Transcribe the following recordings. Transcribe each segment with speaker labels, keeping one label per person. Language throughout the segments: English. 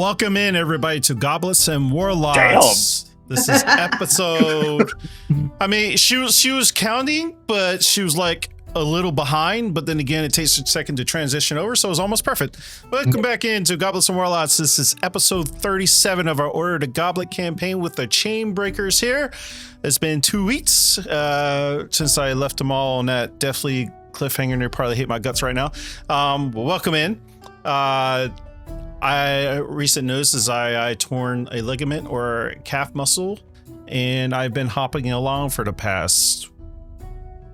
Speaker 1: Welcome in, everybody, to Goblets and Warlocks. Damn. This is episode. I mean, she was counting, but she was like a little behind. But then again, it takes a second to transition over, so it was almost perfect. Welcome back into Goblets and Warlocks. This is episode 37 of our Order to Goblet campaign with the Chainbreakers here. It's been 2 weeks since I left them all on that deathly cliffhanger. They probably hate my guts right now. Welcome in. Recent news is I torn a ligament or calf muscle, and I've been hopping along for the past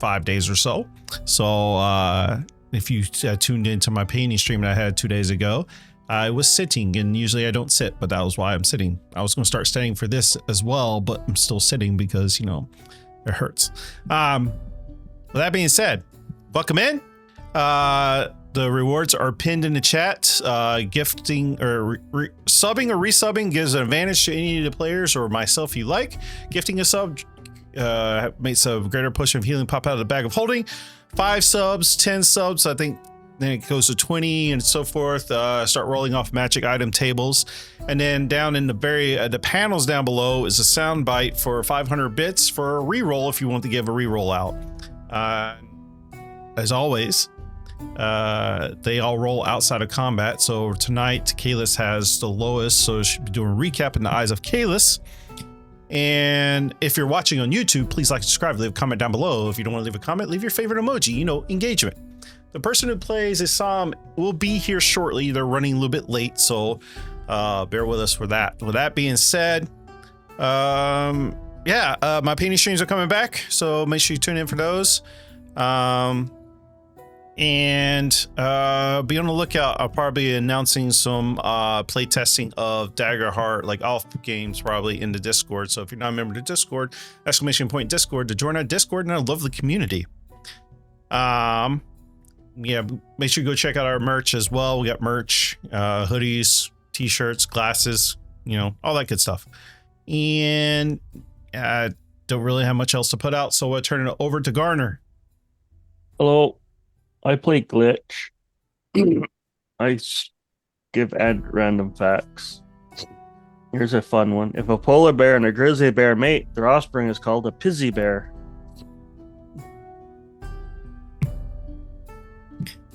Speaker 1: 5 days or so. So if you tuned into my painting stream that I had 2 days ago, I was sitting, and usually I don't sit, but that was why I'm sitting. I was going to start standing for this as well, but I'm still sitting because, you know, it hurts. With that being said, welcome in. The rewards are pinned in the chat. Gifting or subbing or resubbing gives an advantage to any of the players or myself if you like. Gifting a sub makes a greater push of healing pop out of the bag of holding. 5 subs, 10 subs, I think then it goes to 20 and so forth. Start rolling off magic item tables. And then down in the panels down below is a sound bite for 500 bits for a reroll if you want to give a reroll out. As always, they all roll outside of combat. So tonight Kalis has the lowest, so she'll be doing a recap in the eyes of Kalis. And if you're watching on YouTube, please like, subscribe, leave a comment down below. If you don't want to leave a comment, leave your favorite emoji, you know, engagement. The person who plays Isam will be here shortly. They're running a little bit late, so bear with us for that. With that being said, my painting streams are coming back, so make sure you tune in for those. And be on the lookout. I'll probably be announcing some play testing of Daggerheart, like off games, probably in the Discord. So if you're not a member of the Discord, !Discord to join our Discord and our lovely community. Make sure you go check out our merch as well. We got merch, hoodies, t-shirts, glasses, you know, all that good stuff. And I don't really have much else to put out, so I'll turn it over to Garner.
Speaker 2: Hello. I play Glitch. I give random facts. Here's a fun one. If a polar bear and a grizzly bear mate, their offspring is called a pizzy bear.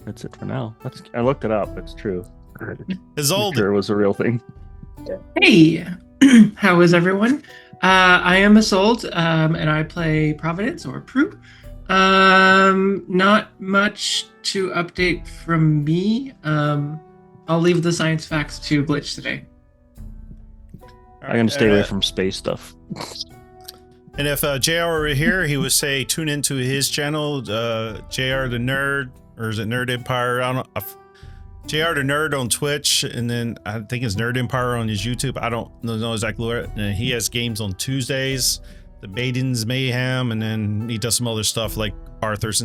Speaker 2: That's it for now. I looked it up. It's true.
Speaker 1: Isolde.
Speaker 2: Sure, it was a real thing.
Speaker 3: Hey, how is everyone? I am Isolde, and I play Providence or Prue. Not much to update from me. I'll leave the science facts to Glitch today.
Speaker 2: I'm gonna stay away from space stuff.
Speaker 1: And if JR were here, he would say tune into his channel, JR the Nerd, or is it Nerd Empire? I don't know. JR the Nerd on Twitch, and then I think it's Nerd Empire on his YouTube. I don't know exactly where. And he has games on Tuesdays. The Maiden's Mayhem, and then he does some other stuff like Arthur's.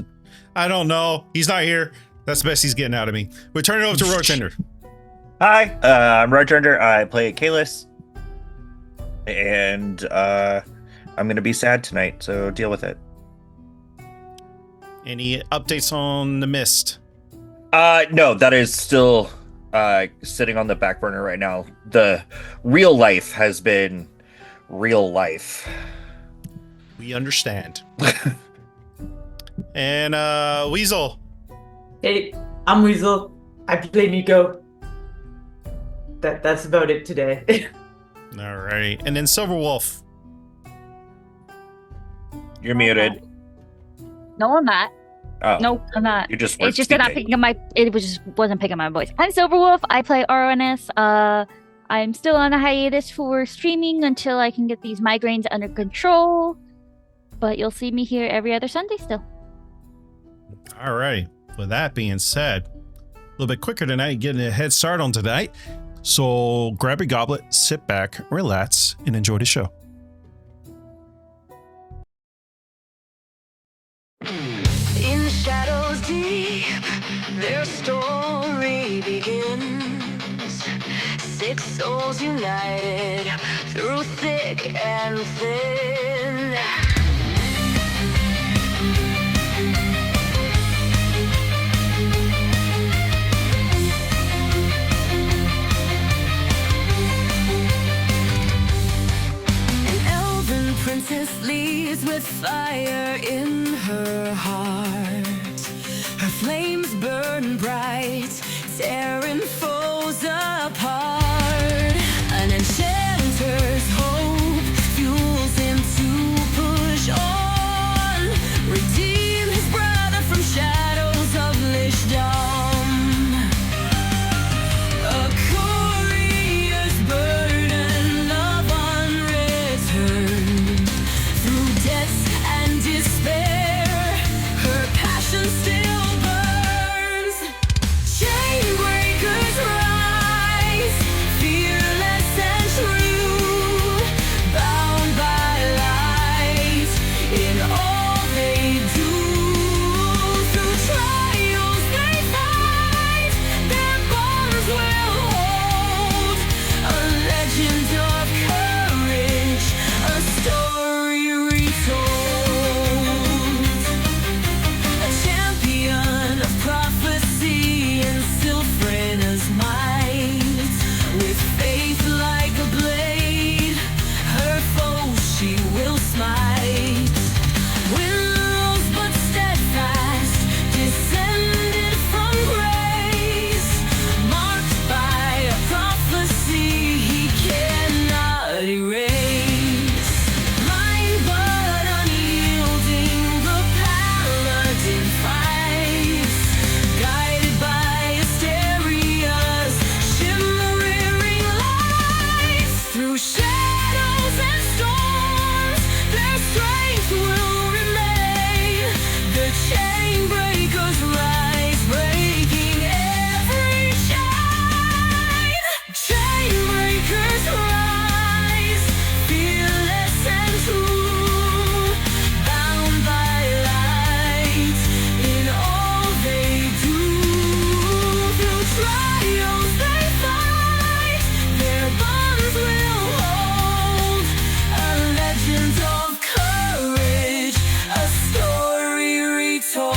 Speaker 1: I don't know. He's not here. That's the best he's getting out of me. We turn it over to Roytender.
Speaker 4: Hi, I'm Roytender. I play Kalis, and I'm gonna be sad tonight, so deal with it.
Speaker 1: Any updates on the Mist?
Speaker 4: No, that is still sitting on the back burner right now. The real life has been real life.
Speaker 1: We understand. And Weasel.
Speaker 5: Hey, I'm Weasel. I play Nico. That's about it today.
Speaker 1: All right. And then Silverwolf.
Speaker 4: You're muted.
Speaker 6: No, I'm not.
Speaker 4: Oh.
Speaker 6: No, I'm not.
Speaker 4: You just
Speaker 6: It's just that wasn't picking my voice. I'm Silverwolf. I play RNS. I'm still on a hiatus for streaming until I can get these migraines under control. But you'll see me here every other Sunday still.
Speaker 1: All right. With that being said, a little bit quicker tonight, getting a head start on tonight. So grab a goblet, sit back, relax, and enjoy the show.
Speaker 7: In the shadows deep, their story begins. 6 souls united through thick and thin. Darkness leads with fire in her heart. Her flames burn bright, tearing foes apart. An enchanter's hope fuels him to push on. Redeem his brother from shadows of Lishdom. A courier's burden of unreturned. Through death and despair, her passion still burns. Chainbreakers rise, fearless and true, bound by light in all they do. Through trials they fight, their bonds will hold. A legend of courage, a story retold. A champion of prophecy and Sylphrena's might. With faith like a blade, her foes she will smite. Willows but steadfast, descended from grace. Marked by a prophecy he cannot erase. Blind but unyielding, the paladin fights. Guided by Asteria's shimmering lights. Through shadows and storms, their strength will remain. The Chainbreakers rise, breaking every chain. Chainbreakers rise, fearless and true, bound by light in all they do. Through trials they fight, their bonds will hold. A legend of courage, a story retold.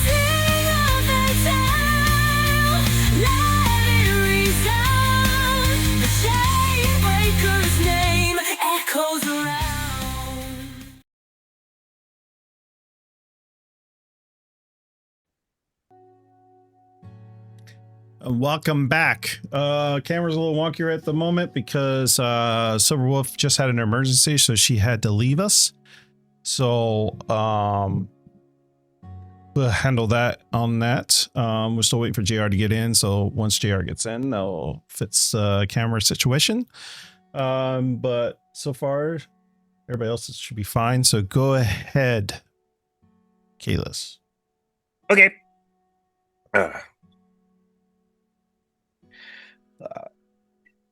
Speaker 7: Sing of their tale, let it resound. The Chainbreaker's name echoes around.
Speaker 1: Welcome back. Camera's a little wonkier at the moment because Silverwolf just had an emergency, so she had to leave us. So we'll handle that on that. We're still waiting for JR to get in, so once JR gets in, they'll fix the camera situation. But so far, everybody else should be fine. So go ahead, Kalis.
Speaker 4: Okay.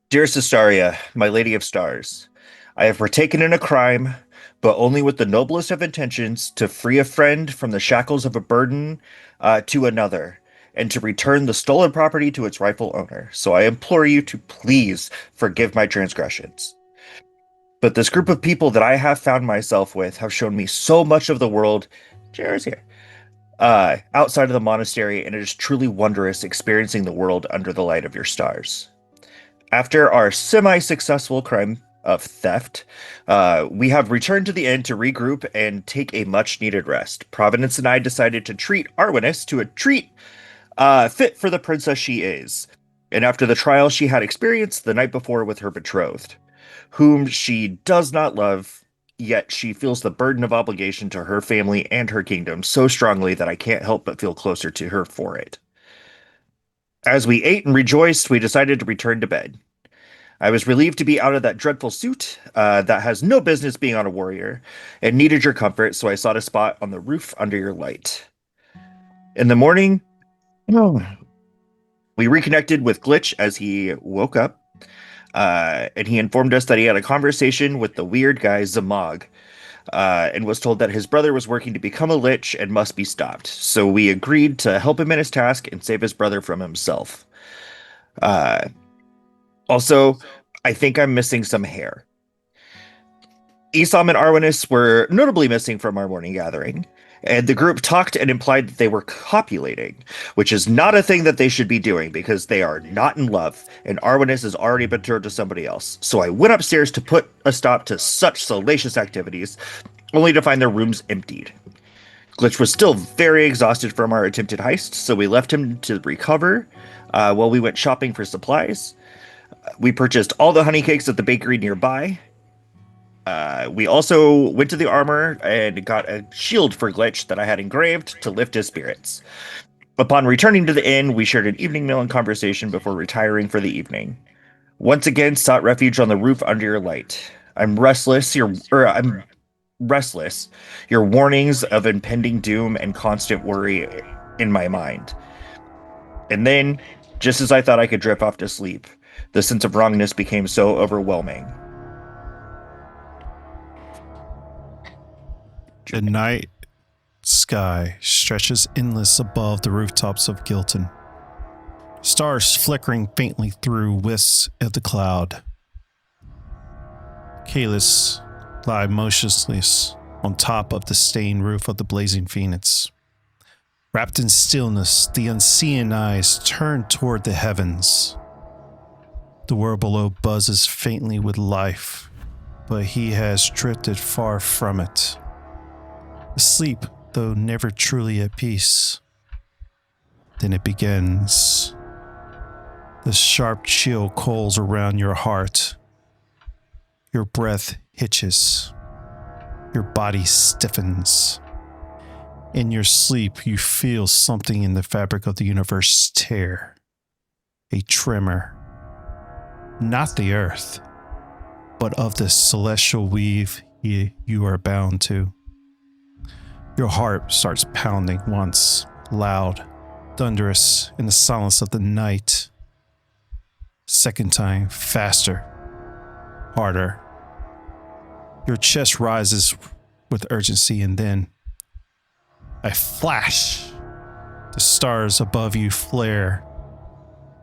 Speaker 4: Dearest Astaria, my Lady of Stars, I have partaken in a crime, but only with the noblest of intentions, to free a friend from the shackles of a burden to another, and to return the stolen property to its rightful owner. So I implore you to please forgive my transgressions. But this group of people that I have found myself with have shown me so much of the world. Cheers here. Outside of the monastery, and it is truly wondrous experiencing the world under the light of your stars. After our semi-successful crime of theft, we have returned to the inn to regroup and take a much-needed rest. Providence and I decided to treat Arwanis to a treat fit for the princess she is, and after the trial she had experienced the night before with her betrothed, whom she does not love, yet she feels the burden of obligation to her family and her kingdom so strongly that I can't help but feel closer to her for it. As we ate and rejoiced, we decided to return to bed. I was relieved to be out of that dreadful suit that has no business being on a warrior, and needed your comfort, so I sought a spot on the roof under your light. In the morning, we reconnected with Glitch as he woke up, and he informed us that he had a conversation with the weird guy Zamog, and was told that his brother was working to become a lich and must be stopped. So we agreed to help him in his task and save his brother from himself. Also, I think I'm missing some hair. Esam and Arwanis were notably missing from our morning gathering, And the group talked and implied that they were copulating, which is not a thing that they should be doing because they are not in love, and Arwanis has already been betrothed to somebody else. So I went upstairs to put a stop to such salacious activities, only to find their rooms emptied. Glitch was still very exhausted from our attempted heist, so we left him to recover while we went shopping for supplies. We purchased all the honey cakes at the bakery nearby. We also went to the armor and got a shield for Glitch that I had engraved to lift his spirits. Upon returning to the inn, we shared an evening meal and conversation before retiring for the evening. Once again, sought refuge on the roof under your light. I'm restless. Your warnings of impending doom and constant worry in my mind. And then, just as I thought I could drift off to sleep, the sense of wrongness became so overwhelming.
Speaker 1: The night sky stretches endless above the rooftops of Gilton. Stars flickering faintly through wisps of the cloud. Kalis lie motionless on top of the stained roof of the blazing phoenix. Wrapped in stillness, the unseeing eyes turn toward the heavens. The world below buzzes faintly with life, but he has drifted far from it. Asleep, though never truly at peace. Then it begins. The sharp chill coils around your heart. Your breath hitches. Your body stiffens. In your sleep, you feel something in the fabric of the universe tear. A tremor. Not the earth, but of the celestial weave you are bound to. Your heart starts pounding once, loud, thunderous in the silence of the night. Second time, faster, harder. Your chest rises with urgency, and then a flash. The stars above you flare,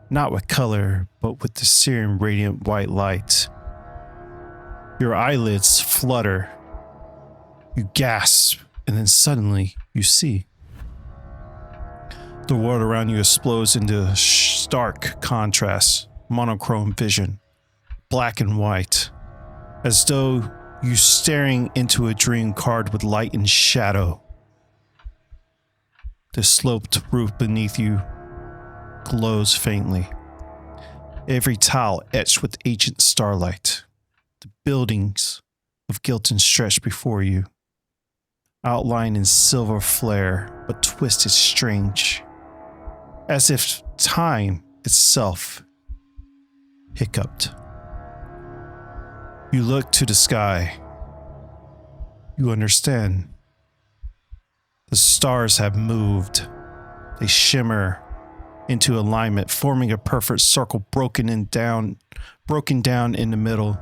Speaker 1: not with color, but with the searing radiant white light. Your eyelids flutter. You gasp. And then suddenly, you see. The world around you explodes into stark contrast, monochrome vision, black and white, as though you staring into a dream carved with light and shadow. The sloped roof beneath you glows faintly, every tile etched with ancient starlight. The buildings of Gilton stretch before you, outlined in silver flare, but twisted strange, as if time itself hiccuped. You look to the sky. You understand. The stars have moved. They shimmer into alignment, forming a perfect circle broken down in the middle,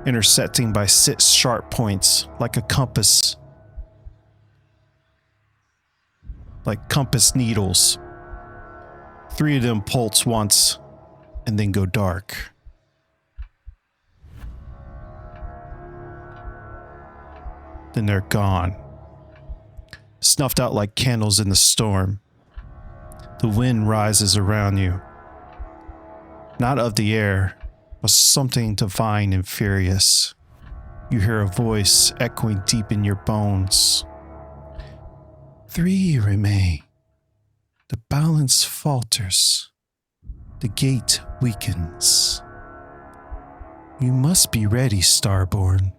Speaker 1: intersecting by 6 sharp points like a compass. Like compass needles. 3 of them pulse once and then go dark. Then they're gone. Snuffed out like candles in the storm. The wind rises around you. Not of the air, but something divine and furious. You hear a voice echoing deep in your bones. 3 remain. The balance falters. The gate weakens. You must be ready, Starborn.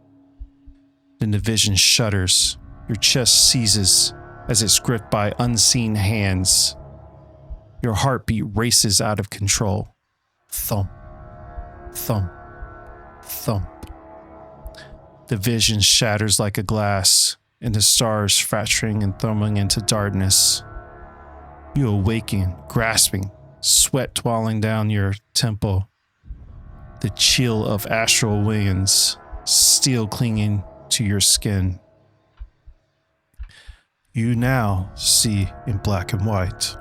Speaker 1: Then the vision shudders. Your chest seizes as it's gripped by unseen hands. Your heartbeat races out of control. Thump, thump, thump. The vision shatters like a glass, and the stars fracturing and tumbling into darkness. You awaken, grasping, sweat twirling down your temple. The chill of astral winds, steel clinging to your skin. You now see in black and white.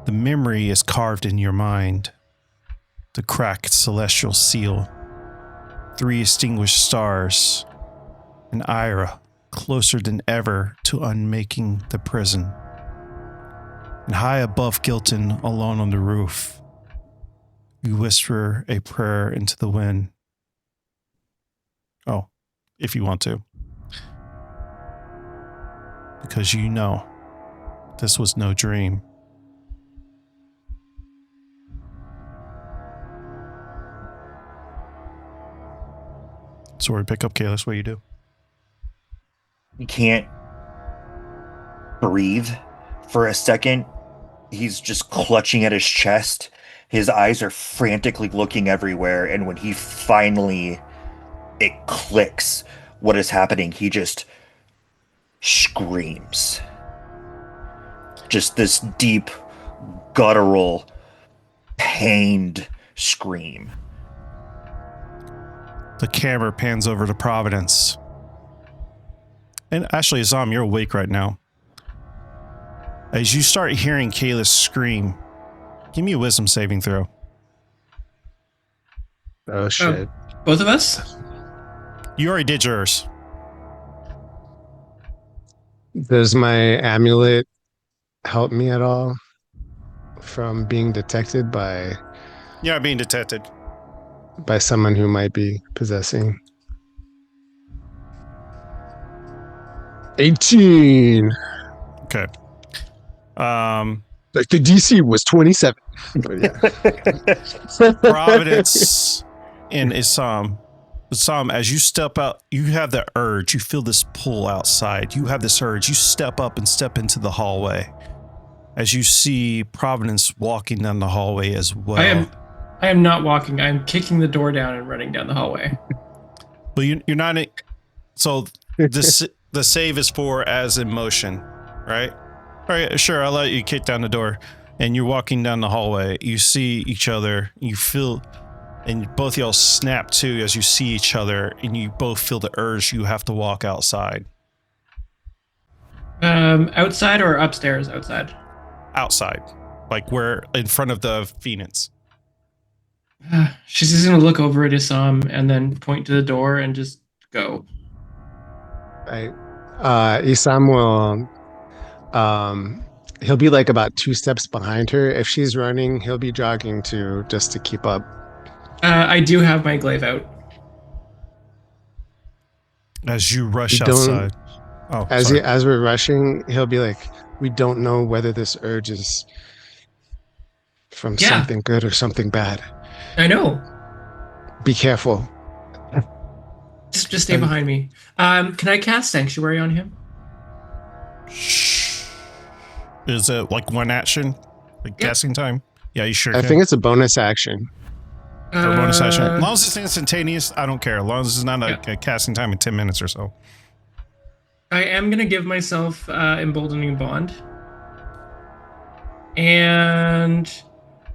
Speaker 1: The memory is carved in your mind. The cracked celestial seal. 3 extinguished stars. An Ira closer than ever to unmaking the prison. And high above Gilton, alone on the roof, you whisper a prayer into the wind. Oh, if you want to. Because you know this was no dream. So we pick up Kalis, what do you do?
Speaker 4: He can't breathe for a second. He's just clutching at his chest. His eyes are frantically looking everywhere. And when he finally, it clicks what is happening, he just screams. Just this deep, guttural, pained scream.
Speaker 1: The camera pans over to Providence. And actually, Azam, you're awake right now. As you start hearing Kalis scream, give me a wisdom saving throw.
Speaker 8: Oh, shit.
Speaker 3: Both of us?
Speaker 1: You already did yours.
Speaker 8: Does my amulet help me at all from being detected by
Speaker 1: You're not being detected.
Speaker 8: someone who might be possessing? 18.
Speaker 1: Okay.
Speaker 8: Like the DC was 27. But yeah.
Speaker 1: Providence and Isam. Isam, as you step out, you have the urge. You feel this pull outside. You have this urge. You step up and step into the hallway. As you see Providence walking down the hallway as well.
Speaker 3: I am not walking. I'm kicking the door down and running down the hallway.
Speaker 1: But you're not. So the save is for as in motion, right? All right, sure. I'll let you kick down the door. And you're walking down the hallway. You see each other. You feel, and both y'all snap to as you see each other, and you both feel the urge. You have to walk outside.
Speaker 3: Outside or upstairs? Outside.
Speaker 1: Outside, like we're in front of the Phoenix.
Speaker 3: She's just gonna look over at Isam and then point to the door and just go.
Speaker 8: Right. Isam will he'll be like about 2 steps behind her. If she's running, he'll be jogging too, just to keep up.
Speaker 3: I do have my glaive out.
Speaker 1: As you rush
Speaker 8: You don't-
Speaker 1: outside. Oh, sorry.
Speaker 8: As we're rushing, he'll be like, we don't know whether this urge is from
Speaker 3: Yeah.
Speaker 8: something good or something bad.
Speaker 3: I know.
Speaker 8: Be careful.
Speaker 3: Just stay behind me. Can I cast Sanctuary on him?
Speaker 1: Shh. Is it like one action? Like casting time? Yeah, you sure
Speaker 8: I
Speaker 1: can.
Speaker 8: think it's a bonus action.
Speaker 1: For a bonus action. As long as it's instantaneous, I don't care. As long as it's not a casting time in 10 minutes or so.
Speaker 3: I am gonna give myself Emboldening Bond. And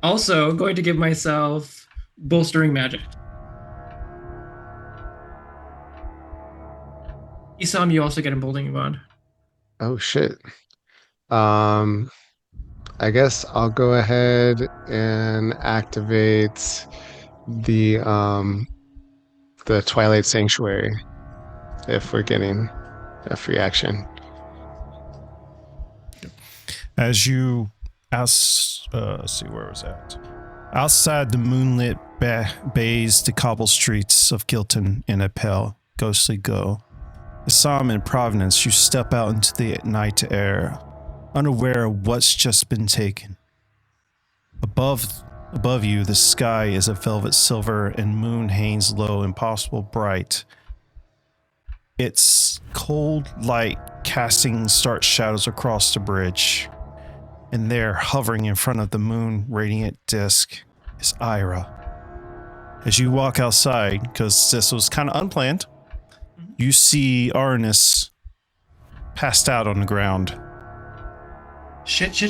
Speaker 3: also going to give myself Bolstering Magic. Isam, you also get Emboldening Bond.
Speaker 8: Oh shit. I guess I'll go ahead and activate the Twilight Sanctuary if we're getting a free action.
Speaker 1: As you let's see, where was that? Outside the moonlit bays, the cobble streets of Gilton in a pale, ghostly glow. Assam and Providence, you step out into the night air, unaware of what's just been taken. Above you, the sky is a velvet silver and moon hangs low, impossible bright. Its cold light casting stark shadows across the bridge. And there, hovering in front of the moon radiant disk, is Ira. As you walk outside, because this was kind of unplanned, you see Arnis passed out on the ground.
Speaker 3: Shit.
Speaker 1: She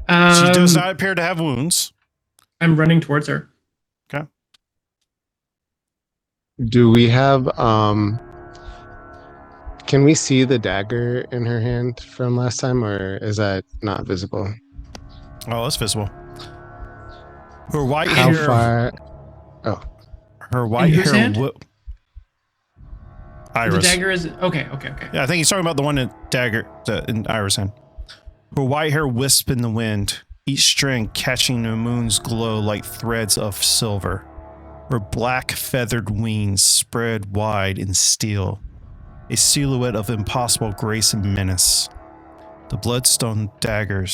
Speaker 1: does not appear to have wounds.
Speaker 3: I'm running towards her.
Speaker 1: Okay.
Speaker 8: Do we have can we see the dagger in her hand from last time, or is that not visible?
Speaker 1: Oh, it's visible. Her white
Speaker 8: How
Speaker 1: hair.
Speaker 8: far?
Speaker 1: Her white
Speaker 3: whose
Speaker 1: hair.
Speaker 3: hand?
Speaker 1: Iris.
Speaker 3: The dagger is okay.
Speaker 1: Yeah, I think he's talking about the one in Iris hand. Her white hair wisp in the wind, each strand catching the moon's glow like threads of silver. Her black feathered wings spread wide in steel, a silhouette of impossible grace and menace. The bloodstone dagger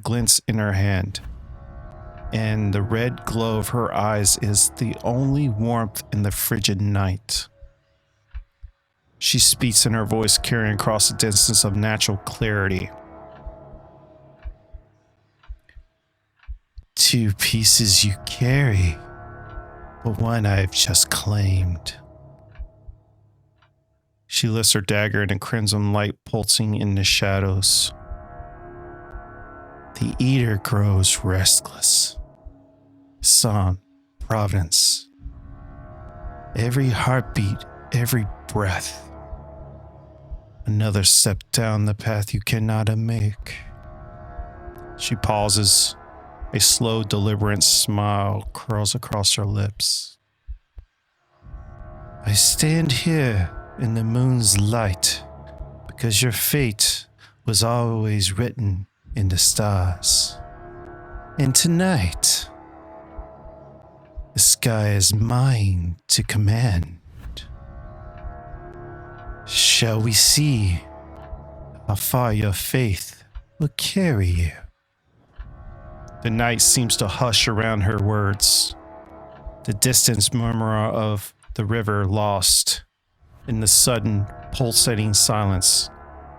Speaker 1: glints in her hand, and the red glow of her eyes is the only warmth in the frigid night. She speaks in her voice carrying across the distance of natural clarity. 2 pieces you carry, but one I've just claimed. She lifts her dagger in a crimson light pulsing in the shadows. The eater grows restless. Psalm, Providence. Every heartbeat, every breath. Another step down the path you cannot make. She pauses. A slow, deliberate smile curls across her lips. I stand here in the moon's light because your fate was always written in the stars. And tonight, the sky is mine to command. Shall we see how far your faith will carry you? The night seems to hush around her words. The distant murmur of the river lost in the sudden pulsating silence.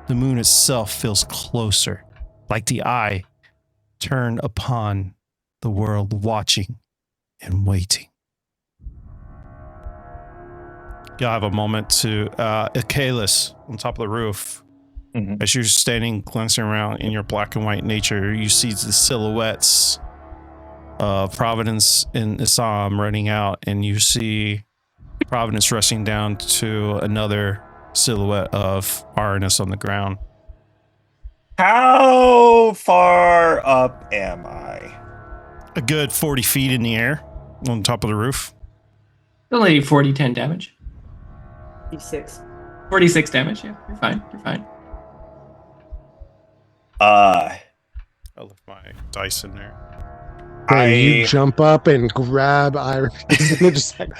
Speaker 1: The moon itself feels closer, like the eye turned upon the world, watching and waiting. You'll have a moment to Kalis on top of the roof.
Speaker 4: Mm-hmm.
Speaker 1: As you're standing glancing around in your black and white nature, you see the silhouettes of Providence and Assam running out, and you see Providence rushing down to another silhouette of Arnis on the ground.
Speaker 4: How far up am I?
Speaker 1: A good 40 feet in the air on top of the roof.
Speaker 3: Only 10 damage.
Speaker 5: 6.
Speaker 3: 46 damage. Yeah, you're fine.
Speaker 1: I left my dice in there.
Speaker 8: You jump up and grab Iris. And just like,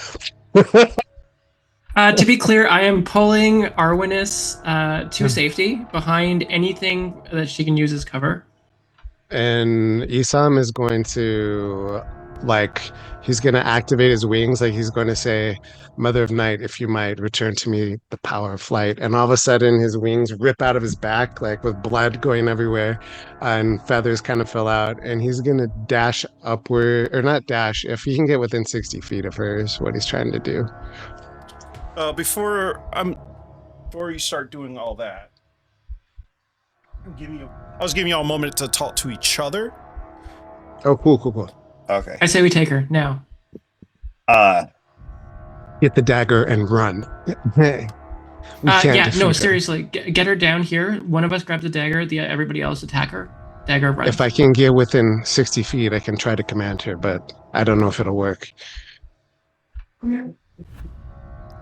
Speaker 3: To be clear, I am pulling Arwinis to safety behind anything that she can use as cover.
Speaker 8: and Isam is going to, he's going to activate his wings. Like, he's going to say, Mother of Night, if you might, return to me the power of flight. And all of a sudden, his wings rip out of his back, like with blood going everywhere, and feathers kind of fell out. And he's going to dash upward, or not dash, if he can get within 60 feet of her is what he's trying to do.
Speaker 1: Before you start doing all that, I was giving y'all a moment to talk to each other.
Speaker 8: Oh, cool.
Speaker 4: Okay.
Speaker 3: I say we take her now.
Speaker 8: Get the dagger and run. Hey. We can't defeat her.
Speaker 3: Seriously. Get her down here. One of us grabs the dagger, everybody else attack her. Dagger, run.
Speaker 8: If I can get within 60 feet, I can try to command her, but I don't know if it'll work.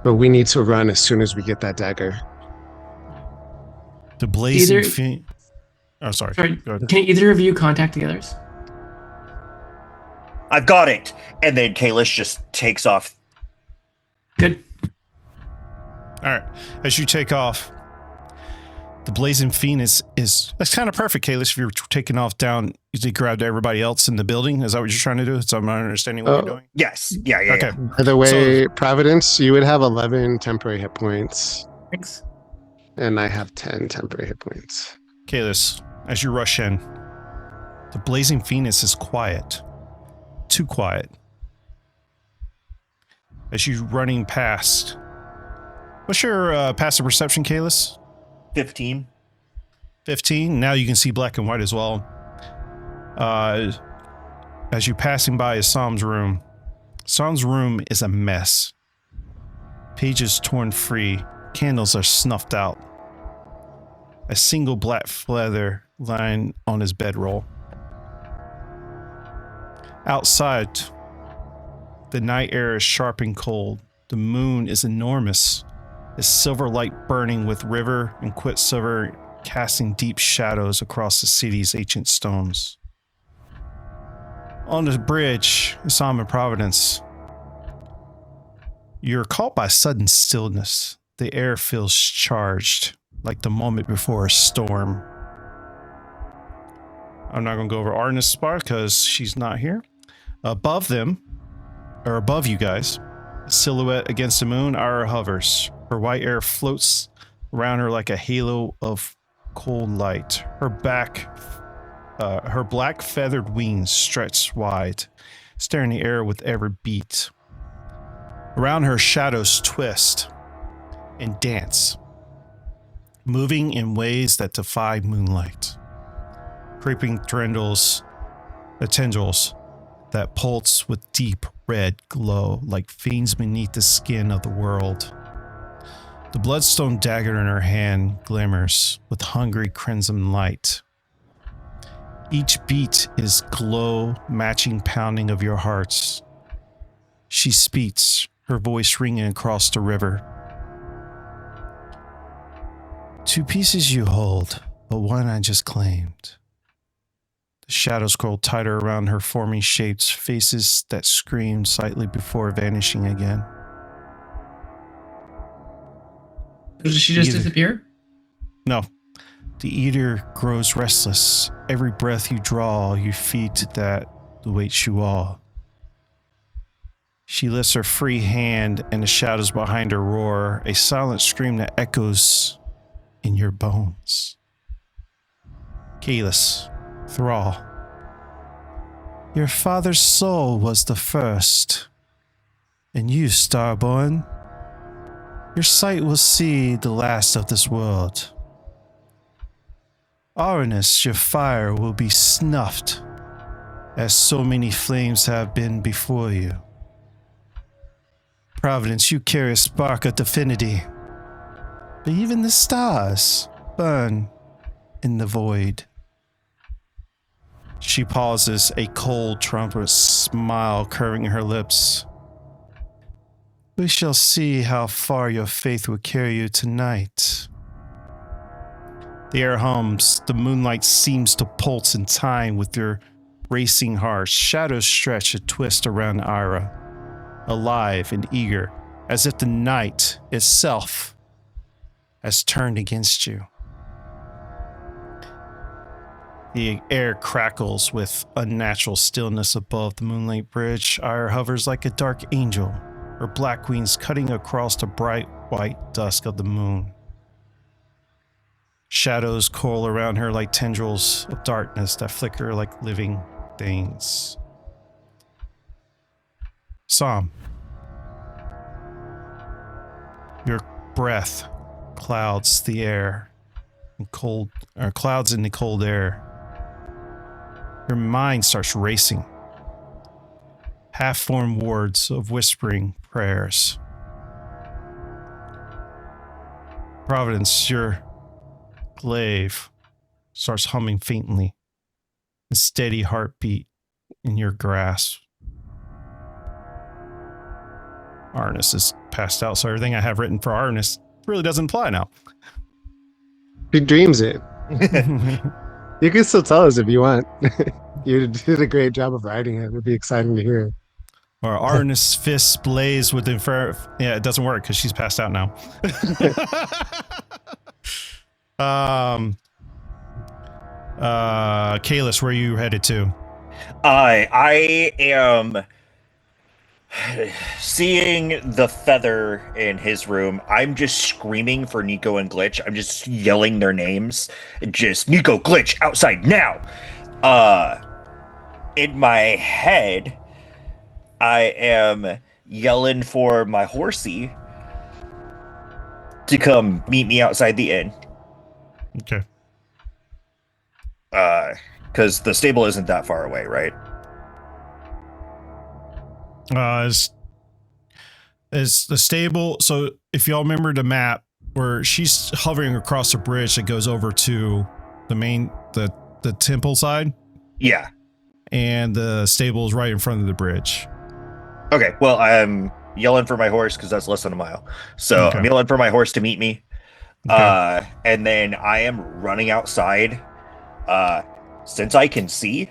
Speaker 8: But we need to run as soon as we get that dagger.
Speaker 1: The blazing feet. Oh, sorry. Go ahead.
Speaker 3: Can either of you contact the others?
Speaker 4: I've got it. And then Kalish just takes off.
Speaker 3: Good.
Speaker 1: All right. As you take off, the blazing phoenix is that's kind of perfect, Kalish. If you're taking off down, you grabbed everybody else in the building. Is that what you're trying to do? So I'm not understanding what you're doing.
Speaker 4: Yes. Yeah.
Speaker 1: Okay.
Speaker 8: By the way, Providence, you would have 11 temporary hit points.
Speaker 3: Thanks.
Speaker 8: And I have 10 temporary hit points.
Speaker 1: Kalis, as you rush in, the blazing phoenix is quiet. Too quiet. As you're running past, what's your passive perception, Kalis?
Speaker 4: 15.
Speaker 1: 15. Now you can see black and white as well. As you're passing by Assam's room is a mess. Pages torn free. Candles are snuffed out. A single black feather lying on his bedroll. Outside, the night air is sharp and cold. The moon is enormous, its silver light burning with river and quicksilver casting deep shadows across the city's ancient stones. On the bridge, Isam and Providence, you're caught by sudden stillness. The air feels charged, like the moment before a storm. I'm not going to go over Arnis' spot because she's not here. Above them, or above you guys, a silhouette against the moon, Ara hovers. Her white air floats around her like a halo of cold light. Her black feathered wings stretch wide, staring the air with every beat. Around her, shadows twist and dance, moving in ways that defy moonlight. Creeping tendrils that pulse with deep red glow like veins beneath the skin of the world. The bloodstone dagger in her hand glimmers with hungry crimson light. Each beat is glow matching pounding of your hearts. She speaks, her voice ringing across the river. 2 pieces you hold, but one I just claimed. The shadows curl tighter around her, forming shapes, faces that scream slightly before vanishing again.
Speaker 3: Does she just
Speaker 1: Either-
Speaker 3: disappear?
Speaker 1: No. The eater grows restless. Every breath you draw, you feed to that awaits you all. She lifts her free hand, and the shadows behind her roar, a silent scream that echoes in your bones. Kalis, Thrall. Your father's soul was the first, and you, Starborn, your sight will see the last of this world. Aranus, your fire will be snuffed, as so many flames have been before you. Providence, you carry a spark of divinity, but even the stars burn in the void. She pauses, a cold trumpet smile curving her lips. We shall see how far your faith will carry you tonight. The air hums, the moonlight seems to pulse in time with your racing heart. Shadows stretch a twist around Ira, alive and eager, as if the night itself has turned against you. The air crackles with unnatural stillness above the moonlight bridge. Ira hovers like a dark angel, her black wings cutting across the bright white dusk of the moon. Shadows coil around her like tendrils of darkness that flicker like living things. Psalm. Your breath clouds the air, and clouds in the cold air. Your mind starts racing. Half-formed words of whispering prayers. Providence, your glaive starts humming faintly, a steady heartbeat in your grasp. Arnis is passed out, so everything I have written for Arnis really doesn't apply now.
Speaker 8: He dreams it. You can still tell us if you want. You did a great job of writing it. It'd be exciting to hear.
Speaker 1: Or Arnis' fists blaze with infer. Yeah, it doesn't work because she's passed out now. Kalis, where are you headed to?
Speaker 4: I am seeing the feather in his room. I'm just screaming for Nico and Glitch. I'm just yelling their names. Just Nico, Glitch, outside now. In my head, I am yelling for my horsey to come meet me outside the inn.
Speaker 1: Okay.
Speaker 4: Because the stable isn't that far away, right?
Speaker 1: Is the stable, so if y'all remember the map where she's hovering across the bridge that goes over to the main, the temple side,
Speaker 4: Yeah.
Speaker 1: and the stable is right in front of the bridge.
Speaker 4: Okay, well, I'm yelling for my horse because that's less than a mile. So
Speaker 1: Okay.
Speaker 4: I'm yelling for my horse to meet me.
Speaker 1: Okay.
Speaker 4: And then I am running outside. Since I can see,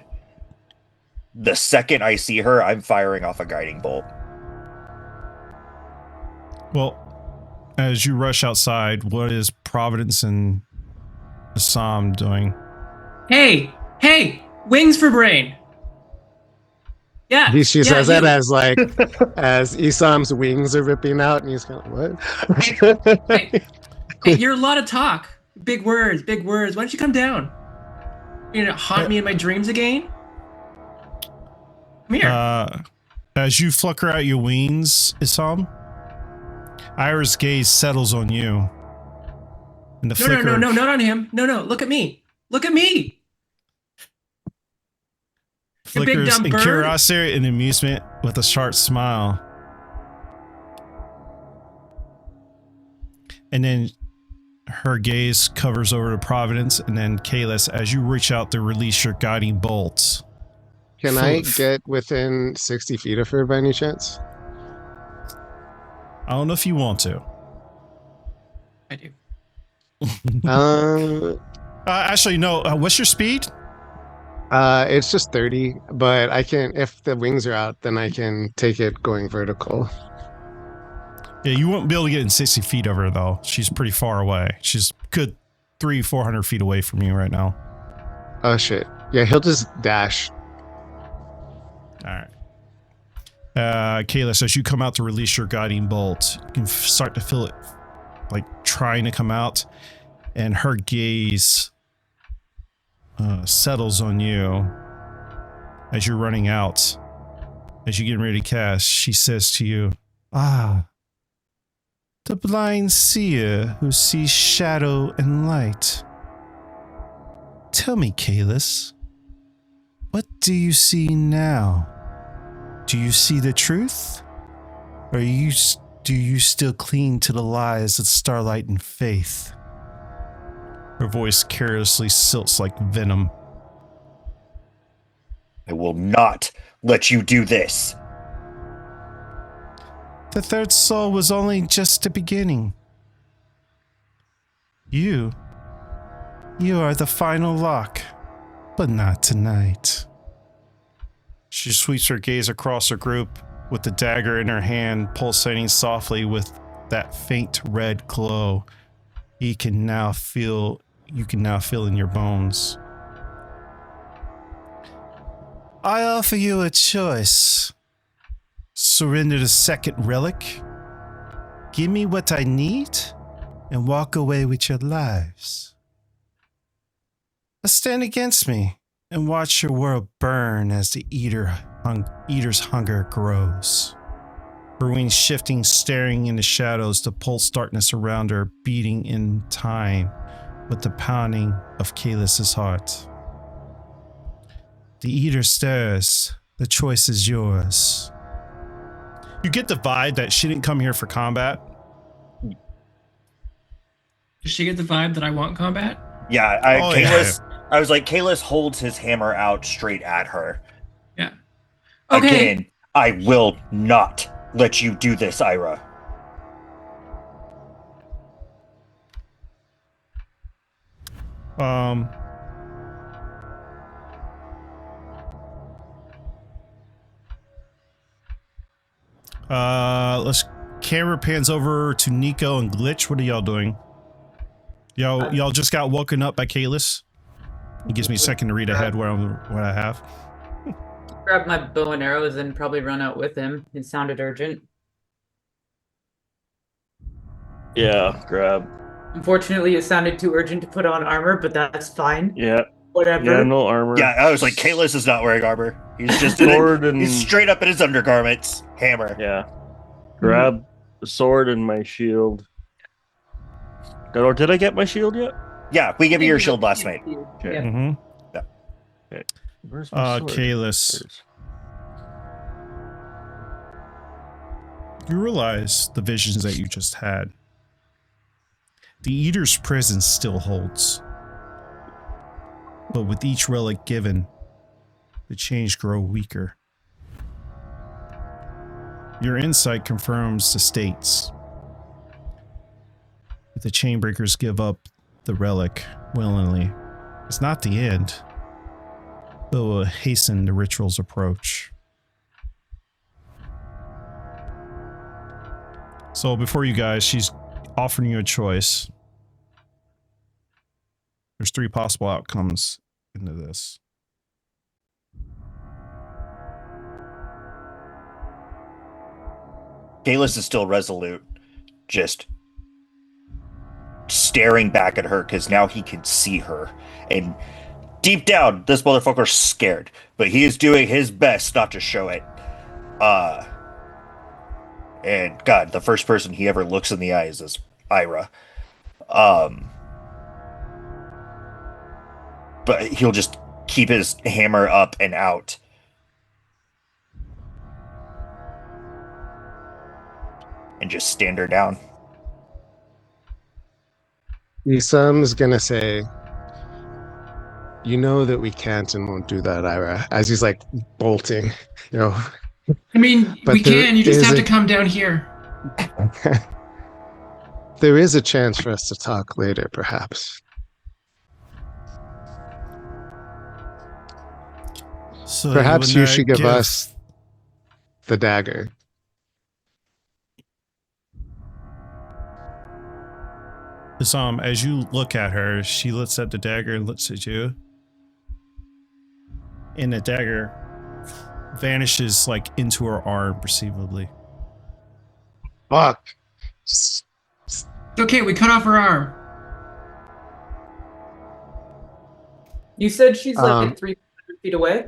Speaker 4: the second I see her, I'm firing off a guiding bolt.
Speaker 1: Well, as you rush outside, what is Providence and Assam doing?
Speaker 3: Hey, wings for brain. Yeah.
Speaker 8: She says that as like as Isam's wings are ripping out, and he's kind of what?
Speaker 3: Hey, you're a lot of talk. Big words. Why don't you come down? You're gonna haunt me in my dreams again? Come here.
Speaker 1: As you flicker out your wings, Isam, Ira's gaze settles on you. And the flicker
Speaker 3: No, not on him. No, look at me. You big
Speaker 1: flickers
Speaker 3: dumb
Speaker 1: in
Speaker 3: bird.
Speaker 1: curiosity and amusement with a sharp smile. And then her gaze covers over to Providence, and then Kalis, as you reach out to release your guiding bolts.
Speaker 8: Can I get within 60 feet of her by any chance?
Speaker 1: I don't know if you want to.
Speaker 3: I do.
Speaker 1: Actually, no. What's your speed?
Speaker 8: It's just 30, but I can, if the wings are out, then I can take it going vertical.
Speaker 1: Yeah, you won't be able to get in 60 feet of her, though. She's pretty far away. She's good 300-400 feet away from you right now.
Speaker 8: Oh, shit. Yeah, he'll just dash.
Speaker 1: All right. Kalis, as you come out to release your guiding bolt, you can start to feel it, like, trying to come out, and her gaze settles on you as you're running out. As you're getting ready to cast, she says to you, the blind seer who sees shadow and light. Tell me, Kalis, what do you see now? Do you see the truth? Or do you still cling to the lies of starlight and faith? Her voice carelessly silts like venom.
Speaker 4: I will not let you do this.
Speaker 1: The third soul was only just the beginning. You are the final lock, but not tonight. She sweeps her gaze across her group with the dagger in her hand, pulsating softly with that faint red glow you can now feel in your bones. I offer you a choice. Surrender the second relic, give me what I need, and walk away with your lives. Or stand against me and watch your world burn as the eater's hunger grows. Her wings shifting, staring in the shadows, the pulse darkness around her beating in time with the pounding of Kalis's heart. The eater stares. The choice is yours. You get the vibe that she didn't come here for combat.
Speaker 3: Does she get the vibe that I want combat?
Speaker 4: Yeah,
Speaker 1: Kalis.
Speaker 4: I was like, Kalis holds his hammer out straight at her.
Speaker 3: Yeah. Okay.
Speaker 4: Again, I will not let you do this, Ira.
Speaker 1: Let's camera pans over to Nico and Glitch. What are y'all doing? Y'all just got woken up by Kalis. It gives me a second to read ahead what I have.
Speaker 5: Grab my bow and arrows and probably run out with him. It sounded urgent.
Speaker 2: Yeah, grab.
Speaker 5: Unfortunately, it sounded too urgent to put on armor, but that's fine.
Speaker 2: Yeah.
Speaker 5: Whatever.
Speaker 2: Yeah, no armor.
Speaker 4: Yeah, I was like, Kalis is not wearing armor. He's just he's straight up in his undergarments. Hammer.
Speaker 2: Yeah. Grab the sword and my shield. Or did I get my shield yet?
Speaker 4: Yeah, we gave you your shield last night.
Speaker 2: Okay.
Speaker 5: Yeah.
Speaker 1: Mm-hmm.
Speaker 4: Yeah.
Speaker 2: Okay. Where's my sword?
Speaker 1: Kalis. You realize the visions that you just had. The Eater's presence still holds. But with each relic given, the change grow weaker. Your insight confirms the states. If the Chainbreakers give up the relic willingly, it's not the end. It will hasten the ritual's approach. So before you guys, she's offering you a choice. There's 3 possible outcomes into this.
Speaker 4: Kalis is still resolute, just staring back at her because now he can see her. And deep down, this motherfucker's scared, but he is doing his best not to show it. And God, the first person he ever looks in the eyes is Ira. But he'll just keep his hammer up and out. And just stand her down.
Speaker 8: Isam's gonna say, you know that we can't and won't do that, Ira, as he's like bolting, you know.
Speaker 3: I mean,
Speaker 8: But
Speaker 3: we can. You
Speaker 8: there
Speaker 3: just
Speaker 8: is
Speaker 3: have
Speaker 8: a-
Speaker 3: to come down here.
Speaker 8: There is a chance for us to talk later, perhaps.
Speaker 1: So
Speaker 8: Perhaps
Speaker 1: when
Speaker 8: you
Speaker 1: I
Speaker 8: should give us the dagger.
Speaker 1: As you look at her, she looks at the dagger and looks at you. And the dagger vanishes like into her arm perceivably.
Speaker 8: Fuck.
Speaker 3: It's okay, we cut off her arm.
Speaker 5: You said she's
Speaker 8: Um,
Speaker 5: like 300 feet away?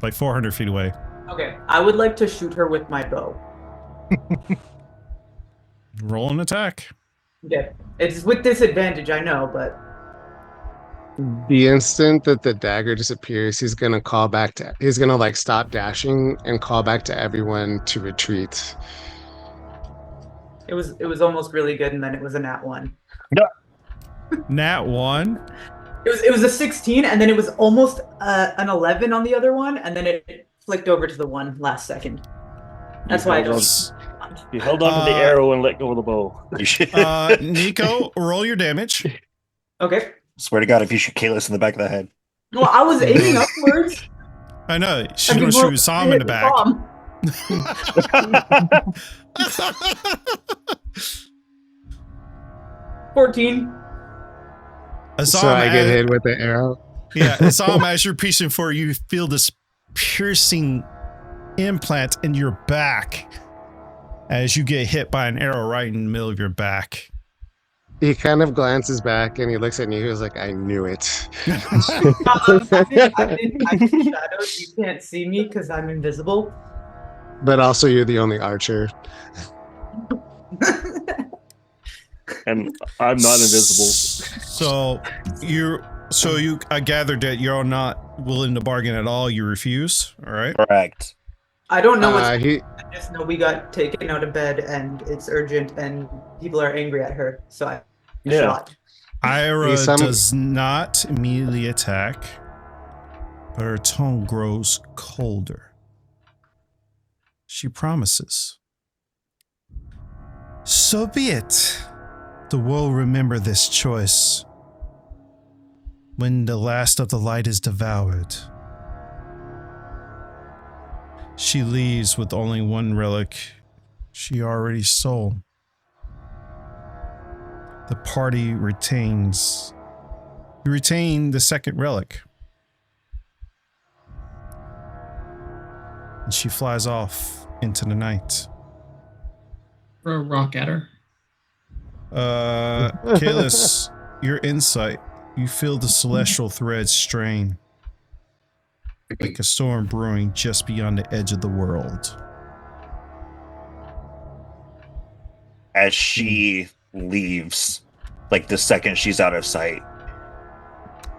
Speaker 1: Like 400 feet away.
Speaker 5: Okay, I would like to shoot her with my bow.
Speaker 1: Roll an attack.
Speaker 5: Okay, it's with disadvantage, I know, but
Speaker 8: The instant that the dagger disappears, he's gonna like stop dashing and call back to everyone to retreat.
Speaker 5: it was almost really good, and then it was a nat 1.
Speaker 1: Nat 1.
Speaker 5: It was a 16, and then it was almost an 11 on the other one, and then it flicked over to the 1 last second. That's why I don't.
Speaker 2: You held on to the arrow and let go of the bow.
Speaker 4: You should.
Speaker 1: Nico, roll your damage.
Speaker 5: Okay.
Speaker 4: Swear to God, if you shoot Kalis in the back of the head.
Speaker 5: Well, I was aiming upwards.
Speaker 1: I know. She's going to shoot Sam in the back.
Speaker 5: 14.
Speaker 8: So I get hit with the arrow.
Speaker 1: Yeah, Sam, as you're piecing forward, you feel this piercing implant in your back as you get hit by an arrow right in the middle of your back.
Speaker 8: He kind of glances back and he looks at me. He was like, I knew it.
Speaker 5: I'm in shadows. You can't see me because I'm invisible.
Speaker 8: But also, you're the only archer.
Speaker 2: And I'm not invisible.
Speaker 1: I gathered that you're not willing to bargain at all. You refuse. All right.
Speaker 4: Correct.
Speaker 5: I don't know what's.
Speaker 8: He
Speaker 5: I just know we got taken out of bed and it's urgent and people are angry at her. So I shot.
Speaker 1: Ira
Speaker 8: Some-
Speaker 1: does not immediately attack, but her tone grows colder. She promises. So be it. The world remember this choice. When the last of the light is devoured. She leaves with only one relic she already stole. The party retains. You retain the second relic. And she flies off into the night.
Speaker 3: Throw a rock at her.
Speaker 1: Kalis, your insight. You feel the celestial threads strain. Like a storm brewing just beyond the edge of the world.
Speaker 4: As she leaves, like the second she's out of sight,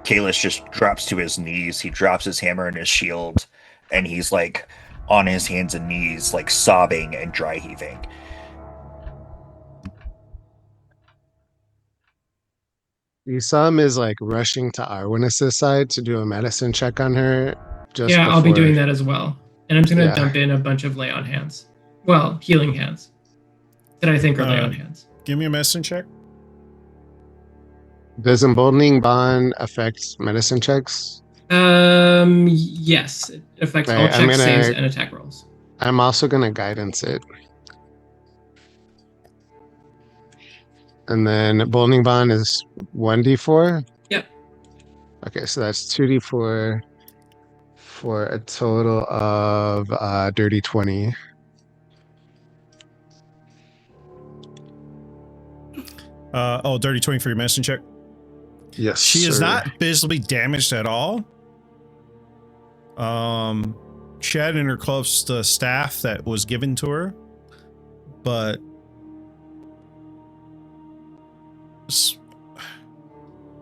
Speaker 4: Kalis just drops to his knees. He drops his hammer and his shield, and he's like on his hands and knees, like sobbing and dry heaving.
Speaker 8: Isam is like rushing to Arwinis' side to do a medicine check on her.
Speaker 3: Yeah, I'll be
Speaker 8: before-
Speaker 3: doing that as well. And I'm just going to
Speaker 8: Yeah.
Speaker 3: dump in a bunch of lay on hands. Well, healing hands. That I think are lay on
Speaker 1: Uh,
Speaker 3: hands.
Speaker 1: Give me a medicine check.
Speaker 8: Does emboldening bond affect medicine checks?
Speaker 3: Yes. It affects all
Speaker 8: Right, I'm
Speaker 3: check saves
Speaker 8: gonna-
Speaker 3: and attack rolls.
Speaker 8: I'm also gonna guidance it. And then emboldening bond is 1d4?
Speaker 3: Yep.
Speaker 8: Okay, so that's 2d4 for a total of dirty 20.
Speaker 1: Dirty 20 for your medicine check.
Speaker 8: Yes.
Speaker 1: She is
Speaker 8: sir.
Speaker 1: not visibly damaged at all. She had in her gloves the staff that was given to her, but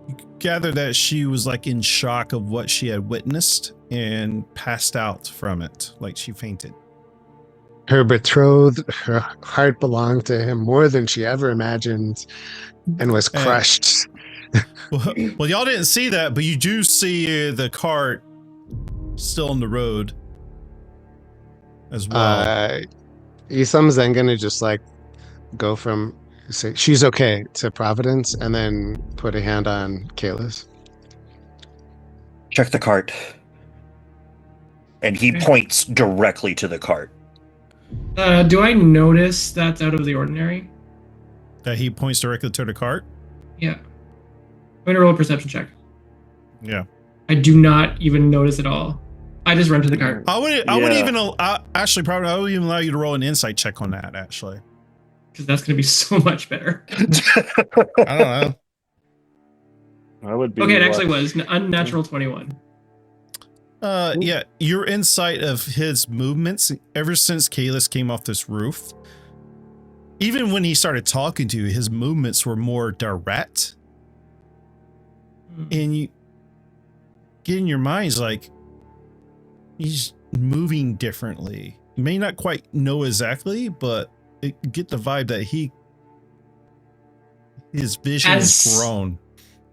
Speaker 1: you gather that she was like in shock of what she had witnessed and passed out from it, like she fainted.
Speaker 8: Her betrothed, her heart belonged to him more than she ever imagined and was crushed.
Speaker 1: Well, y'all didn't see that, but you do see the cart still on the road as well.
Speaker 8: Isam's then gonna just like go from say she's okay to Providence and then put a hand on Kalis.
Speaker 4: Check the cart. And he
Speaker 3: Okay.
Speaker 4: points directly to the cart.
Speaker 3: Do I notice that's out of the ordinary?
Speaker 1: That he points directly to the cart.
Speaker 3: Yeah. I'm gonna roll a perception check.
Speaker 1: Yeah.
Speaker 3: I do not even notice at all. I just run to the cart
Speaker 1: I would even actually probably I would even allow you to roll an insight check on that actually.
Speaker 3: because that's gonna be so much better.
Speaker 1: I don't know.
Speaker 2: I would be.
Speaker 3: Okay, it actually
Speaker 2: what?
Speaker 3: was unnatural 21.
Speaker 1: Yeah, your insight of his movements ever since Kalis came off this roof. Even when he started talking to you, his movements were more direct. And you get in your minds like he's moving differently. You may not quite know exactly, but get the vibe that his vision has grown.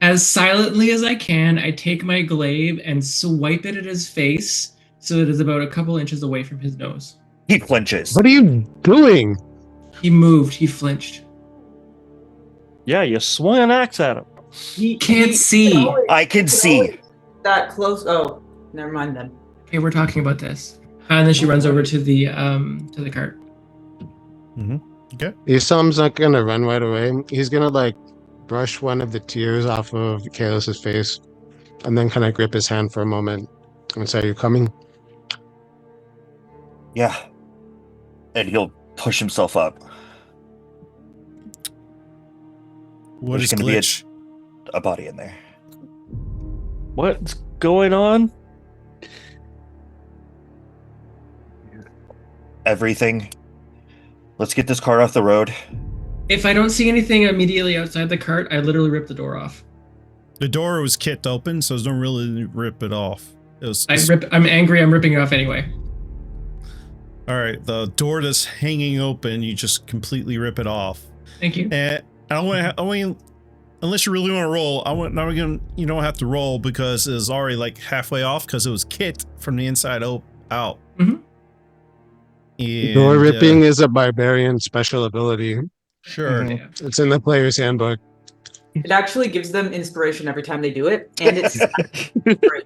Speaker 3: As silently as I can, I take my glaive and swipe it at his face so it is about a couple inches away from his nose.
Speaker 4: He flinches.
Speaker 8: What are you doing?
Speaker 3: He moved. He flinched.
Speaker 2: Yeah, you swung an axe at him.
Speaker 5: He
Speaker 3: Can't see.
Speaker 4: I can see.
Speaker 5: That close. Oh, never mind then.
Speaker 3: Okay, we're talking about this. And then she runs over to the cart.
Speaker 1: Okay.
Speaker 8: Isam's not gonna run right away. He's gonna like brush one of the tears off of Kalis's face and then kind of grip his hand for a moment and say, "Are you coming?"
Speaker 4: Yeah. And he'll push himself up.
Speaker 1: What
Speaker 4: There's
Speaker 1: is
Speaker 4: gonna be
Speaker 1: glitch?
Speaker 4: a body in there.
Speaker 2: What's going on?
Speaker 4: Everything. Let's get this cart off the road.
Speaker 3: If I don't see anything immediately outside the cart, I literally rip the door off.
Speaker 1: The door was kicked open, so don't really rip it off. It was.
Speaker 3: I'm angry. I'm ripping it off anyway.
Speaker 1: All right, the door that's hanging open, you just completely rip it off.
Speaker 3: Thank you.
Speaker 1: And I want unless you really want to roll, you don't have to roll because it was already like halfway off because it was kicked from the inside out.
Speaker 3: Mhm.
Speaker 1: And,
Speaker 8: Door ripping is a barbarian special ability.
Speaker 1: Sure.
Speaker 3: Yeah.
Speaker 8: It's in the player's handbook.
Speaker 5: It actually gives them inspiration every time they do it, and it's great.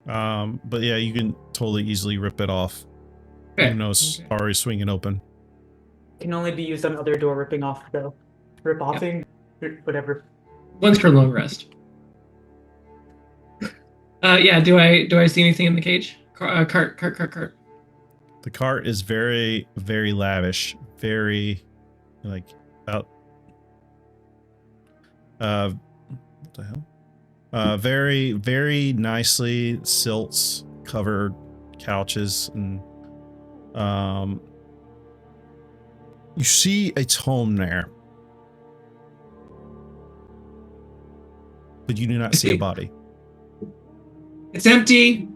Speaker 1: But yeah, you can totally easily rip it off.
Speaker 3: Okay.
Speaker 1: Even though it's already swinging open.
Speaker 5: Can only be used on other door ripping off though. Rip offing, whatever.
Speaker 3: One's turn long rest. Yeah. Do I see anything in the cage? Cart.
Speaker 1: The cart is very, very lavish. Very, like, out. What the hell? Very, very nicely silts covered couches and you see a tome there, but you do not see a body.
Speaker 3: It's empty.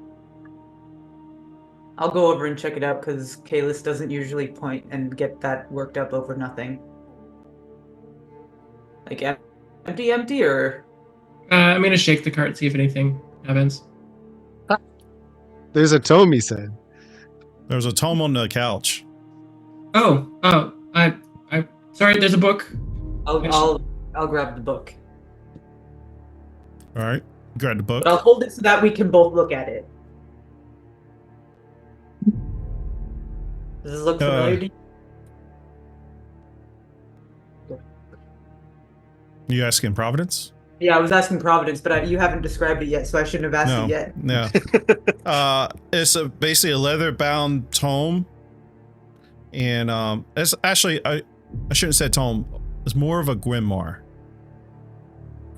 Speaker 5: I'll go over and check it out because Kalis doesn't usually point and get that worked up over nothing. Like empty, or
Speaker 3: I'm gonna shake the cart, see if anything happens.
Speaker 8: There's a tome, he said.
Speaker 1: There's a tome on the couch.
Speaker 3: Oh, I sorry. There's a book.
Speaker 5: I'll grab the book,
Speaker 1: All right. Grab the book.
Speaker 5: but I'll hold it so that we can both look at it. Does this look familiar to you?
Speaker 1: You asking Providence?
Speaker 5: Yeah, I was asking Providence, but you haven't described it yet, so I shouldn't have asked it yet.
Speaker 1: No. It's basically a leather-bound tome, and it's actually I shouldn't have said tome. It's more of a grimoire.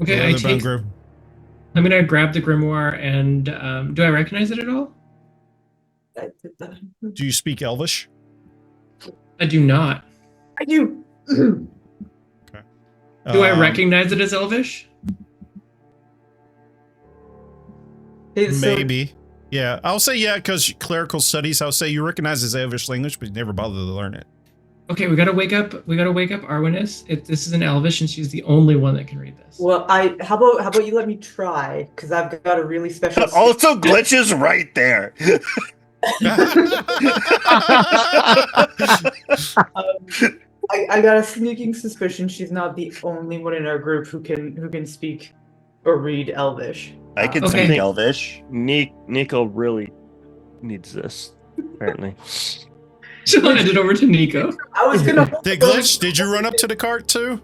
Speaker 3: Okay, I'm gonna grab the grimoire, and do I recognize it at all?
Speaker 1: Do you speak Elvish?
Speaker 3: I do not.
Speaker 5: I do.
Speaker 3: Do I recognize it as Elvish?
Speaker 1: Maybe. Yeah, I'll say yeah because clerical studies. I'll say you recognize his Elvish language, but you never bothered to learn it.
Speaker 3: Okay, we gotta wake up Arwenis. This is an Elvish, and she's the only one that can read this.
Speaker 5: Well, how about you let me try, because I've got a really special.
Speaker 4: Also, Glitch is right there.
Speaker 5: I got a sneaking suspicion she's not the only one in our group who can speak or read Elvish.
Speaker 4: I can
Speaker 3: Okay.
Speaker 4: speak Elvish.
Speaker 2: Nico really needs this, apparently.
Speaker 3: She'll hand it over to Nico.
Speaker 5: I was gonna.
Speaker 1: Hey, Glitch, did you run up to the cart too?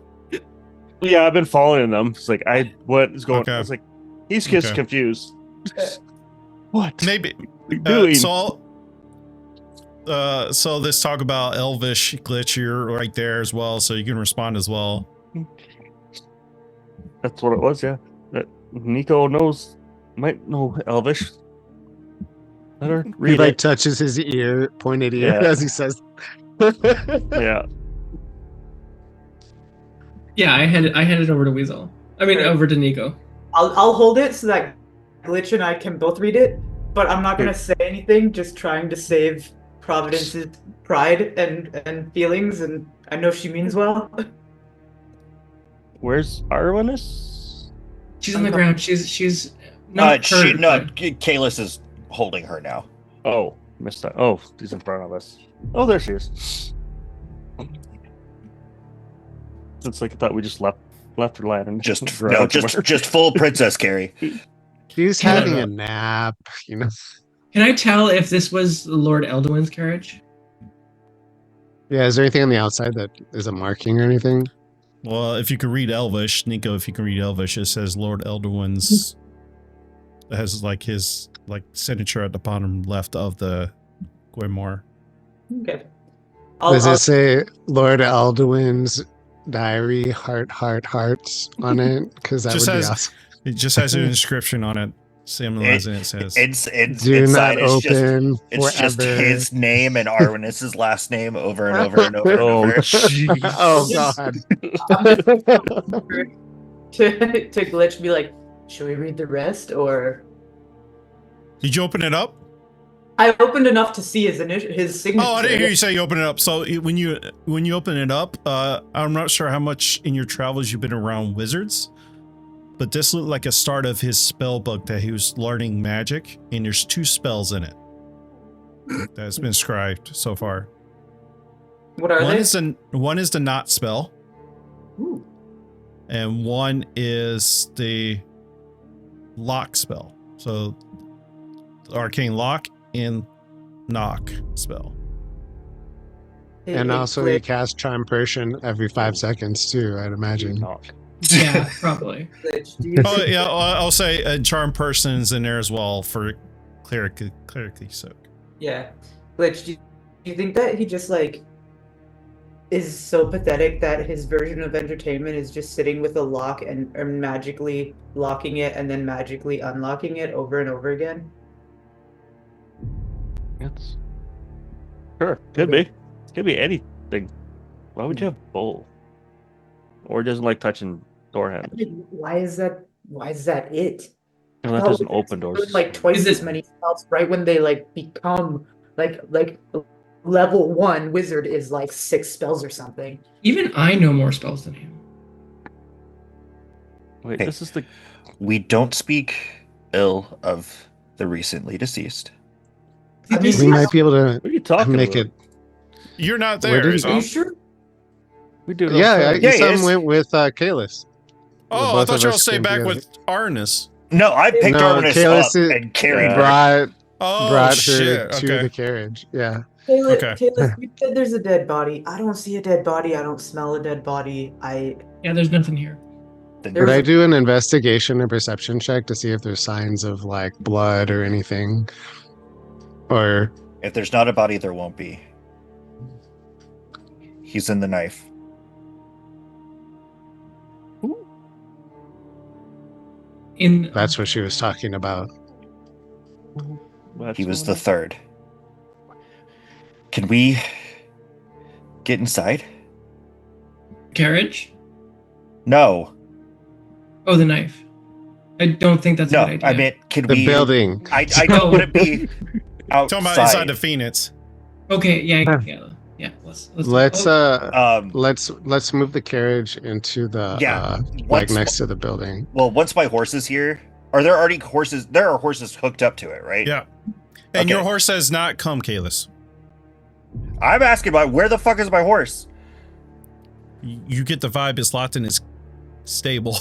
Speaker 2: Yeah, I've been following them. It's like, what is going on?
Speaker 1: Okay.
Speaker 2: I was like, he's just
Speaker 1: Okay.
Speaker 2: confused. What?
Speaker 1: Maybe.
Speaker 2: What are you doing?
Speaker 1: So let's talk about Elvish. Glitch, you're right there as well, so you can respond as well.
Speaker 2: That's what it was, yeah. That Nico might know Elvish. Let her
Speaker 8: He
Speaker 2: read
Speaker 8: like
Speaker 2: it.
Speaker 8: touches his ear, pointed ear,
Speaker 2: Yeah.
Speaker 8: as he says.
Speaker 2: Yeah.
Speaker 3: Yeah, I hand it over to Weasel. I mean, over to Nico.
Speaker 5: I'll hold it so that Glitch and I can both read it, but I'm not gonna say anything. Just trying to save Providence's pride and feelings, and I know she means well.
Speaker 2: Where's Arwenis?
Speaker 3: She's on the ground. She's not hurt. but-
Speaker 4: Kalis is holding her now.
Speaker 2: Oh, missed that. Oh, he's in front of us. Oh, there she is. It's like I thought we just left her lying.
Speaker 4: Just full princess Carrie.
Speaker 8: He's
Speaker 3: Yeah.
Speaker 8: having a nap, you know.
Speaker 3: Can I tell if this was Lord Elduin's carriage?
Speaker 8: Yeah, is there anything on the outside that is a marking or anything?
Speaker 1: Well, if you can read Elvish, Nico, if you can read Elvish, it says Lord Elduin's. It has like his signature at the bottom left of the grimoire.
Speaker 5: Okay.
Speaker 8: Does it say Lord Alduin's diary, hearts on it? Because that
Speaker 1: Just
Speaker 8: would be
Speaker 1: has-
Speaker 8: awesome.
Speaker 1: It just has an inscription on it, symbolizing it says.
Speaker 8: Do
Speaker 4: inside
Speaker 8: not
Speaker 4: is just
Speaker 8: open
Speaker 4: it's just
Speaker 8: forever.
Speaker 4: his name and Arwenis's last name over and over and over and
Speaker 2: Oh,
Speaker 4: over.
Speaker 2: jeez.
Speaker 8: Oh god.
Speaker 5: to Glitch be like, should we read the rest, or
Speaker 1: Did you open it up?
Speaker 5: I opened enough to see his signature.
Speaker 1: Oh, I didn't hear you say you open it up. So when you open it up, I'm not sure how much in your travels you've been around wizards, but this looked like a start of his spell book that he was learning magic, and there's 2 spells in it that's been scribed so far.
Speaker 5: What are
Speaker 1: One
Speaker 5: they?
Speaker 1: is the knot spell,
Speaker 5: Ooh.
Speaker 1: and one is the lock spell. So arcane lock and knock spell.
Speaker 8: And also you cast Charm Person every 5 seconds too, I'd imagine.
Speaker 3: Yeah, probably.
Speaker 5: Glitch, do you
Speaker 1: Oh yeah, I'll say charm person's in there as well for clerically soak.
Speaker 5: Yeah. Glitch, do you think that he just like is so pathetic that his version of entertainment is just sitting with a lock and or magically locking it and then magically unlocking it over and over again?
Speaker 2: It's sure could be. Could be anything. Why would you have both? Or doesn't like touching door handles.
Speaker 5: Why is that it?
Speaker 2: And that doesn't open doors.
Speaker 5: Like twice
Speaker 3: Is
Speaker 5: as
Speaker 3: it-
Speaker 5: many spells right when they like become like level 1 wizard is like 6 spells or something.
Speaker 3: Even I know more spells than him.
Speaker 2: Wait,
Speaker 4: Hey.
Speaker 2: this is the
Speaker 4: We don't speak ill of the recently deceased.
Speaker 5: I mean,
Speaker 8: We might be able to
Speaker 2: What are you talking
Speaker 8: make
Speaker 2: about?
Speaker 8: it.
Speaker 1: You're not
Speaker 8: Where
Speaker 1: there.
Speaker 8: did-
Speaker 5: Are you
Speaker 1: So.
Speaker 5: sure?
Speaker 2: We do it
Speaker 8: Yeah,
Speaker 2: outside.
Speaker 4: Yeah, he
Speaker 8: Isam
Speaker 4: is.
Speaker 8: went with Kalis.
Speaker 1: Oh, I
Speaker 8: Both
Speaker 1: thought
Speaker 8: of
Speaker 1: you all
Speaker 8: us
Speaker 1: stay
Speaker 8: came
Speaker 1: back
Speaker 8: together.
Speaker 1: with Arnis.
Speaker 4: No, I picked
Speaker 8: No,
Speaker 4: Arminus
Speaker 8: Kalis
Speaker 4: up and carried her.
Speaker 1: Oh,
Speaker 8: brought her
Speaker 1: shit.
Speaker 8: to
Speaker 1: Okay.
Speaker 8: the carriage. Yeah.
Speaker 5: Kayla,
Speaker 1: Okay.
Speaker 5: Kayla, you said there's a dead body. I don't see a dead body. I don't smell a dead body.
Speaker 3: Yeah, there's nothing here.
Speaker 4: Then
Speaker 5: There
Speaker 8: Would
Speaker 5: was
Speaker 8: I
Speaker 5: a-
Speaker 8: do an investigation or perception check to see if there's signs of like blood or anything? Or
Speaker 4: if there's not a body, there won't be. He's in the knife.
Speaker 8: that's what she was talking about.
Speaker 2: That's
Speaker 4: He was
Speaker 2: what
Speaker 4: the third. Can we get inside?
Speaker 3: Carriage?
Speaker 4: No.
Speaker 3: Oh, the knife. I don't think that's a
Speaker 4: No,
Speaker 3: good idea.
Speaker 4: I meant, can
Speaker 8: The
Speaker 4: we...
Speaker 8: building.
Speaker 4: I don't want to be outside.
Speaker 1: Talking about inside the Phoenix.
Speaker 3: Okay, yeah.
Speaker 8: Let's
Speaker 3: oh,
Speaker 8: let's move the carriage into the
Speaker 4: Yeah,
Speaker 8: like
Speaker 4: once-
Speaker 8: next to the building.
Speaker 4: Well, once my horse is here, are there already horses? There are horses hooked up to it, right?
Speaker 1: Yeah. And
Speaker 4: Okay.
Speaker 1: your horse has not come, Kalis.
Speaker 4: I'm asking about where the fuck is my horse?
Speaker 1: You get the vibe it's locked in his stable.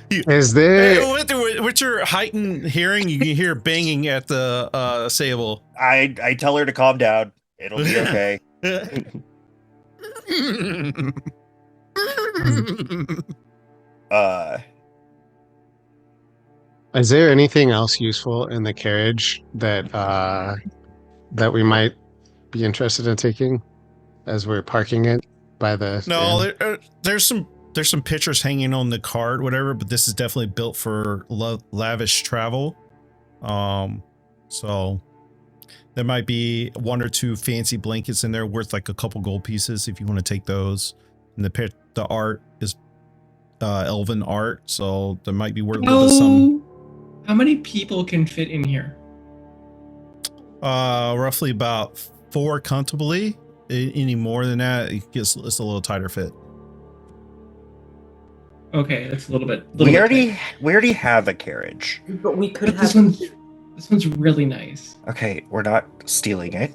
Speaker 8: Is there
Speaker 1: Hey, with your heightened hearing, you can hear banging at the stable.
Speaker 4: I tell her to calm down. It'll be okay. Uh,
Speaker 8: is there anything else useful in the carriage that that we might be interested in taking as we're parking it by the
Speaker 1: No,
Speaker 8: inn?
Speaker 1: there's some pictures hanging on the card, whatever. But this is definitely built for lavish travel. So there might be one or two fancy blankets in there worth like a couple gold pieces if you want to take those. And the art is elven art, so there might be worth a little bit of some.
Speaker 3: how many people can fit in here?
Speaker 1: Roughly about 4 comfortably. Any more than that, it's a little tighter fit.
Speaker 3: Okay, that's a little bit.
Speaker 4: we already have a carriage.
Speaker 5: but we could
Speaker 3: But this
Speaker 5: have.
Speaker 3: one's really nice.
Speaker 4: Okay, we're not stealing it.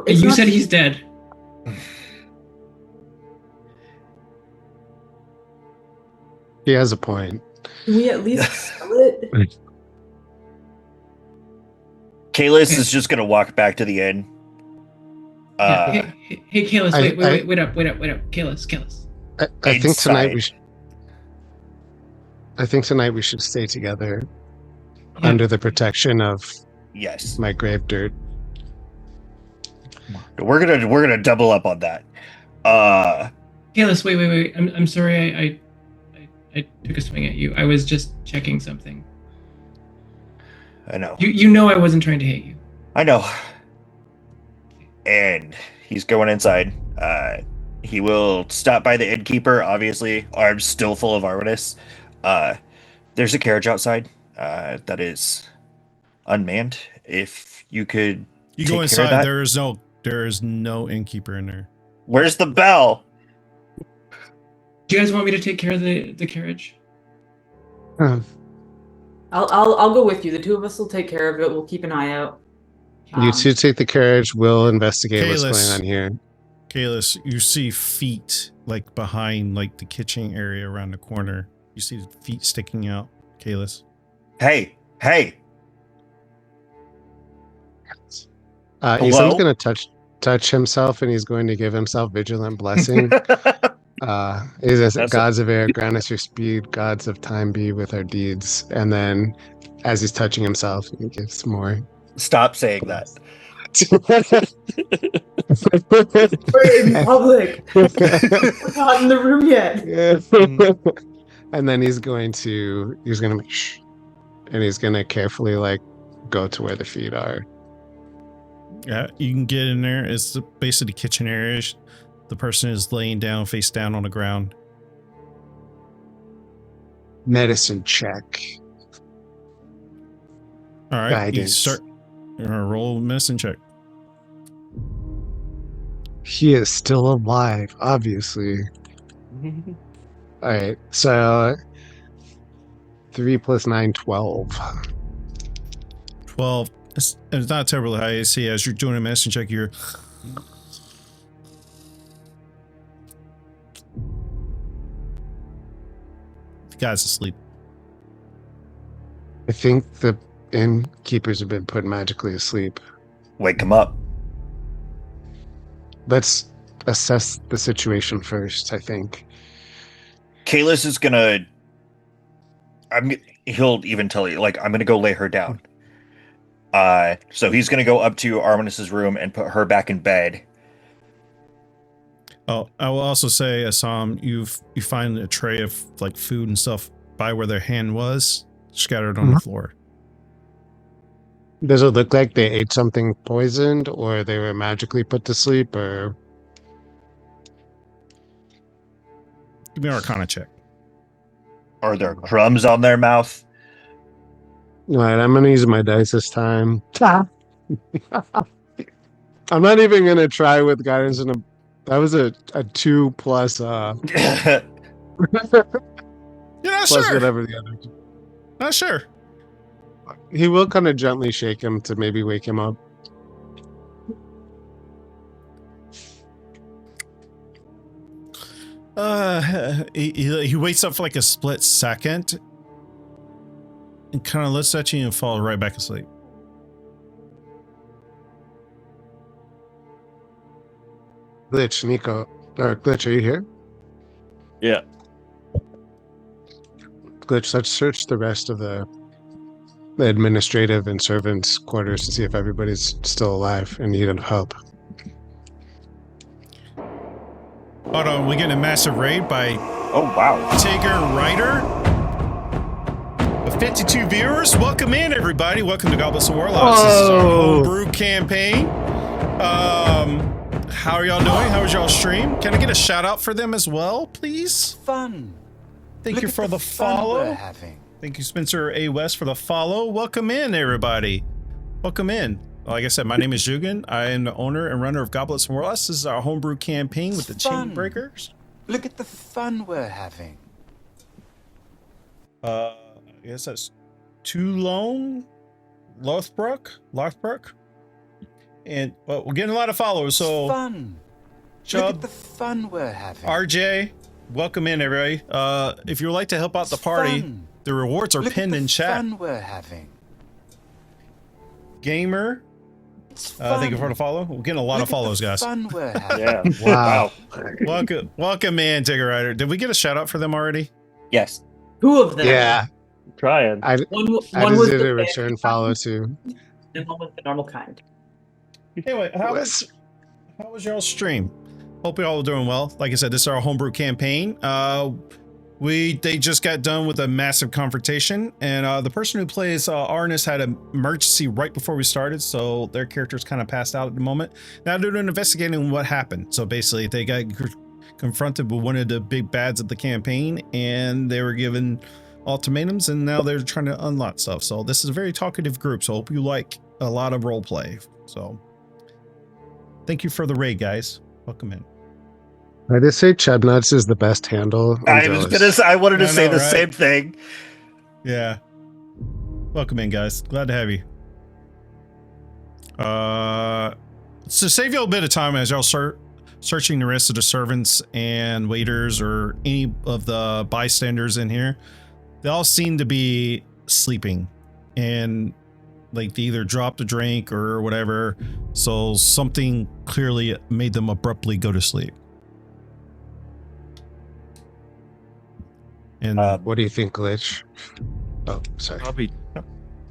Speaker 5: It's
Speaker 3: You
Speaker 5: not-
Speaker 3: said he's dead.
Speaker 8: He has a point.
Speaker 5: Can we at least sell it?
Speaker 4: Kalis is just gonna walk back to the inn.
Speaker 3: Hey, Kalis,
Speaker 8: I-
Speaker 3: wait up, Kalis.
Speaker 8: I think tonight
Speaker 4: Inside.
Speaker 8: I think tonight we should stay together
Speaker 3: Yeah.
Speaker 8: under the protection of
Speaker 4: Yes,
Speaker 8: my grave dirt.
Speaker 4: we're gonna double up on that.
Speaker 3: Kalis, wait. I'm sorry. I took a swing at you. I was just checking something.
Speaker 4: I know.
Speaker 3: You know I wasn't trying to hit you.
Speaker 4: I know. And he's going inside. He will stop by the innkeeper, obviously, arms still full of Arminus. There's a carriage outside that is unmanned. If you could
Speaker 1: You
Speaker 4: take
Speaker 1: go
Speaker 4: care of
Speaker 1: inside.
Speaker 4: that.
Speaker 1: There is no innkeeper in there.
Speaker 4: Where's the bell?
Speaker 3: Do you guys want me to take care of the carriage?
Speaker 5: I'll go with you. The two of us will take care of it. We'll keep an eye out.
Speaker 8: You two take the carriage. We'll investigate what's
Speaker 1: Kalis.
Speaker 8: going on here.
Speaker 1: Kalis, you see feet like behind like the kitchen area around the corner. You see the feet sticking out, Kalis.
Speaker 4: Hey.
Speaker 8: Isam's
Speaker 4: Hello?
Speaker 8: going to touch himself, and he's going to give himself vigilant blessing. He says,
Speaker 2: That's
Speaker 8: "Gods of air, grant us your speed. Gods of time, be with our deeds." And then, as he's touching himself, he gives more.
Speaker 4: Stop saying that.
Speaker 5: We're in public. We're not in the room yet.
Speaker 8: And then he's going to make shh, and he's going to carefully like go to where the feet are.
Speaker 1: Yeah, you can get in there. It's basically the kitchen area. The person is laying down, face down on the ground.
Speaker 8: Medicine check.
Speaker 1: All right, you
Speaker 8: Guidance.
Speaker 1: start. Roll a medicine check.
Speaker 8: He is still alive, obviously. All right, so 3 plus 9, 12.
Speaker 1: 12. It's not terribly high AC. As you're doing a medicine check, you're. The guy's asleep.
Speaker 8: I think the innkeepers have been put magically asleep.
Speaker 4: Wake him up.
Speaker 8: Let's assess the situation first, I think.
Speaker 4: Kalis is gonna. He'll even tell you, like, I'm gonna go lay her down. So he's gonna go up to Arminus's room and put her back in bed.
Speaker 1: Oh, I will also say, Assam, you find a tray of like food and stuff by where their hand was, scattered on the floor.
Speaker 8: Does it look like they ate something poisoned, or they were magically put to sleep, or?
Speaker 1: Give me an Arcana check.
Speaker 4: Are there crumbs on their mouth?
Speaker 8: All right, I'm gonna use my dice this time. I'm not even gonna try with guidance in a. That was a 2 plus
Speaker 1: You're not
Speaker 8: plus
Speaker 1: sure.
Speaker 8: whatever the other.
Speaker 1: Not sure.
Speaker 8: He will kind of gently shake him to maybe wake him up.
Speaker 1: He wakes up for like a split second and kind of looks at you and falls right back asleep.
Speaker 8: Glitch, Nico, or Glitch, are you here?
Speaker 2: Yeah.
Speaker 8: Glitch, let's search the rest of the administrative and servants' quarters to see if everybody's still alive and need help.
Speaker 1: Hold on, we getting a massive raid by
Speaker 4: Oh, wow.
Speaker 1: Tigger Ryder. With 52 viewers. Welcome in, everybody. Welcome to Goblets&Warlocks. This is our homebrew campaign. How are y'all doing? How was y'all stream? Can I get a shout out for them as well, please?
Speaker 9: Fun.
Speaker 1: Thank
Speaker 9: Look
Speaker 1: you
Speaker 9: at
Speaker 1: for the
Speaker 9: fun we're
Speaker 1: follow.
Speaker 9: having.
Speaker 1: Thank you, Spencer A. West, for the follow. Welcome in, everybody. Welcome in. Like I said, my name is Jugan. I am the owner and runner of Goblets&Warlocks. This is our homebrew campaign with the
Speaker 9: Fun.
Speaker 1: Chainbreakers.
Speaker 9: Look at the fun we're having.
Speaker 1: I guess that's Toulon, Lothbrook. And well, we're getting a lot of followers. So
Speaker 9: Fun. Look
Speaker 1: Chubb,
Speaker 9: at the fun we're having.
Speaker 1: RJ, welcome in, everybody. If you would like to help out the party,
Speaker 9: Fun.
Speaker 1: the rewards are
Speaker 9: Look
Speaker 1: pinned
Speaker 9: at the
Speaker 1: in chat.
Speaker 9: fun we're having.
Speaker 1: Gamer,
Speaker 9: It's
Speaker 1: thank you
Speaker 9: fun.
Speaker 1: for the follow. We're getting a lot
Speaker 9: Look
Speaker 1: of
Speaker 9: at the
Speaker 1: follows, guys.
Speaker 9: Fun we're having.
Speaker 2: Yeah.
Speaker 8: Wow.
Speaker 1: Welcome in, Tigger Rider. Did we get a shout out for them already?
Speaker 4: Yes.
Speaker 5: 2 of them.
Speaker 8: Yeah,
Speaker 2: Trying.
Speaker 8: I
Speaker 5: One
Speaker 8: just
Speaker 5: was
Speaker 8: did
Speaker 5: the
Speaker 8: a return
Speaker 5: bad
Speaker 8: follow
Speaker 5: kind,
Speaker 8: too.
Speaker 5: and one was the normal kind.
Speaker 1: Anyway, how was y'all stream? Hope y'all are doing well. Like I said, this is our homebrew campaign. They just got done with a massive confrontation, and the person who plays Arnis had an emergency right before we started, so their character's kind of passed out at the moment. Now they're investigating what happened. So basically, they got confronted with one of the big bads of the campaign, and they were given ultimatums, and now they're trying to unlock stuff. So this is a very talkative group. So I hope you like a lot of role play. So thank you for the raid, guys. Welcome in.
Speaker 8: I just say Chubnuts is the best handle.
Speaker 4: I was gonna say, I wanted to
Speaker 1: I
Speaker 4: say
Speaker 1: know,
Speaker 4: the
Speaker 1: right?
Speaker 4: same thing.
Speaker 1: Yeah. Welcome in, guys. Glad to have you. So save you a bit of time as y'all start searching the rest of the servants and waiters or any of the bystanders in here. They all seem to be sleeping and like they either dropped a drink or whatever. So something clearly made them abruptly go to sleep. And
Speaker 8: What do you think, Glitch? Oh, sorry.
Speaker 2: Probably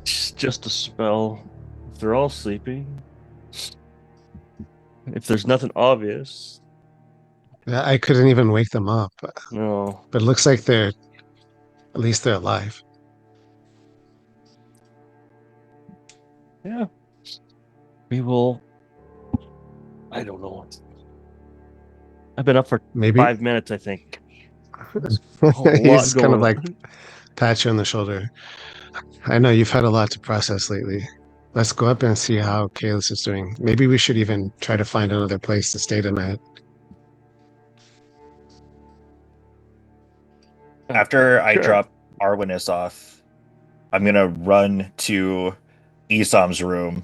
Speaker 2: just a spell. If they're all sleeping. If there's nothing obvious.
Speaker 8: I couldn't even wake them up,
Speaker 2: No.
Speaker 8: but it looks like at least they're alive.
Speaker 2: Yeah. We will. I don't know. I've been up for
Speaker 8: Maybe
Speaker 2: 5 minutes, I think.
Speaker 8: he's kind of
Speaker 2: going
Speaker 8: like
Speaker 2: on.
Speaker 8: pat you on the shoulder. I know you've had a lot to process lately. Let's go up and see how Kalis is doing. Maybe we should even try to find another place to stay tonight.
Speaker 4: After I
Speaker 2: Sure.
Speaker 4: drop Arwinus off, I'm gonna run to Isam's room.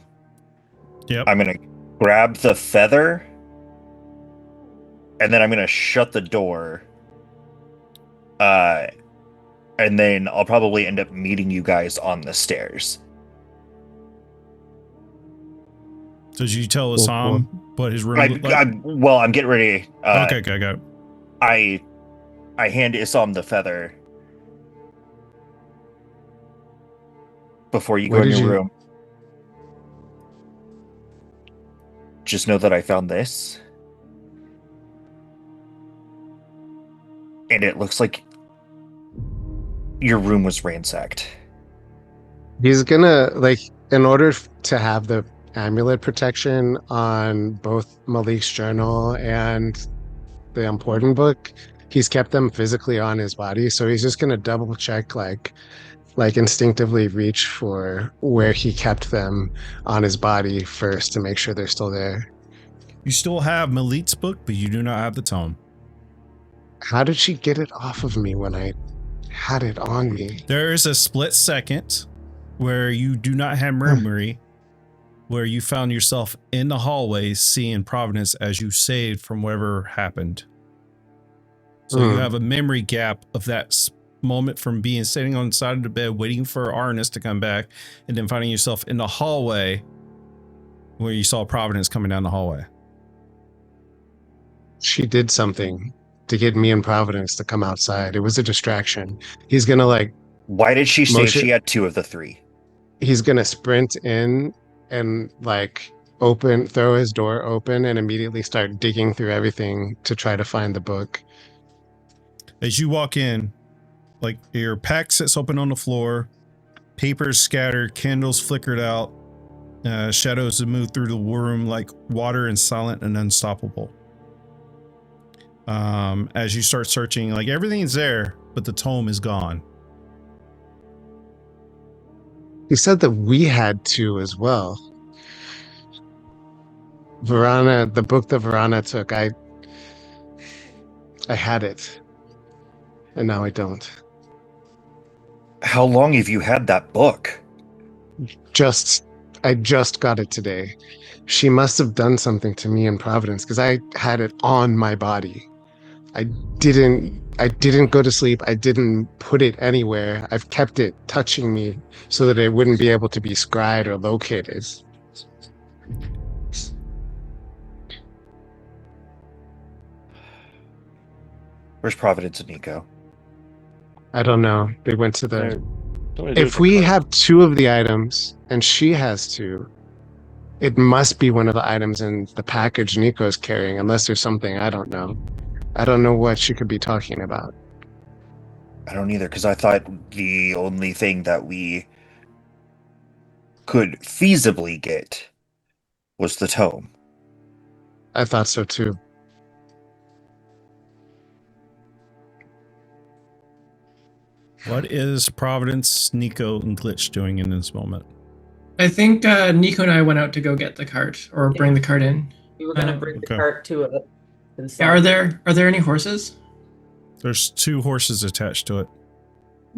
Speaker 1: Yep.
Speaker 4: I'm gonna grab the feather, and then I'm gonna shut the door. And then I'll probably end up meeting you guys on the stairs.
Speaker 1: So did you tell Assam what his room looked like?
Speaker 4: I'm getting ready.
Speaker 1: Okay, got it.
Speaker 4: I hand Isam the feather before you go in your room. Just know that I found this. And it looks like your room was ransacked.
Speaker 8: He's gonna, like, in order to have the amulet protection on both Malik's journal and the important book, he's kept them physically on his body. So he's just gonna double check, like instinctively reach for where he kept them on his body first to make sure they're still there.
Speaker 1: You still have Malik's book, but you do not have the tome.
Speaker 8: How did she get it off of me when I had it on me?
Speaker 1: There is a split second where you do not have memory, where you found yourself in the hallway seeing Providence as you saved from whatever happened. So you have a memory gap of that moment from being sitting on the side of the bed waiting for Arnis to come back, and then finding yourself in the hallway where you saw Providence coming down the hallway.
Speaker 8: She did something to get me and Providence to come outside. It was a distraction. He's gonna, like...
Speaker 4: Why did she say she had 2 of the 3?
Speaker 8: He's gonna sprint in and, like, throw his door open and immediately start digging through everything to try to find the book.
Speaker 1: As you walk in, like, your pack sits open on the floor, papers scattered, candles flickered out, shadows have moved through the room like water and silent and unstoppable. As you start searching, like, everything's there, but the tome is gone.
Speaker 8: He said that we had 2 as well. Verana, the book that Verana took, I had it. And now I don't.
Speaker 4: How long have you had that book?
Speaker 8: I just got it today. She must have done something to me in Providence because I had it on my body. I didn't go to sleep. I didn't put it anywhere. I've kept it touching me so that it wouldn't be able to be scryed or located.
Speaker 4: Where's Providence and Nico?
Speaker 8: I don't know. They went to the... If we have 2 of the items and she has 2, it must be one of the items in the package Nico's carrying, unless there's something I don't know. I don't know what she could be talking about.
Speaker 4: I don't either, because I thought the only thing that we could feasibly get was the tome.
Speaker 8: I thought so too.
Speaker 1: What is Providence, Nico, and Glitch doing in this moment?
Speaker 3: I think Nico and I went out to go get the cart or bring the cart in.
Speaker 5: We were gonna bring the cart to it.
Speaker 3: Yeah, are there any horses?
Speaker 1: There's 2 horses attached to it.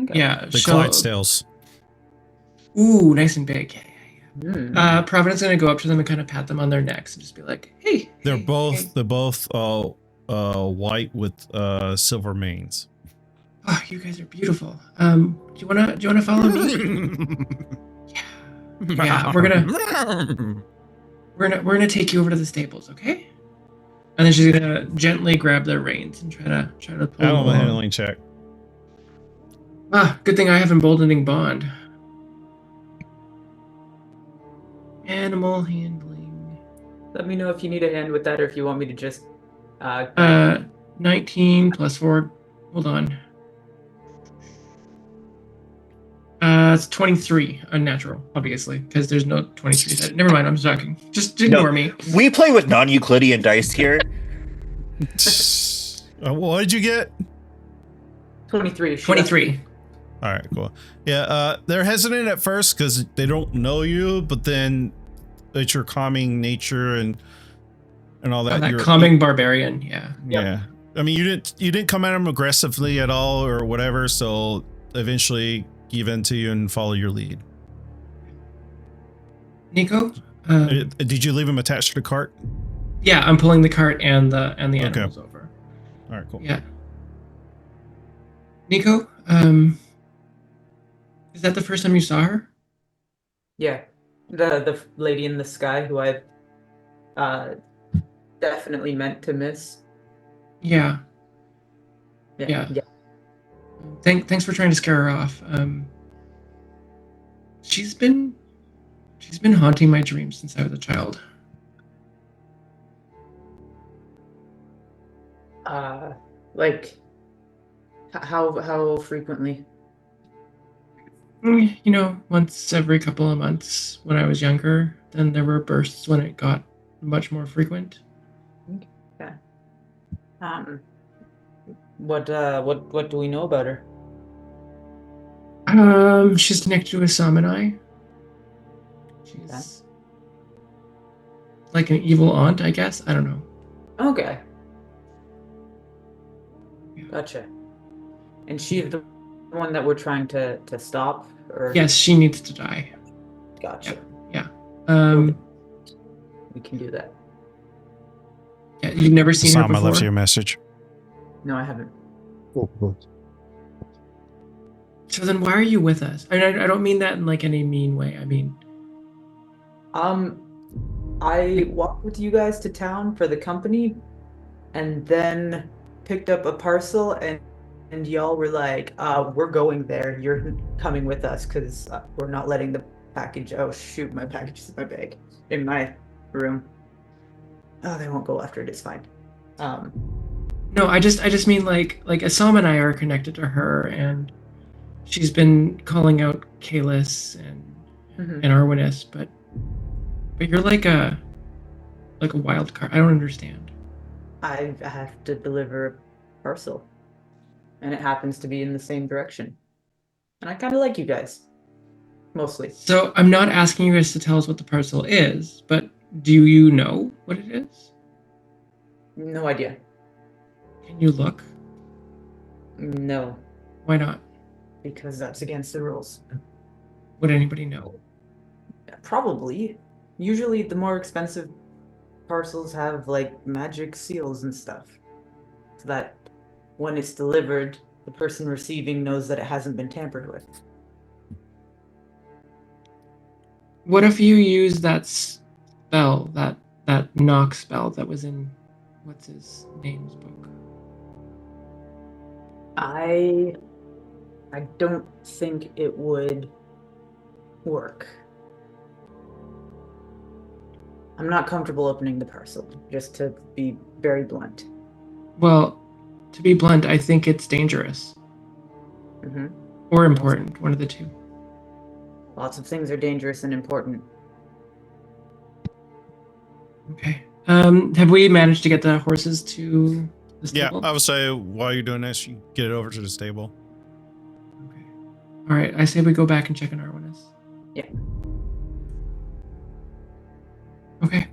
Speaker 5: Okay.
Speaker 3: Yeah,
Speaker 1: The Clydesdales.
Speaker 3: Ooh, nice and big. Yeah.
Speaker 5: Mm.
Speaker 3: Providence gonna go up to them and kind of pat them on their necks and just be like, "Hey."
Speaker 1: They're
Speaker 3: hey,
Speaker 1: both
Speaker 3: hey.
Speaker 1: white with silver manes.
Speaker 3: Oh, you guys are beautiful. Do you wanna follow me? Yeah. We're gonna take you over to the stables, okay? And then she's gonna gently grab their reins and try to pull them along.
Speaker 1: Handling check.
Speaker 3: Ah, good thing I have emboldening bond. Animal handling.
Speaker 5: Let me know if you need a hand with that or if you want me to just
Speaker 3: 19 plus 4. Hold on. It's 23 unnatural, obviously, because there's no 23. Never mind, I'm talking. Just ignore me.
Speaker 4: We play with non-Euclidean dice here.
Speaker 1: What did you get?
Speaker 5: 23.
Speaker 3: 23.
Speaker 1: All right, cool. Yeah, they're hesitant at first because they don't know you, but then it's your calming nature and all that.
Speaker 3: That calming barbarian, yeah.
Speaker 1: Yeah. I mean, you didn't come at them aggressively at all or whatever, so eventually give in to you and follow your lead.
Speaker 3: Nico,
Speaker 1: Did you leave him attached to the cart?
Speaker 3: yeah, I'm pulling the cart and the animals over.
Speaker 1: All right, cool.
Speaker 3: Yeah. Nico, is that the first time you saw her?
Speaker 5: Yeah, the lady in the sky who I definitely meant to miss.
Speaker 3: Yeah.
Speaker 5: Yeah.
Speaker 3: Thanks for trying to scare her off. She's been haunting my dreams since I was a child.
Speaker 5: Like how frequently?
Speaker 3: You know, once every couple of months when I was younger. Then there were bursts when it got much more frequent.
Speaker 5: Okay. What do we know about her?
Speaker 3: She's connected to a Samanai. She's like an evil aunt, I guess. I don't know.
Speaker 5: Okay.
Speaker 3: Yeah.
Speaker 5: Gotcha. And she's the one that we're trying to stop, or
Speaker 3: Yes, she needs to die.
Speaker 5: Gotcha.
Speaker 3: Yeah.
Speaker 5: We can do that.
Speaker 3: Yeah, you've never seen her
Speaker 1: Sam, I
Speaker 3: before?
Speaker 1: left you a message.
Speaker 5: No, I haven't.
Speaker 3: So then why are you with us? I don't mean that in like any mean way. I mean,
Speaker 5: I walked with you guys to town for the company, and then picked up a parcel, and y'all were like, we're going there. You're coming with us because we're not letting the package. Oh shoot, my package is in my bag in my room. Oh, they won't go after it. It's fine.
Speaker 3: no, I just mean like Assam and I are connected to her, and she's been calling out Kalis and Arwanis, but you're like a wild card. I don't understand.
Speaker 5: I have to deliver a parcel, and it happens to be in the same direction. And I kind of like you guys, mostly.
Speaker 3: So I'm not asking you guys to tell us what the parcel is, but do you know what it is?
Speaker 5: No idea.
Speaker 3: Can you look?
Speaker 5: No,
Speaker 3: Why not?
Speaker 5: because that's against the rules.
Speaker 3: Would anybody know?
Speaker 5: Probably. Usually, the more expensive parcels have like magic seals and stuff, so that when it's delivered, the person receiving knows that it hasn't been tampered with.
Speaker 3: What if you use that spell, that knock spell that was in what's his name's book?
Speaker 5: I don't think it would work. I'm not comfortable opening the parcel, just to be very blunt.
Speaker 3: Well, to be blunt, I think it's dangerous
Speaker 5: hmm
Speaker 3: or important, one of the two.
Speaker 5: Lots of things are dangerous and important.
Speaker 3: Okay. Have we managed to get the horses to the
Speaker 1: Yeah,
Speaker 3: stable?
Speaker 1: I would say while you're doing this, you get it over to the stable.
Speaker 3: Okay. All right. I say we go back and check on Arwanis.
Speaker 5: Yeah.
Speaker 3: Okay.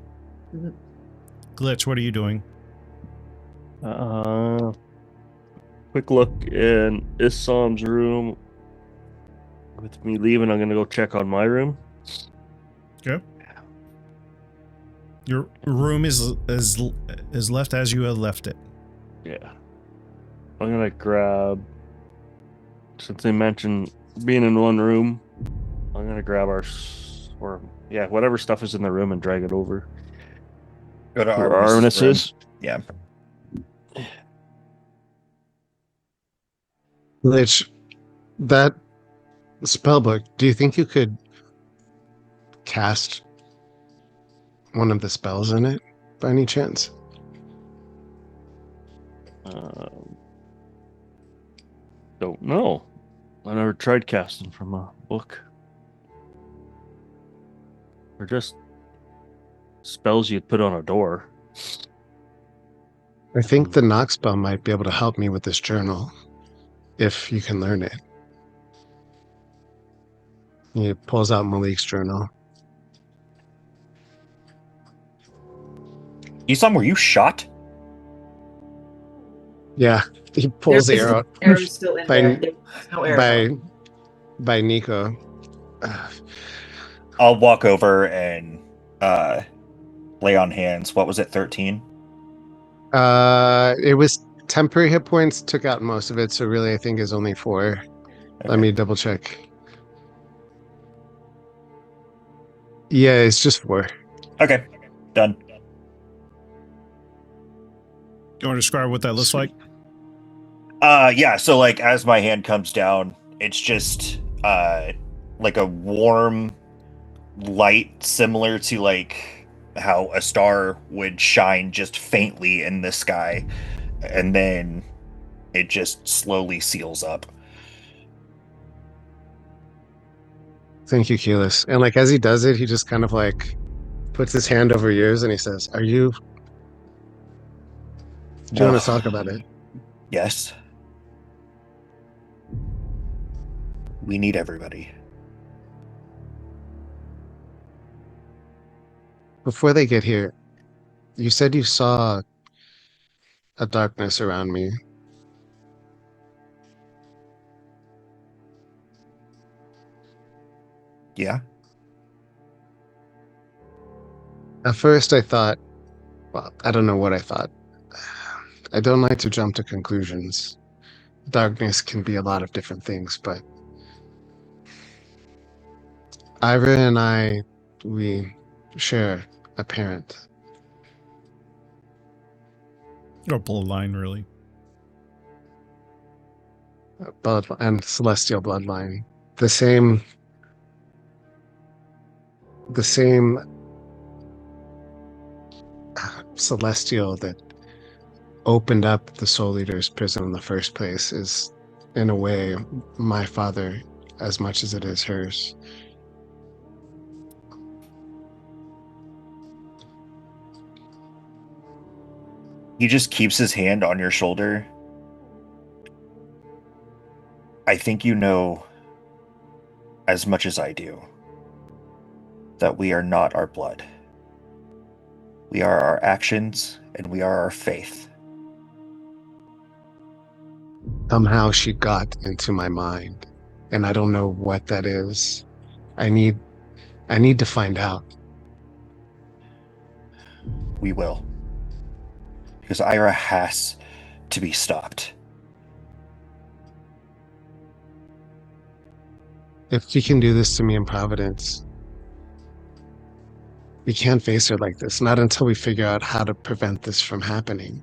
Speaker 1: Glitch, what are you doing?
Speaker 2: Quick look in Issam's room. With me leaving, I'm gonna go check on my room.
Speaker 1: Okay. Your room is left as you had left it.
Speaker 2: Yeah. I'm gonna grab, since they mentioned being in one room, I'm gonna grab whatever stuff is in the room and drag it over.
Speaker 4: Go to
Speaker 2: Where
Speaker 4: Arwanis'
Speaker 2: Arwanis
Speaker 4: room.
Speaker 2: is.
Speaker 4: Yeah.
Speaker 8: Lich, that spellbook, do you think you could cast one of the spells in it by any chance?
Speaker 2: Don't know. I never tried casting from a book. Or just spells you'd put on a door.
Speaker 8: I think the knock spell might be able to help me with this journal, if you can learn it. He pulls out Malik's journal.
Speaker 4: Isam, were you shot?
Speaker 8: Yeah, he pulls the arrow out.
Speaker 5: Arrow's still in
Speaker 8: By-
Speaker 5: there. There's no arrow.
Speaker 8: by by Nico.
Speaker 4: I'll walk over and lay on hands. What was it, 13?
Speaker 8: It was temporary hit points, took out most of it, so really I think is only 4. Let me double check. Yeah, it's just 4.
Speaker 4: Okay, done.
Speaker 1: You want to describe what that looks like?
Speaker 4: Yeah, so like as my hand comes down, it's just like a warm light similar to like how a star would shine just faintly in the sky, and then it just slowly seals up.
Speaker 8: Thank you, Keyless. And like as he does it, he just kind of like puts his hand over yours and he says, Do you want to talk about it?
Speaker 4: Yes. We need everybody.
Speaker 8: Before they get here, you said you saw a darkness around me.
Speaker 4: Yeah?
Speaker 8: At first I thought, well, I don't know what I thought. I don't like to jump to conclusions. Darkness can be a lot of different things, but Ira and I, we share a parent.
Speaker 1: Or bloodline, really.
Speaker 8: Blood and celestial bloodline. The same celestial that opened up the Soul Eater's prison in the first place is, in a way, my father as much as it is hers.
Speaker 4: He just keeps his hand on your shoulder. I think you know as much as I do that we are not our blood. We are our actions and we are our faith.
Speaker 8: Somehow she got into my mind, and I don't know what that is. I need to find out.
Speaker 4: We will. Because Ira has to be stopped.
Speaker 8: If she can do this to me in Providence, we can't face her like this, not until we figure out how to prevent this from happening.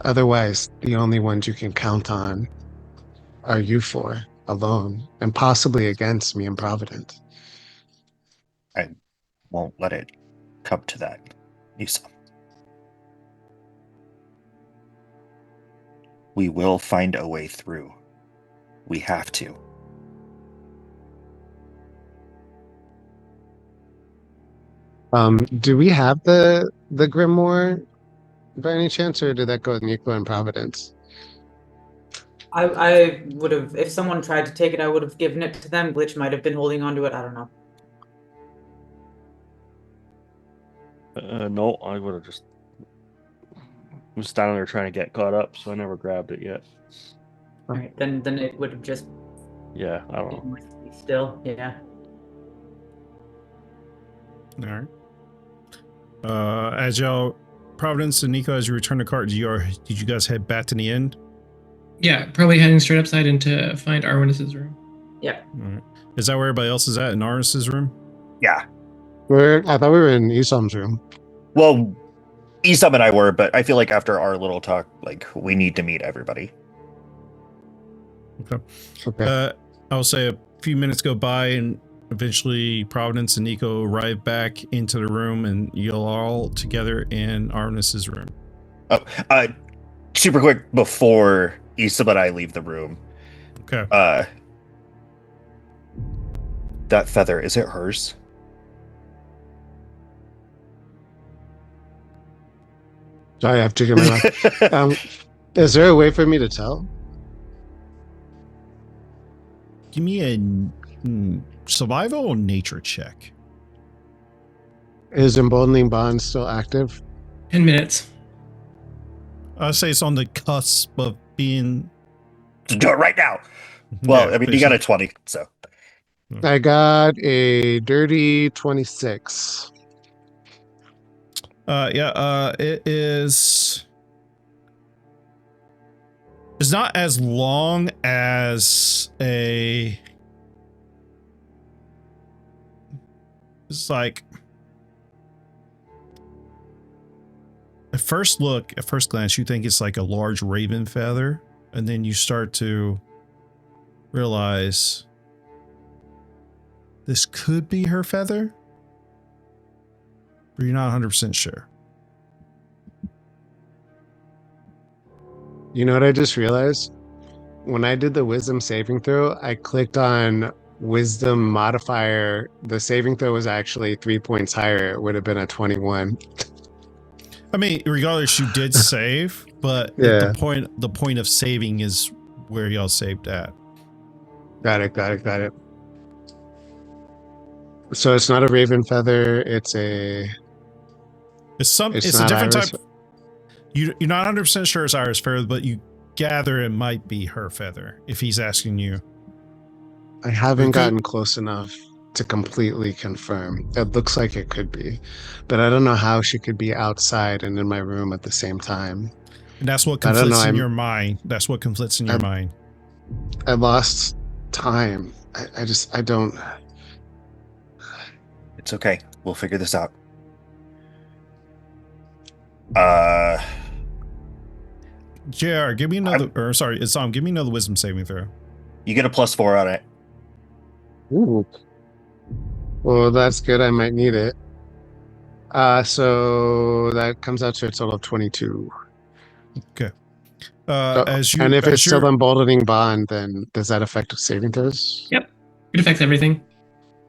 Speaker 8: Otherwise, the only ones you can count on are you four, alone, and possibly against me in Providence.
Speaker 4: I won't let it come to that, Nisa. We will find a way through. We have to.
Speaker 8: Do we have the grimoire by any chance, or did that go with Nico and Providence?
Speaker 5: I would have, if someone tried to take it, I would have given it to them. Glitch might have been holding on to it. I don't know.
Speaker 2: No, I would have just. I'm standing there trying to get caught up, so I never grabbed it yet.
Speaker 5: All right, then it would have just
Speaker 2: Yeah, I don't know.
Speaker 5: been still. Yeah.
Speaker 1: All right. As y'all, Providence and Nico, as you return the cart, did you guys head back to the inn?
Speaker 3: Yeah, probably heading straight upside in to find Arwinis's room.
Speaker 5: Yeah.
Speaker 1: All right. Is that where everybody else is at in Arnis's room?
Speaker 4: Yeah.
Speaker 8: I thought we were in Isam's room.
Speaker 4: Well, Isam and I were, but I feel like after our little talk, like, we need to meet everybody.
Speaker 8: Okay.
Speaker 1: I'll say a few minutes go by and eventually Providence and Nico arrive back into the room and you're all together in Arnis's room.
Speaker 4: Oh, super quick before Isam and I leave the room.
Speaker 1: Okay.
Speaker 4: That feather, is it hers?
Speaker 8: Sorry, I have to get my mouth. Is there a way for me to tell?
Speaker 1: Give me a survival or nature check.
Speaker 8: Is Emboldening Bond still active?
Speaker 3: 10 minutes.
Speaker 1: I'd say it's on the cusp of being
Speaker 4: to do it right now. Well,
Speaker 1: Yeah,
Speaker 4: I mean, you got a 20, so
Speaker 8: I got a dirty 26.
Speaker 1: It is. It's not as long as a. It's like at first glance, you think it's like a large raven feather, and then you start to realize this could be her feather, but you're not 100% sure.
Speaker 8: You know what I just realized? When I did the wisdom saving throw, I clicked on wisdom modifier. The saving throw was actually 3 points higher. It would have been a 21.
Speaker 1: I mean, regardless, you did save, but
Speaker 8: Yeah.
Speaker 1: the point of saving is where y'all saved at.
Speaker 8: Got it. So it's not a raven feather. It's a
Speaker 1: It's a
Speaker 8: not
Speaker 1: different
Speaker 8: Iris?
Speaker 1: type. You're not 100% sure it's Iris feather, but you gather it might be her feather if he's asking you.
Speaker 8: I haven't
Speaker 1: Okay.
Speaker 8: gotten close enough to completely confirm. It looks like it could be, but I don't know how she could be outside and in my room at the same time.
Speaker 1: And that's what
Speaker 8: I don't know,
Speaker 1: conflicts in
Speaker 8: I'm-
Speaker 1: your mind. That's what conflicts in your mind.
Speaker 8: I lost time. I don't.
Speaker 4: it's okay. We'll figure this out.
Speaker 1: JR, give me another. Give me another wisdom saving throw.
Speaker 4: You get a +4 on it.
Speaker 8: Ooh. Well, that's good. I might need it. So that comes out to a total of 22. And if it's still emboldening bond, then does that affect saving throws?
Speaker 3: Yep. It affects everything.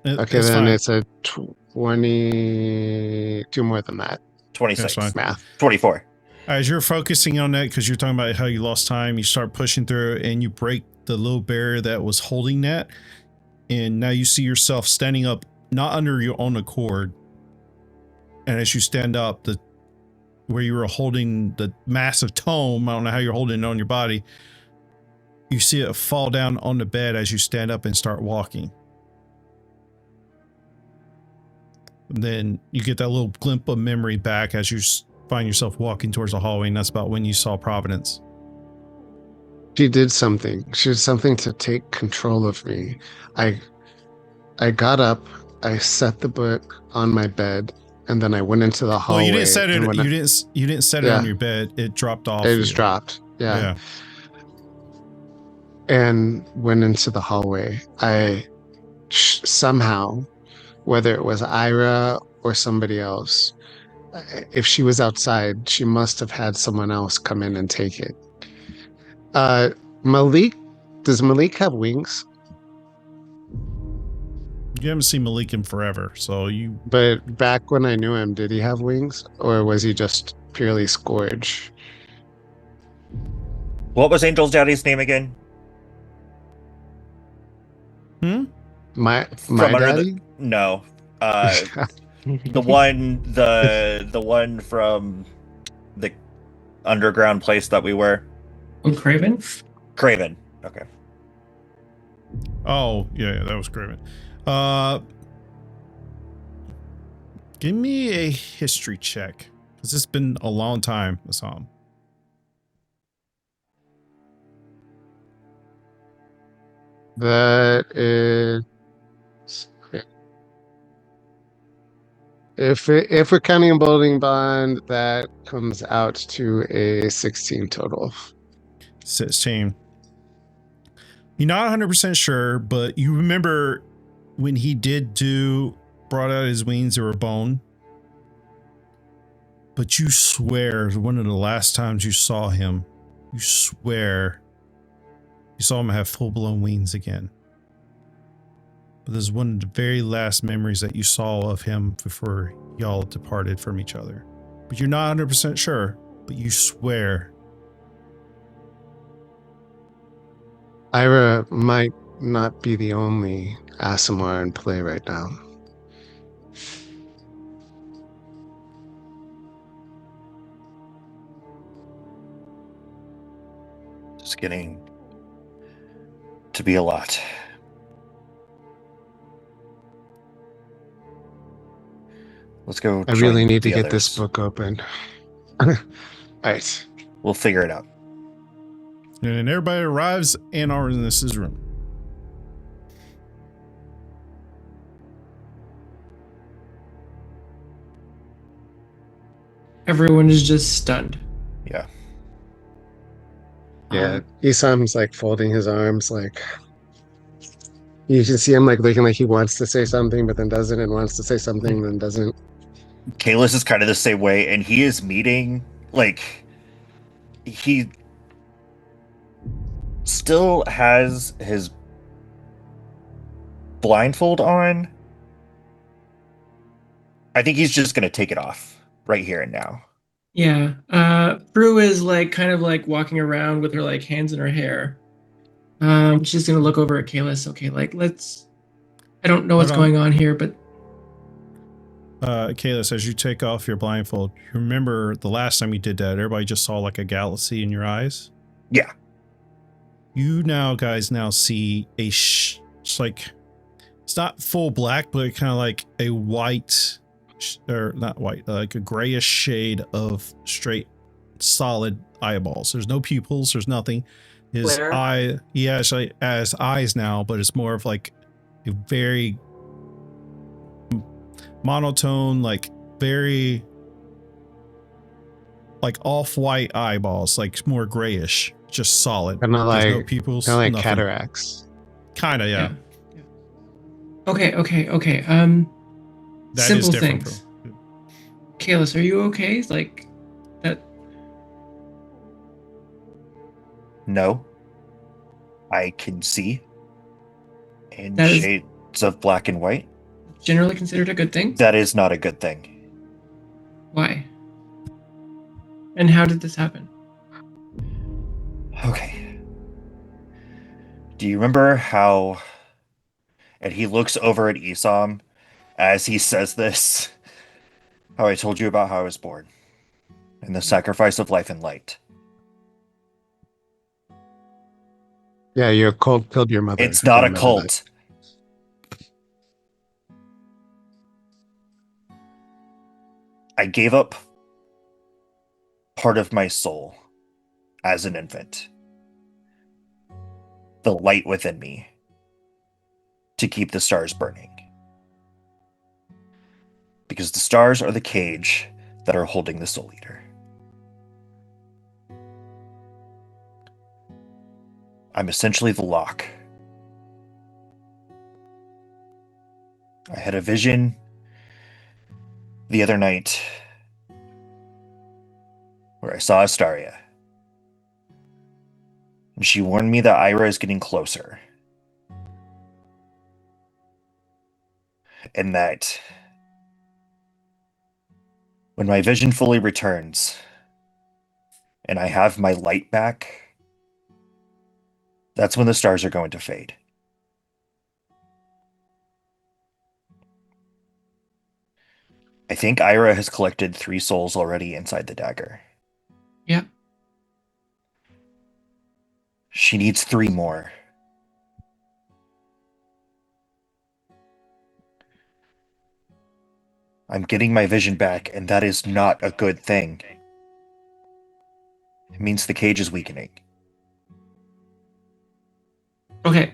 Speaker 8: Okay, then it's a 22 more than that.
Speaker 4: 26.
Speaker 1: That's fine.
Speaker 8: Math.
Speaker 4: 24.
Speaker 1: As you're focusing on that, because you're talking about how you lost time, you start pushing through and you break the little barrier that was holding that. And now you see yourself standing up, not under your own accord. And as you stand up, where you were holding the massive tome, I don't know how you're holding it on your body, you see it fall down on the bed as you stand up and start walking. And then you get that little glimpse of memory back as you find yourself walking towards the hallway, and that's about when you saw Providence.
Speaker 8: She did something. She did something to take control of me. I got up, I set the book on my bed, and then I went into the hallway.
Speaker 1: Well, you didn't set it.
Speaker 8: and when
Speaker 1: You didn't set it
Speaker 8: Yeah.
Speaker 1: on your bed. It dropped off.
Speaker 8: It just dropped. Yeah. And went into the hallway. I somehow, whether it was Ira or somebody else, if she was outside, she must have had someone else come in and take it. Malik, does Malik have wings?
Speaker 1: You haven't seen Malik in forever, so you.
Speaker 8: But back when I knew him, did he have wings, or was he just purely Scourge?
Speaker 4: What was Angel's daddy's name again?
Speaker 8: My
Speaker 4: From under
Speaker 8: daddy?
Speaker 4: No. The one from the underground place that we were.
Speaker 3: Oh, Craven?
Speaker 4: Craven. Okay.
Speaker 1: Oh yeah, that was Craven. Give me a history check, because it's been a long time I saw him.
Speaker 8: That is, if we're counting emboldening bond, that comes out to a 16 total.
Speaker 1: 16. You're not 100% sure, but you remember when he brought out his wings, they were bone. But you swear, one of the last times you saw him, you swear you saw him have full-blown wings again. But this is one of the very last memories that you saw of him before y'all departed from each other. But you're not 100% sure, but you swear.
Speaker 8: Ira might not be the only Aasimar in play right now.
Speaker 4: Just getting to be a lot. Let's go.
Speaker 8: I really
Speaker 4: join
Speaker 8: need to
Speaker 4: the
Speaker 8: get this
Speaker 4: others.
Speaker 8: book open. All right.
Speaker 4: We'll figure it out.
Speaker 1: And everybody arrives in Arnis's room.
Speaker 3: Everyone is just stunned.
Speaker 4: Yeah.
Speaker 8: Yeah. Isam's like folding his arms, like you can see him like looking like he wants to say something, but then doesn't, and wants to say something, then doesn't.
Speaker 4: Kalis is kind of the same way, and he is meeting, like, he still has his blindfold on. I think he's just going to take it off right here and now.
Speaker 3: Yeah. Prue is like kind of like walking around with her like hands in her hair. She's gonna look over at Kalis. Okay, like let's. I don't know what's
Speaker 1: Hold on.
Speaker 3: going on here, but
Speaker 1: Kalis, as you take off your blindfold, you remember the last time you did that, everybody just saw like a galaxy in your eyes?
Speaker 4: Yeah.
Speaker 1: You guys now see it's like, it's not full black, but kind of like a white, or not white, like a grayish shade of straight, solid eyeballs. There's no pupils, there's nothing. His
Speaker 5: Glare?
Speaker 1: eye, he actually has eyes now, but it's more of like a very monotone, like very like off-white eyeballs, like more grayish, just solid.
Speaker 8: Kind of
Speaker 1: There's
Speaker 8: like,
Speaker 1: no pupils,
Speaker 8: kind of like
Speaker 1: nothing.
Speaker 8: cataracts.
Speaker 1: Kind of, yeah.
Speaker 3: Okay.
Speaker 1: That
Speaker 3: simple
Speaker 1: is different.
Speaker 3: things. Kalis, are you okay? Like that.
Speaker 4: No. I can see in
Speaker 3: That is-
Speaker 4: shades of black and white.
Speaker 3: Generally considered a good thing.
Speaker 4: That is not a good thing.
Speaker 3: Why? And how did this happen?
Speaker 4: Okay. Do you remember how... And he looks over at Isam as he says this. How I told you about how I was born. And the sacrifice of life and light.
Speaker 8: Yeah, your cult killed your mother.
Speaker 4: It's
Speaker 8: if you
Speaker 4: not a
Speaker 8: remember
Speaker 4: cult. I gave up part of my soul as an infant. The light within me. To keep the stars burning. Because the stars are the cage that are holding the Soul Eater. I'm essentially the lock. I had a vision the other night where I saw Astaria. And she warned me that Ira is getting closer. And that when my vision fully returns and I have my light back, that's when the stars are going to fade. I think Ira has collected 3 souls already inside the dagger.
Speaker 3: Yeah.
Speaker 4: She needs 3 more. I'm getting my vision back, and that is not a good thing. It means the cage is weakening.
Speaker 3: Okay.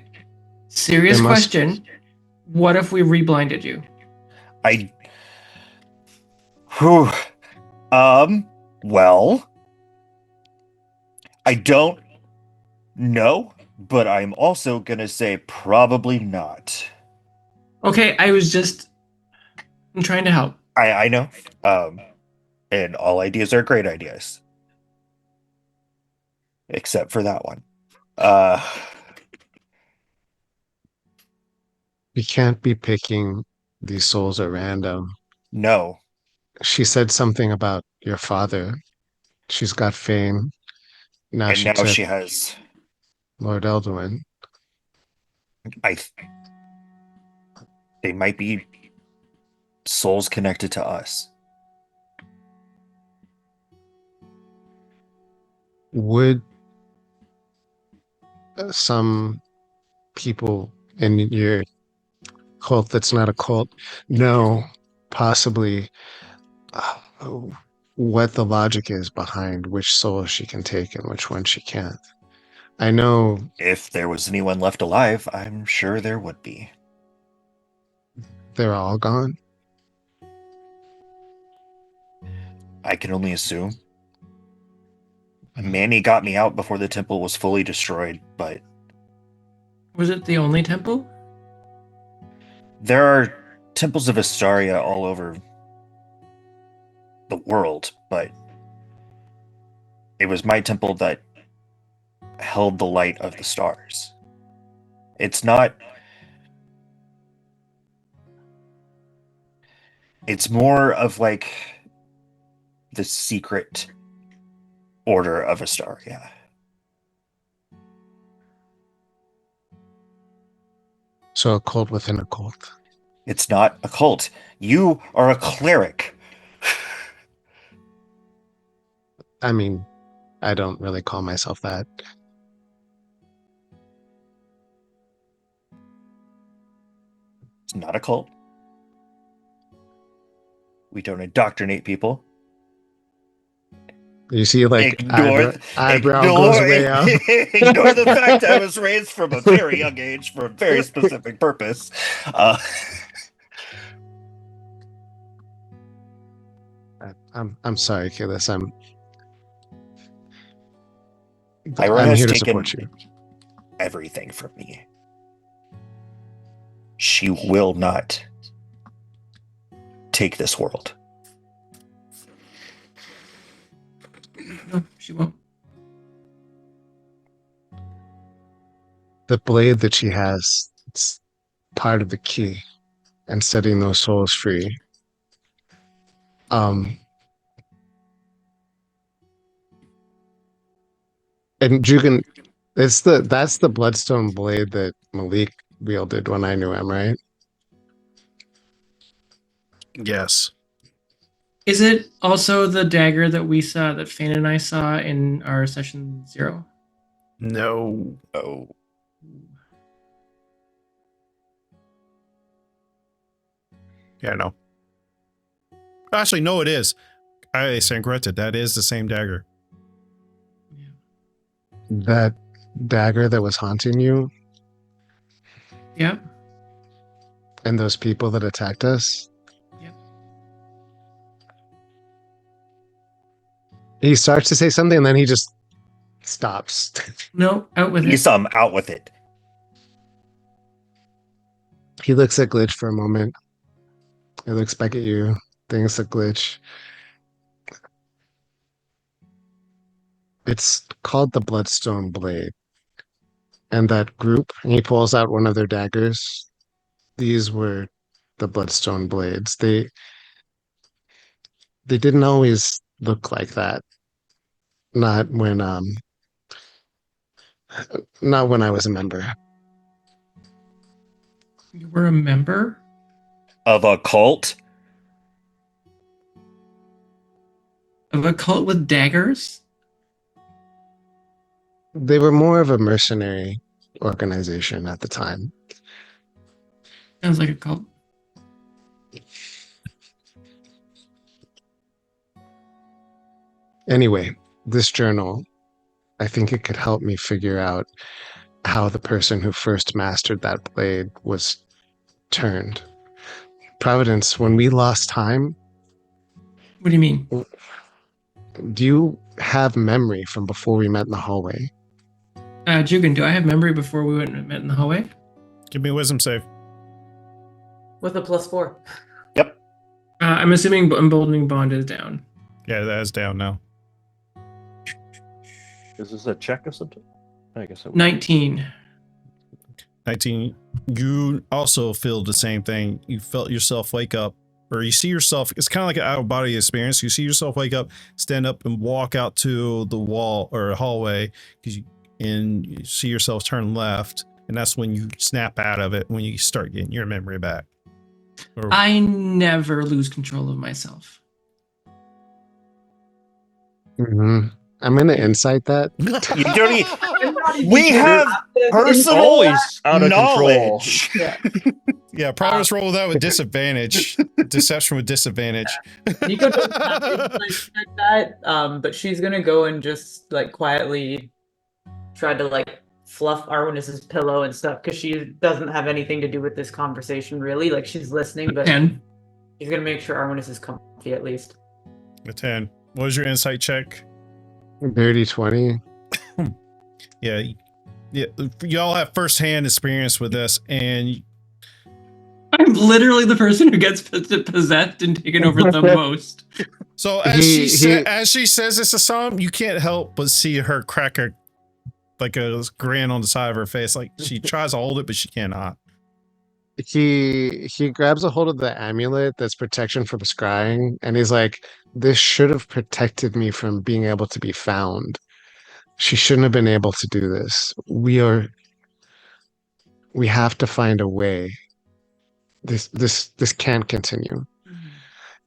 Speaker 3: Serious
Speaker 8: There must-
Speaker 3: question. What if we reblinded you?
Speaker 4: Whew. Well, I don't know, but I'm also gonna say probably not.
Speaker 3: Okay, I'm trying to help.
Speaker 4: I know. And all ideas are great ideas. Except for that one.
Speaker 8: We can't be picking these souls at random.
Speaker 4: No.
Speaker 8: She said something about your father. She's got fame. Now
Speaker 4: And
Speaker 8: she
Speaker 4: now
Speaker 8: took
Speaker 4: she has...
Speaker 8: Lord Elduin.
Speaker 4: They might be souls connected to us.
Speaker 8: Would some people in your cult that's not a cult know possibly what the logic is behind which soul she can take and which one she can't. I know
Speaker 4: If there was anyone left alive, I'm sure there would be.
Speaker 8: they're all gone.
Speaker 4: I can only assume. Manny got me out before the temple was fully destroyed, but
Speaker 3: Was it the only temple?
Speaker 4: there are temples of Astaria all over the world, but it was my temple that held the light of the stars. It's not... It's more of like the secret order of Astaria.
Speaker 8: So a cult within a cult.
Speaker 4: It's not a cult. You are a cleric.
Speaker 8: I mean, I don't really call myself that.
Speaker 4: It's not a cult. We don't indoctrinate people.
Speaker 8: You see, like, eyebrow goes way up.
Speaker 4: Ignore the fact I was raised from a very young age for a very specific purpose.
Speaker 8: I'm sorry, Kalis. I'm
Speaker 4: Ira has
Speaker 8: here to
Speaker 4: taken
Speaker 8: support you.
Speaker 4: everything from me. She will not take this world.
Speaker 3: No, she won't.
Speaker 8: The blade that she has, it's part of the key and setting those souls free. And Jugan, that's the bloodstone blade that Malik wielded when I knew him, right?
Speaker 1: Yes.
Speaker 3: Is it also the dagger that we saw, that Fane and I saw in our session 0?
Speaker 1: No.
Speaker 4: Oh.
Speaker 1: Yeah, no. Actually, no, it is. I stand corrected. That is the same dagger.
Speaker 8: That dagger that was haunting you
Speaker 3: Yeah.
Speaker 8: and those people that attacked us.
Speaker 3: Yep.
Speaker 8: He starts to say something and then he just stops.
Speaker 3: No, out with
Speaker 4: You
Speaker 3: it.
Speaker 4: saw him out with it.
Speaker 8: He looks at Glitch for a moment. He looks back at you, thinks at Glitch. It's called the Bloodstone Blade. And that group, and he pulls out one of their daggers. These were the Bloodstone Blades. They didn't always look like that. Not when I was a member.
Speaker 3: You were a member?
Speaker 4: Of a cult?
Speaker 3: Of a cult with daggers?
Speaker 8: They were more of a mercenary organization at the time.
Speaker 3: Sounds like a cult.
Speaker 8: Anyway, this journal, I think it could help me figure out how the person who first mastered that blade was turned. Providence, when we lost time,
Speaker 3: What do you mean?
Speaker 8: do you have memory from before we met in the hallway?
Speaker 3: Jugan, do I have memory before we went and met in the hallway?
Speaker 1: Give me a wisdom save.
Speaker 5: With a +4.
Speaker 4: Yep.
Speaker 3: I'm assuming emboldening bond is down.
Speaker 1: Yeah, that is down now.
Speaker 2: Is this a check or something? I guess it
Speaker 3: 19.
Speaker 1: 19. You also feel the same thing. You felt yourself wake up, or you see yourself. It's kind of like an out of body experience. You see yourself wake up, stand up, and walk out to the wall or hallway, and you see yourself turn left, and that's when you snap out of it when you start getting your memory back. Or,
Speaker 3: I never lose control of myself.
Speaker 8: Mm-hmm. I'm going to insight that.
Speaker 4: You don't
Speaker 5: not even
Speaker 4: We
Speaker 5: sure
Speaker 4: have
Speaker 5: about this.
Speaker 4: personal
Speaker 2: Always out of control.
Speaker 4: knowledge.
Speaker 5: Yeah.
Speaker 1: Yeah, probably just roll that with disadvantage. Deception with disadvantage.
Speaker 5: Nico doesn't have insight like that, but she's gonna go and just like quietly try to like fluff Arwinis's pillow and stuff because she doesn't have anything to do with this conversation really. Like she's listening, but
Speaker 3: 10.
Speaker 5: she's gonna make sure Arwinis is comfy at least.
Speaker 1: A 10. What was your insight check?
Speaker 8: Dirty 20.
Speaker 1: Yeah, y'all have firsthand experience with this, and
Speaker 3: I'm literally the person who gets possessed and taken over the most.
Speaker 1: so as she says this to Sam, you can't help but see her crack a grin on the side of her face, like she tries to hold it, but she cannot.
Speaker 8: He grabs a hold of the amulet that's protection from scrying, and he's like, this should have protected me from being able to be found. She shouldn't have been able to do this. We have to find a way. This can't continue.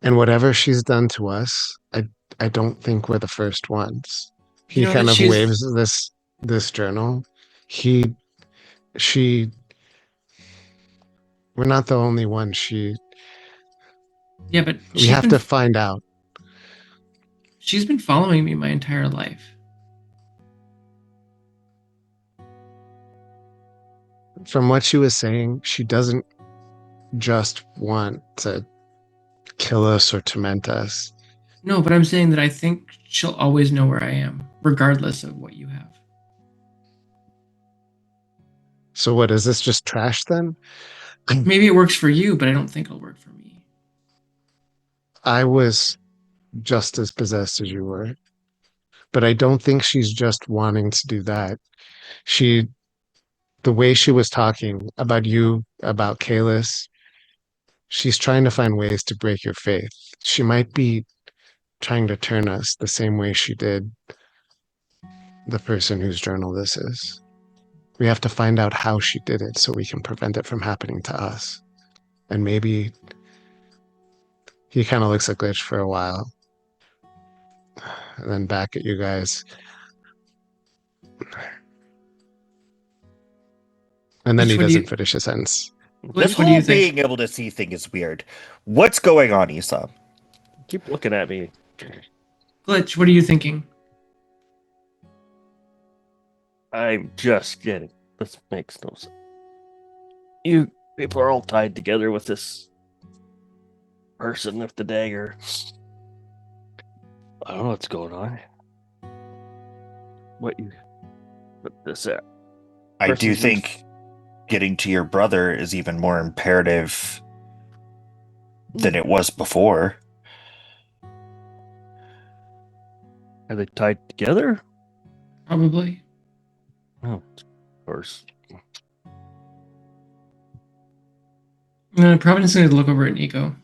Speaker 8: And whatever she's done to us, I don't think we're the first ones. He
Speaker 3: You know
Speaker 8: kind
Speaker 3: that
Speaker 8: of
Speaker 3: she's-
Speaker 8: waves this journal. We're not the only one.
Speaker 3: Yeah, but
Speaker 8: We have to find out.
Speaker 3: She's been following me my entire life.
Speaker 8: From what she was saying, she doesn't just want to kill us or torment us.
Speaker 3: No, but I'm saying that I think she'll always know where I am, regardless of what you have.
Speaker 8: So what, is this just trash then?
Speaker 3: Maybe it works for you, but I don't think it'll work for me.
Speaker 8: I was just as possessed as you were. But I don't think she's just wanting to do that. The way she was talking about you, about Kalis, she's trying to find ways to break your faith. She might be trying to turn us the same way she did the person whose journal this is. We have to find out how she did it so we can prevent it from happening to us. And maybe he kind of looks at Glitch for a while. And then back at you guys. And then
Speaker 3: Glitch,
Speaker 8: he
Speaker 3: what do you-
Speaker 8: doesn't finish his sentence.
Speaker 3: Glitch,
Speaker 4: This
Speaker 3: what do you
Speaker 4: whole
Speaker 3: think?
Speaker 4: being able to see things is weird. What's going on, Isa?
Speaker 2: Keep looking at me.
Speaker 3: Glitch, what are you thinking?
Speaker 2: I'm just kidding. This makes no sense. You people are all tied together with this person with the dagger. I don't know what's going on. What this at?
Speaker 4: I do
Speaker 2: Person's
Speaker 4: think getting to your brother is even more imperative than it was before.
Speaker 2: Are they tied together?
Speaker 3: Probably.
Speaker 2: Oh, of course.
Speaker 3: Providence going to look over at Nico.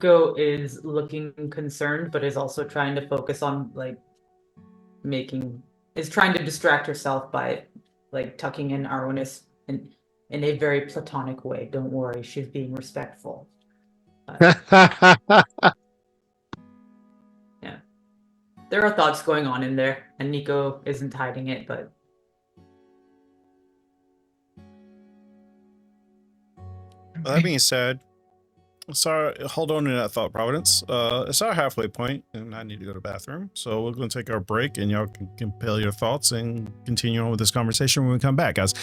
Speaker 5: Nico is looking concerned, but is also trying to focus on like is trying to distract herself by like tucking in Arwinis in a very platonic way. Don't worry, she's being respectful. Yeah. There are thoughts going on in there, and Nico isn't hiding it, but
Speaker 1: That being said, sorry, hold on to that thought, Providence. It's our halfway point, and I need to go to the bathroom. So we're going to take our break, and y'all can compile your thoughts and continue on with this conversation when we come back, guys.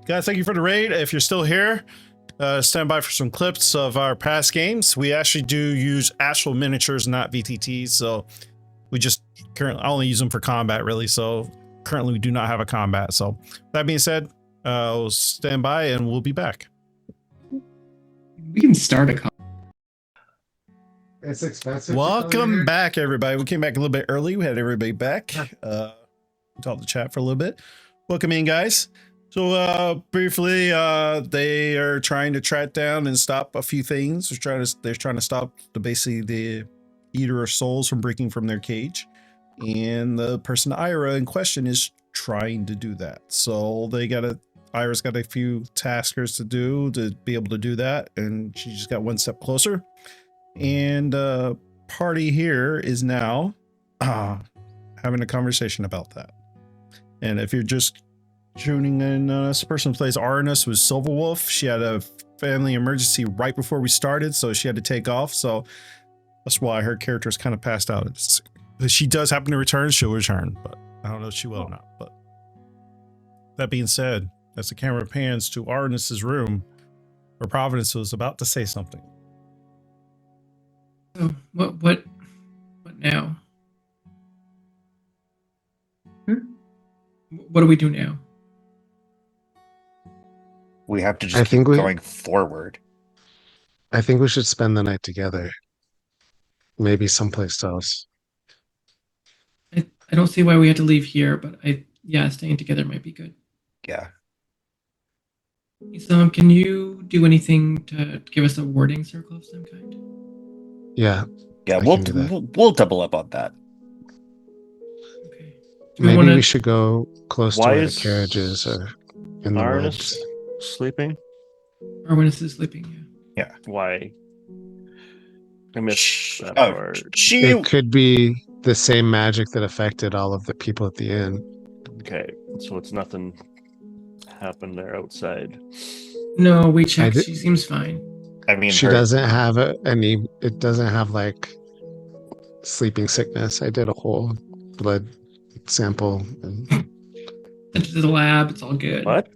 Speaker 1: Guys, thank you for the raid. If you're still here, stand by for some clips of our past games. We actually do use actual miniatures, not VTTs. So we just currently only use them for combat, really. So currently we do not have a combat. So that being said, we'll stand by, and we'll be back.
Speaker 3: We can start a
Speaker 8: It's expensive.
Speaker 1: Welcome back, everybody. We came back a little bit early. We had everybody back. Talked to chat for a little bit. Welcome in, guys. So briefly, they are trying to track down and stop a few things. They're trying to stop basically the Eater of Souls from breaking from their cage, and the person Ira in question is trying to do that. So Ira's got a few taskers to do to be able to do that, and she just got one step closer. And party here is now having a conversation about that. And if you're just tuning in, this person who plays Arnis was Silverwolf. She had a family emergency right before we started, so she had to take off. So that's why her character is kind of passed out. If she does happen to return, she'll return, but I don't know if she will or not. But that being said, as the camera pans to Arnis's room, where Providence was about to say something.
Speaker 3: So what now? What do we do now?
Speaker 4: We have to
Speaker 8: I
Speaker 4: just
Speaker 8: think
Speaker 4: keep
Speaker 8: we-
Speaker 4: going forward.
Speaker 8: I think we should spend the night together. Maybe someplace else.
Speaker 3: I don't see why we had to leave here, but staying together might be good.
Speaker 4: Yeah.
Speaker 3: So, can you do anything to give us a warding circle of some kind?
Speaker 8: Yeah,
Speaker 4: Yeah,
Speaker 8: I
Speaker 4: we'll,
Speaker 8: can do that.
Speaker 4: we'll double up on that.
Speaker 3: Okay. Do we
Speaker 8: maybe
Speaker 3: wanna-
Speaker 8: we should go close to
Speaker 2: Why
Speaker 8: where the
Speaker 2: is
Speaker 8: carriage is or in the
Speaker 2: Arnis
Speaker 8: woods.
Speaker 2: sleeping?
Speaker 3: Arwinus is sleeping. Yeah.
Speaker 2: Why? I missed that
Speaker 4: Oh,
Speaker 2: part.
Speaker 4: she
Speaker 8: It could be the same magic that affected all of the people at the inn.
Speaker 2: Okay, so it's nothing happened there outside.
Speaker 3: No, we checked.
Speaker 8: did-
Speaker 3: She seems fine.
Speaker 4: I mean,
Speaker 8: She
Speaker 4: her,
Speaker 8: doesn't have it doesn't have like sleeping sickness. I did a whole blood sample and
Speaker 3: Sent it to the lab. It's all good.
Speaker 2: What?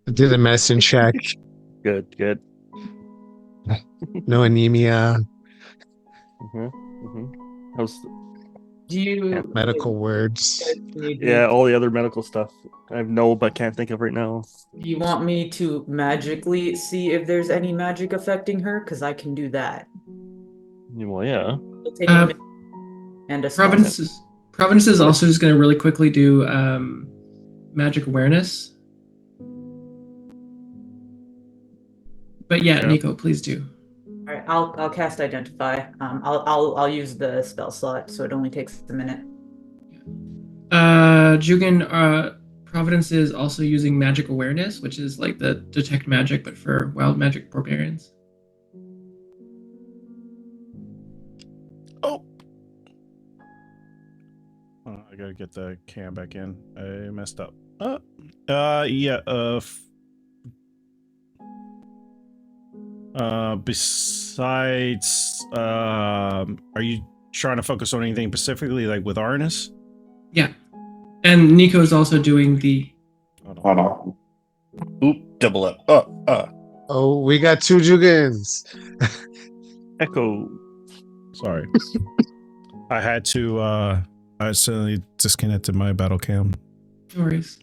Speaker 8: I did a medicine check.
Speaker 2: Good.
Speaker 8: No anemia,
Speaker 2: How's
Speaker 5: Do you
Speaker 8: medical words.
Speaker 2: yeah, all the other medical stuff I know but can't think of right now.
Speaker 5: Do you want me to magically see if there's any magic affecting her? Because I can do that.
Speaker 2: Well, yeah.
Speaker 5: It'll take a minute and a spell.
Speaker 3: Providence is also just going to really quickly do magic awareness. But yeah,
Speaker 2: Yeah.
Speaker 3: Nico, please do.
Speaker 5: All right, I'll cast Identify. I'll use the spell slot, so it only takes a minute.
Speaker 3: Jugan, Providence is also using magic awareness, which is like the detect magic, but for wild magic barbarians.
Speaker 1: Oh, I gotta get the cam back in. I messed up. Besides, are you trying to focus on anything specifically, like with Arnis?
Speaker 3: Yeah. And Nico is also doing the.
Speaker 1: Hold on.
Speaker 4: oop, double up.
Speaker 8: Oh, we got two Jugans.
Speaker 2: Echo.
Speaker 1: Sorry. I had to, I accidentally disconnected my battle cam.
Speaker 3: No worries.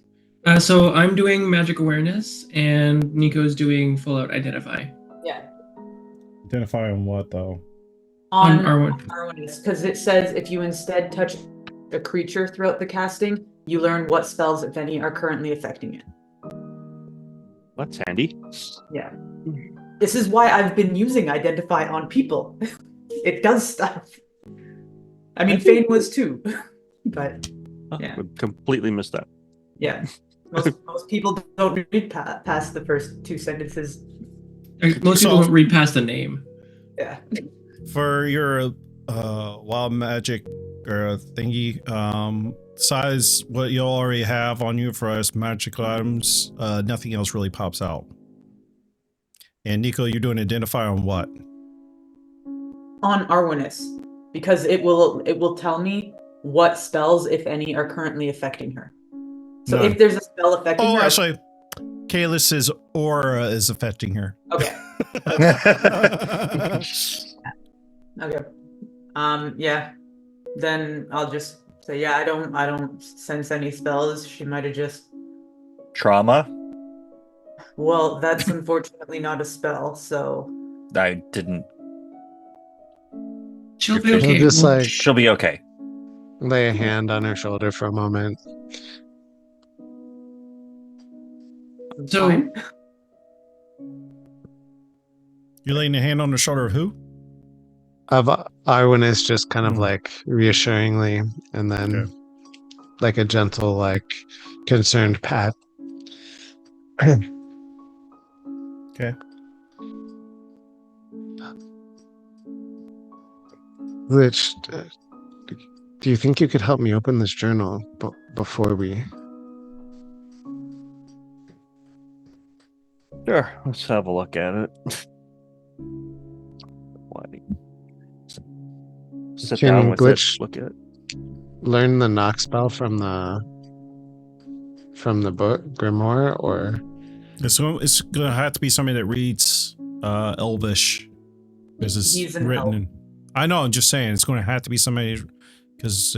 Speaker 3: So I'm doing magic awareness, and Nico's doing full out identify.
Speaker 5: Yeah.
Speaker 1: Identify on what, though?
Speaker 3: On
Speaker 5: On
Speaker 3: Arwen.
Speaker 5: because it says if you instead touch a creature throughout the casting, you learn what spells, if any, are currently affecting it.
Speaker 2: That's handy.
Speaker 5: Yeah. This is why I've been using Identify on people. It does stuff. I mean, Fane was too, but yeah.
Speaker 2: I completely missed that.
Speaker 5: yeah. Most people don't read past the first two sentences.
Speaker 3: Most people don't read past the name.
Speaker 5: Yeah.
Speaker 1: For your wild magic thingy, besides what you already have on you for as magical items, nothing else really pops out. And Nico, you're doing identify on what?
Speaker 5: On Arwinus, because it will tell me what spells, if any, are currently affecting her. So
Speaker 1: None.
Speaker 5: if there's a spell affecting her,
Speaker 1: Actually, Kalis's aura is affecting her.
Speaker 5: okay, okay, yeah, then I'll just say, yeah, I don't sense any spells. She might have just.
Speaker 4: Trauma?
Speaker 5: Well, that's unfortunately not a spell, so.
Speaker 4: I didn't.
Speaker 3: She'll be
Speaker 8: He'll
Speaker 3: okay.
Speaker 8: just
Speaker 3: Well,
Speaker 8: like
Speaker 4: She'll be okay.
Speaker 8: lay a hand on her shoulder for a moment.
Speaker 3: so
Speaker 5: Fine.
Speaker 1: You're laying a hand on the shoulder of who?
Speaker 8: Of Arwen just kind of
Speaker 1: Hmm.
Speaker 8: like reassuringly, and then
Speaker 1: Okay.
Speaker 8: like a gentle, like concerned pat.
Speaker 1: Okay.
Speaker 8: Which Do you think you could help me open this journal before we?
Speaker 2: Sure, let's have a look at it. Why? Sit
Speaker 8: Can
Speaker 2: down with
Speaker 8: Glitch
Speaker 2: it, look at it.
Speaker 8: learn the knock spell from the book grimoire, or
Speaker 1: It's gonna have to be somebody that reads Elvish, because it's
Speaker 5: He's an
Speaker 1: written
Speaker 5: elf.
Speaker 1: in. I know. I'm just saying it's going to have to be somebody because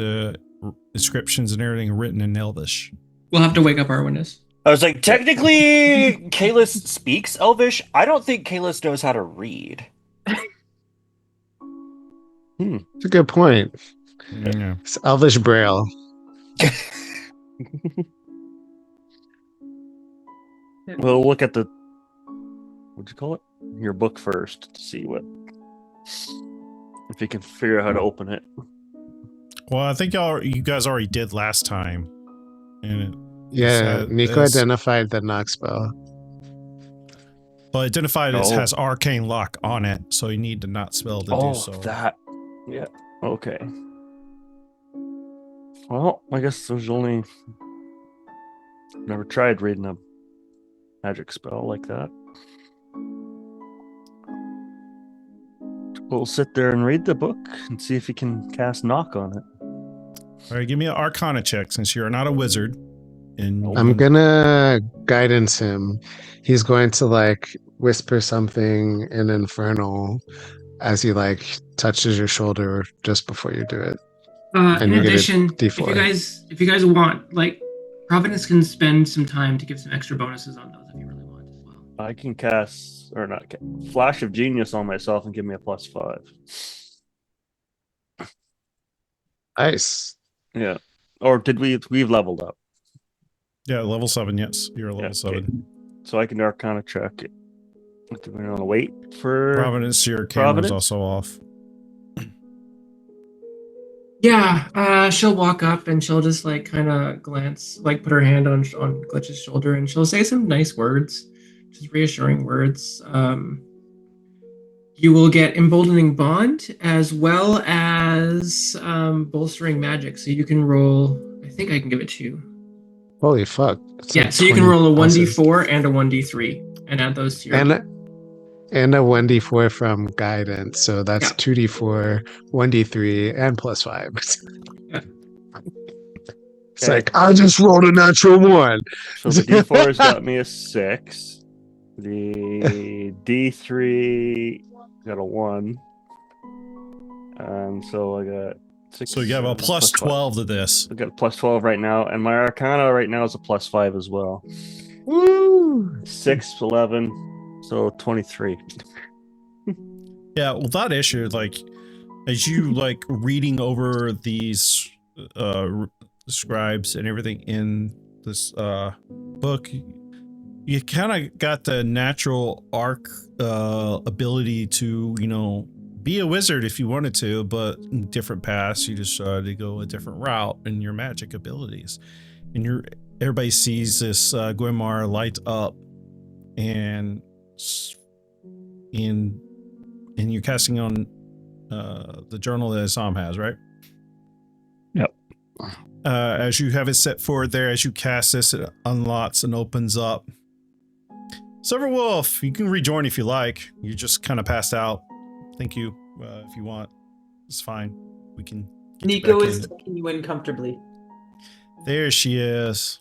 Speaker 1: descriptions and everything are written in Elvish.
Speaker 3: We'll have to wake up Arwinus.
Speaker 4: I was like, technically, Kalis speaks Elvish. I don't think Kalis knows how to read.
Speaker 8: it's a good point.
Speaker 1: Yeah.
Speaker 8: It's Elvish Braille.
Speaker 2: We'll look at the what'd you call it? Your book first to see what if you can figure out how to open it.
Speaker 1: Well, I think you guys already did last time, and
Speaker 8: Yeah, Nico
Speaker 1: it's-
Speaker 8: identified the knock spell.
Speaker 1: well, identified as
Speaker 2: Oh.
Speaker 1: has arcane lock on it, so you need to not spell to
Speaker 2: Oh,
Speaker 1: do so.
Speaker 2: that. Yeah. Okay. Well, I guess there's only never tried reading a magic spell like that. We'll sit there and read the book and see if you can cast knock on it.
Speaker 1: All right, give me an Arcana check since you're not a wizard. And
Speaker 8: I'm gonna guidance him. He's going to like whisper something in Infernal as he like touches your shoulder just before you do it. And
Speaker 3: In
Speaker 8: you get a
Speaker 3: addition,
Speaker 8: D4.
Speaker 3: if you guys want, like, Providence can spend some time to give some extra bonuses on those if you really want as well.
Speaker 2: I can cast or not Flash of Genius on myself and give me a +5.
Speaker 8: Nice.
Speaker 2: Yeah. Or did we've leveled up?
Speaker 1: yeah, level 7. Yes, you're a level
Speaker 2: Yeah,
Speaker 1: 7.
Speaker 2: So I can Arcana check it. Do we want to wait for
Speaker 1: Providence, your camera's
Speaker 2: Providence?
Speaker 1: also off.
Speaker 3: Yeah, she'll walk up and she'll just like kind of glance, like put her hand on Glitch's shoulder, and she'll say some nice words, just reassuring words. You will get emboldening bond as well as bolstering magic, so you can roll. I think I can give it to you.
Speaker 8: Holy fuck. It's
Speaker 3: Yeah,
Speaker 8: like
Speaker 3: so you can
Speaker 8: 20
Speaker 3: roll a
Speaker 8: pluses.
Speaker 3: 1d4 and a 1d3, and add those to your.
Speaker 8: And a 1d4 from guidance. So that's
Speaker 3: Yeah.
Speaker 8: 2d4, 1d3, and +5.
Speaker 3: Yeah.
Speaker 8: It's like, I just rolled a natural 1.
Speaker 2: So the D4 has got me a 6. The D3 got a 1. And so I got 6.
Speaker 1: So you have a plus 12 to this.
Speaker 2: I got a +12 right now, and my Arcana right now is a +5 as well.
Speaker 8: Woo!
Speaker 2: 6, 11, so 23.
Speaker 1: Yeah, without issue, like as you like reading over these scribes and everything in this book, you kind of got the natural arc ability to, you know, be a wizard if you wanted to, but in different paths, you decided to go a different route in your magic abilities. And everybody sees this Gwymar light up, and you're casting on the journal that Assam has, right?
Speaker 2: Yep.
Speaker 1: As you have it set forward there, as you cast this, it unlocks and opens up. Silverwolf, you can rejoin if you like. You just kind of passed out. Thank you. If you want, it's fine. We can. Get you
Speaker 5: Nico
Speaker 1: back
Speaker 5: is
Speaker 1: in.
Speaker 5: tucking you in comfortably.
Speaker 1: There she is.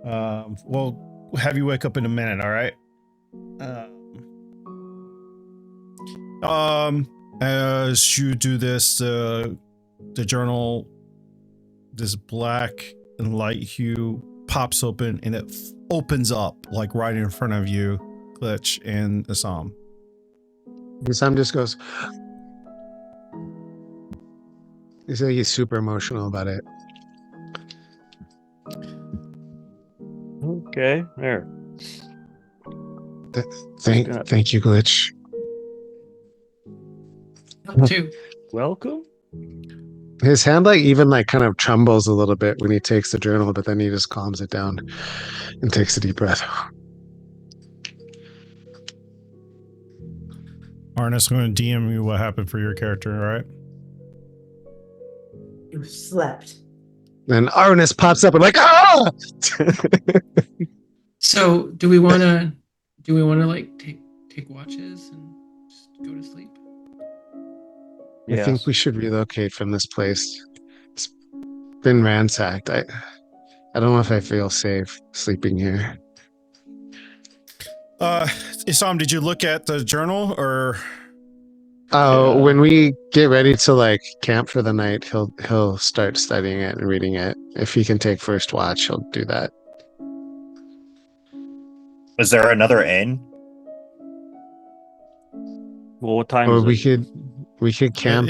Speaker 1: We'll have you wake up in a minute, all right? As you do this, the journal, this black and light hue pops open, and it opens up like right in front of you, Glitch and Assam.
Speaker 8: Sam just goes, he's super emotional about it.
Speaker 2: Okay, there.
Speaker 8: Thank you, Glitch.
Speaker 3: Two.
Speaker 2: Welcome.
Speaker 8: His hand like even like kind of trembles a little bit when he takes the journal, but then he just calms it down and takes a deep breath.
Speaker 1: Arnis, I'm going to DM you what happened for your character, all right?
Speaker 5: You slept.
Speaker 8: Then Arnis pops up and like, ah!
Speaker 3: So do we want to like take watches and just go to sleep?
Speaker 8: I think we should relocate from this place. It's been ransacked. I don't know if I feel safe sleeping here.
Speaker 1: Isam, did you look at the journal or?
Speaker 8: Oh, when we get ready to like camp for the night, he'll start studying it and reading it. If he can take first watch, he'll do that.
Speaker 4: Is there another inn?
Speaker 2: Well, what time
Speaker 8: Or
Speaker 2: is
Speaker 8: we
Speaker 2: it?
Speaker 8: could camp. We could camp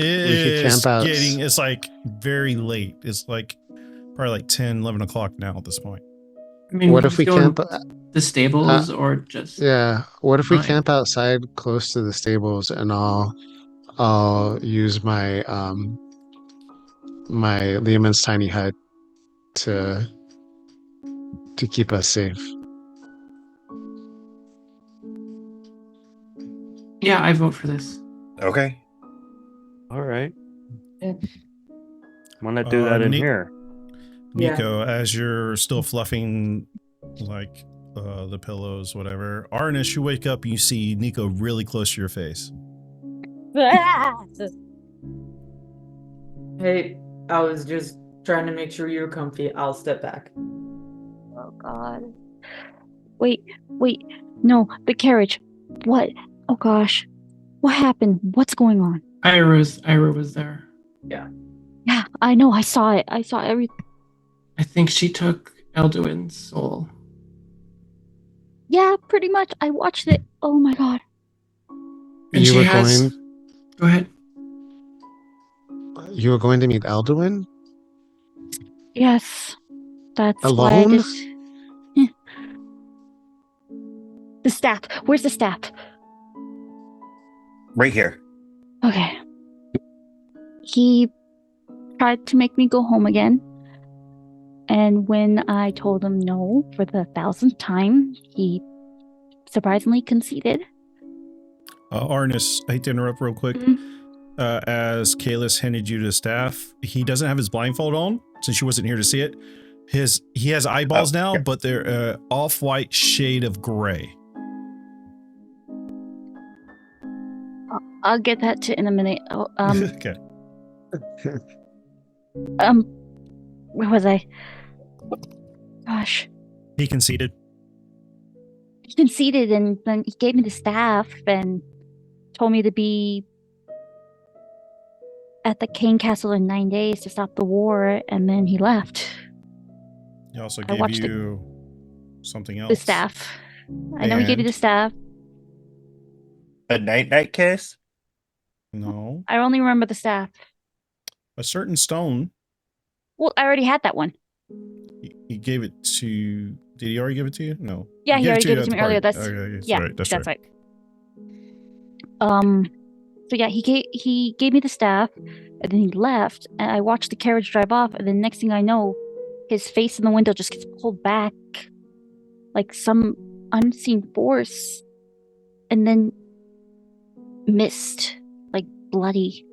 Speaker 8: out.
Speaker 1: It's like very late. It's like probably like 10, 11 o'clock now at this point.
Speaker 3: I mean,
Speaker 8: What
Speaker 3: we
Speaker 8: if
Speaker 3: could
Speaker 8: we
Speaker 3: go in
Speaker 8: camp?
Speaker 3: the stables or just
Speaker 8: Yeah. What if we
Speaker 3: Fine.
Speaker 8: camp outside close to the stables, and I'll use my my Lehman's tiny hut to keep us safe.
Speaker 3: Yeah, I vote for this.
Speaker 4: Okay.
Speaker 2: All right.
Speaker 5: Yeah.
Speaker 2: I'm gonna do that in here.
Speaker 5: Yeah.
Speaker 1: Nico, as you're still fluffing like the pillows, whatever, Arnish, you wake up and you see Nico really close to your face.
Speaker 5: Hey, I was just trying to make sure you're comfy. I'll step back.
Speaker 6: Oh God. Wait. No, the carriage. What? Oh gosh. What happened? What's going on?
Speaker 3: Ira was there.
Speaker 6: Yeah, I know. I saw it. I saw everything.
Speaker 3: I think she took Elduin's soul.
Speaker 6: Yeah, pretty much. I watched it. Oh my God.
Speaker 3: And
Speaker 8: You
Speaker 3: she
Speaker 8: were
Speaker 3: has.
Speaker 8: going.
Speaker 3: Go ahead.
Speaker 8: You were going to meet Alduin
Speaker 6: Yes. That's why I
Speaker 8: alone.
Speaker 6: just... The staff. Where's the staff?
Speaker 4: Right here.
Speaker 6: Okay. He tried to make me go home again. And when I told him no for the 1,000th time, he surprisingly conceded.
Speaker 1: Arnis, I hate to interrupt real quick. As Kalis handed you the staff, he doesn't have his blindfold on since you wasn't here to see it. He has eyeballs now,
Speaker 4: okay.
Speaker 1: but they're off-white shade of gray.
Speaker 6: I'll get that to in a minute. Oh,
Speaker 1: Okay.
Speaker 6: where was I? Gosh.
Speaker 1: He conceded.
Speaker 6: He conceded and then he gave me the staff and told me to be at the Kane Castle in 9 days to stop the war, and then he left.
Speaker 1: He also
Speaker 6: I
Speaker 1: gave
Speaker 6: watched
Speaker 1: you something else.
Speaker 6: The staff. I know he gave you
Speaker 1: And-
Speaker 6: the staff.
Speaker 4: A night kiss?
Speaker 1: No.
Speaker 6: I only remember the staff.
Speaker 1: A certain stone.
Speaker 6: Well, I already had that one.
Speaker 1: He gave it to... Did he already give it to you? No.
Speaker 6: Yeah, he already gave it
Speaker 1: at
Speaker 6: to
Speaker 1: the
Speaker 6: me earlier.
Speaker 1: party.
Speaker 6: That's
Speaker 1: Okay, that's
Speaker 6: yeah,
Speaker 1: right. That's
Speaker 6: that's
Speaker 1: right.
Speaker 6: right. So yeah, he gave me the staff, and then he left, and I watched the carriage drive off, and then next thing I know, his face in the window just gets pulled back, like some unseen force, and then mist, like bloody.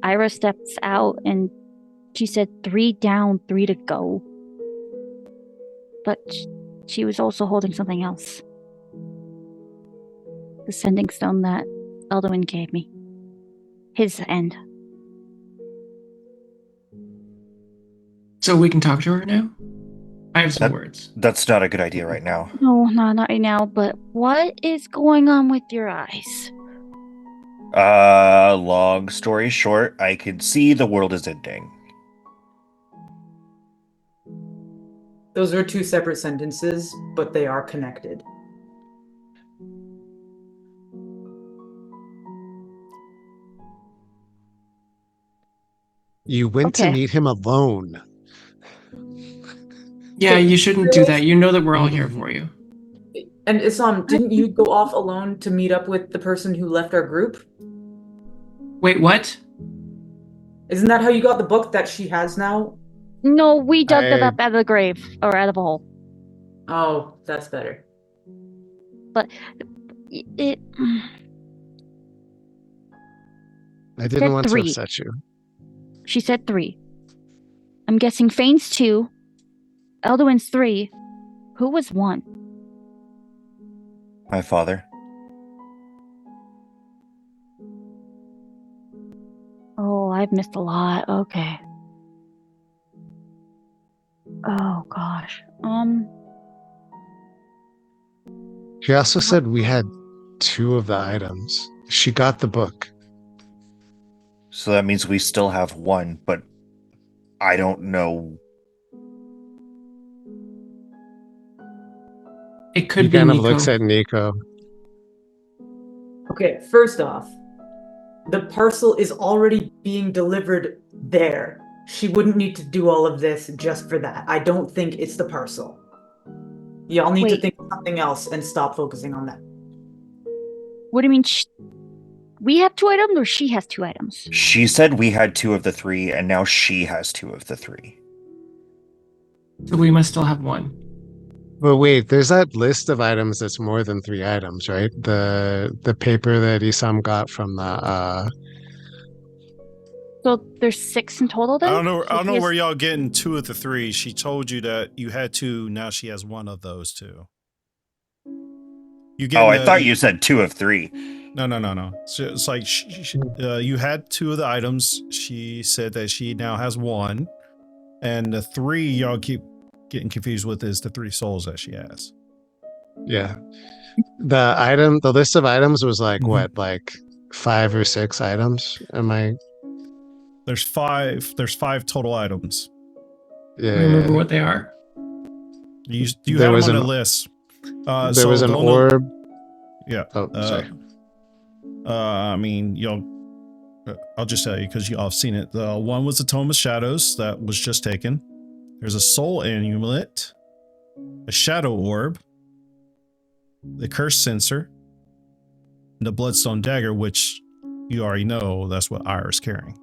Speaker 6: Ira steps out, and she said 3 down, 3 to go. But she was also holding something else. The sending stone that Elduin gave me. His end.
Speaker 3: So we can talk to her now? I have some
Speaker 4: That-
Speaker 3: words.
Speaker 4: That's not a good idea right now.
Speaker 6: No, not right now, but what is going on with your eyes?
Speaker 4: Long story short, I can see the world is ending.
Speaker 5: Those are 2 separate sentences, but they are connected.
Speaker 8: You went to
Speaker 6: Okay.
Speaker 8: meet him alone.
Speaker 3: Yeah, you shouldn't do that. You know that we're all here for you.
Speaker 5: And Isam, didn't you go off alone to meet up with the person who left our group?
Speaker 3: Wait, what?
Speaker 5: Isn't that how you got the book that she has now?
Speaker 6: No, we dug it
Speaker 8: I-
Speaker 6: up out of the grave, or out of a hole.
Speaker 5: Oh, that's better.
Speaker 6: It
Speaker 8: I didn't want to
Speaker 6: 3.
Speaker 8: upset you.
Speaker 6: She said 3. I'm guessing Fane's 2, Elduin's 3. Who was 1?
Speaker 4: My father.
Speaker 6: Oh, I've missed a lot. Okay. Oh gosh.
Speaker 8: She also said we had 2 of the items. She got the book.
Speaker 4: So that means we still have 1, but I don't know.
Speaker 3: It could
Speaker 8: He
Speaker 3: be
Speaker 8: kind of
Speaker 3: Nico.
Speaker 8: looks at Nico.
Speaker 5: Okay, first off, the parcel is already being delivered there. She wouldn't need to do all of this just for that. I don't think it's the parcel. Y'all need to
Speaker 6: Wait.
Speaker 5: think of something else and stop focusing on that.
Speaker 6: What do you mean? We have 2 items, or she has 2 items?
Speaker 4: She said we had 2 of the 3, and now she has 2 of the 3.
Speaker 3: So we must still have 1.
Speaker 8: But wait, there's that list of items that's more than 3 items, right? The paper that Isam got from the
Speaker 6: So there's 6 in total then?
Speaker 1: I don't know. I don't know
Speaker 6: Yes.
Speaker 1: where y'all getting 2 of the 3. She told you that you had 2. Now she has 1 of those 2. You
Speaker 4: Oh, I thought you said 2 of 3.
Speaker 1: No. So it's like you had 2 of the items. She said that she now has 1, and the 3 y'all keep getting confused with is the 3 souls that she has.
Speaker 8: yeah. The list of items was like
Speaker 1: Mhm.
Speaker 8: what, like 5 or 6 items? Am I
Speaker 1: There's 5. There's 5 total items.
Speaker 8: yeah.
Speaker 3: I remember what they are.
Speaker 1: You
Speaker 8: There
Speaker 1: have
Speaker 8: was
Speaker 1: them on
Speaker 8: an-
Speaker 1: a list.
Speaker 8: There was an orb.
Speaker 1: Yeah.
Speaker 8: Oh, sorry.
Speaker 1: I mean, I'll just tell you because y'all have seen it. The one was the Tome of Shadows that was just taken. There's a soul amulet, a shadow orb, the curse censer, and the bloodstone dagger, which you already know that's what Ira's carrying.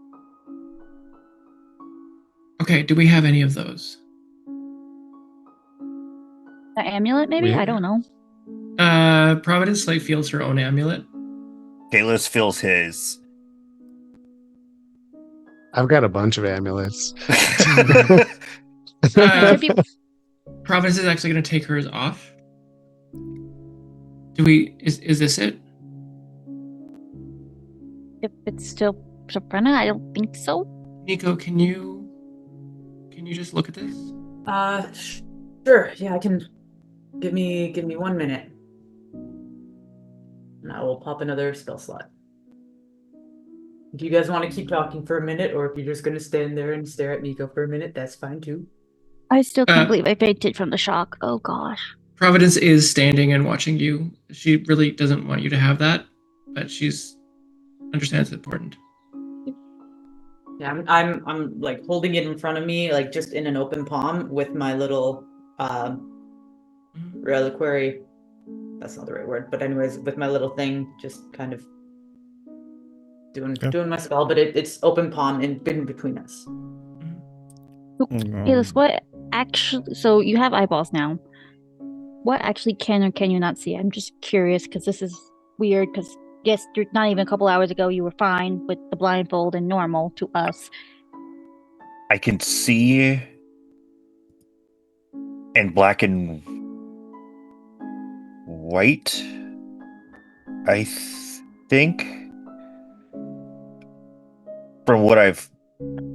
Speaker 3: Okay, do we have any of those?
Speaker 6: The amulet, maybe?
Speaker 8: We-
Speaker 6: I don't know.
Speaker 3: Providence like feels her own amulet.
Speaker 4: Kalis feels his.
Speaker 8: I've got a bunch of amulets.
Speaker 6: Could be-
Speaker 3: Providence is actually going to take hers off. Do we? Is this it?
Speaker 6: If it's still Soprano, I don't think so.
Speaker 3: Nico, can you just look at this?
Speaker 5: Sure. Yeah, I can. Give me 1 minute. And I will pop another spell slot. Do you guys want to keep talking for a minute, or if you're just gonna stand there and stare at Nico for a minute, that's fine too.
Speaker 6: I still can't
Speaker 3: Uh,
Speaker 6: believe I fainted from the shock. Oh gosh.
Speaker 3: Providence is standing and watching you. She really doesn't want you to have that, but she's understands it's important.
Speaker 5: Yeah, I'm like holding it in front of me, like just in an open palm with my little reliquary. That's not the right word, but anyways, with my little thing, just kind of doing my spell, but it's open palm in between us.
Speaker 6: Kalis, what actually? So you have eyeballs now. What actually can or can you not see? I'm just curious because this is weird. Because yes, you're not even a couple hours ago you were fine with the blindfold and normal to us.
Speaker 4: I can see in black and white, I think. From what I've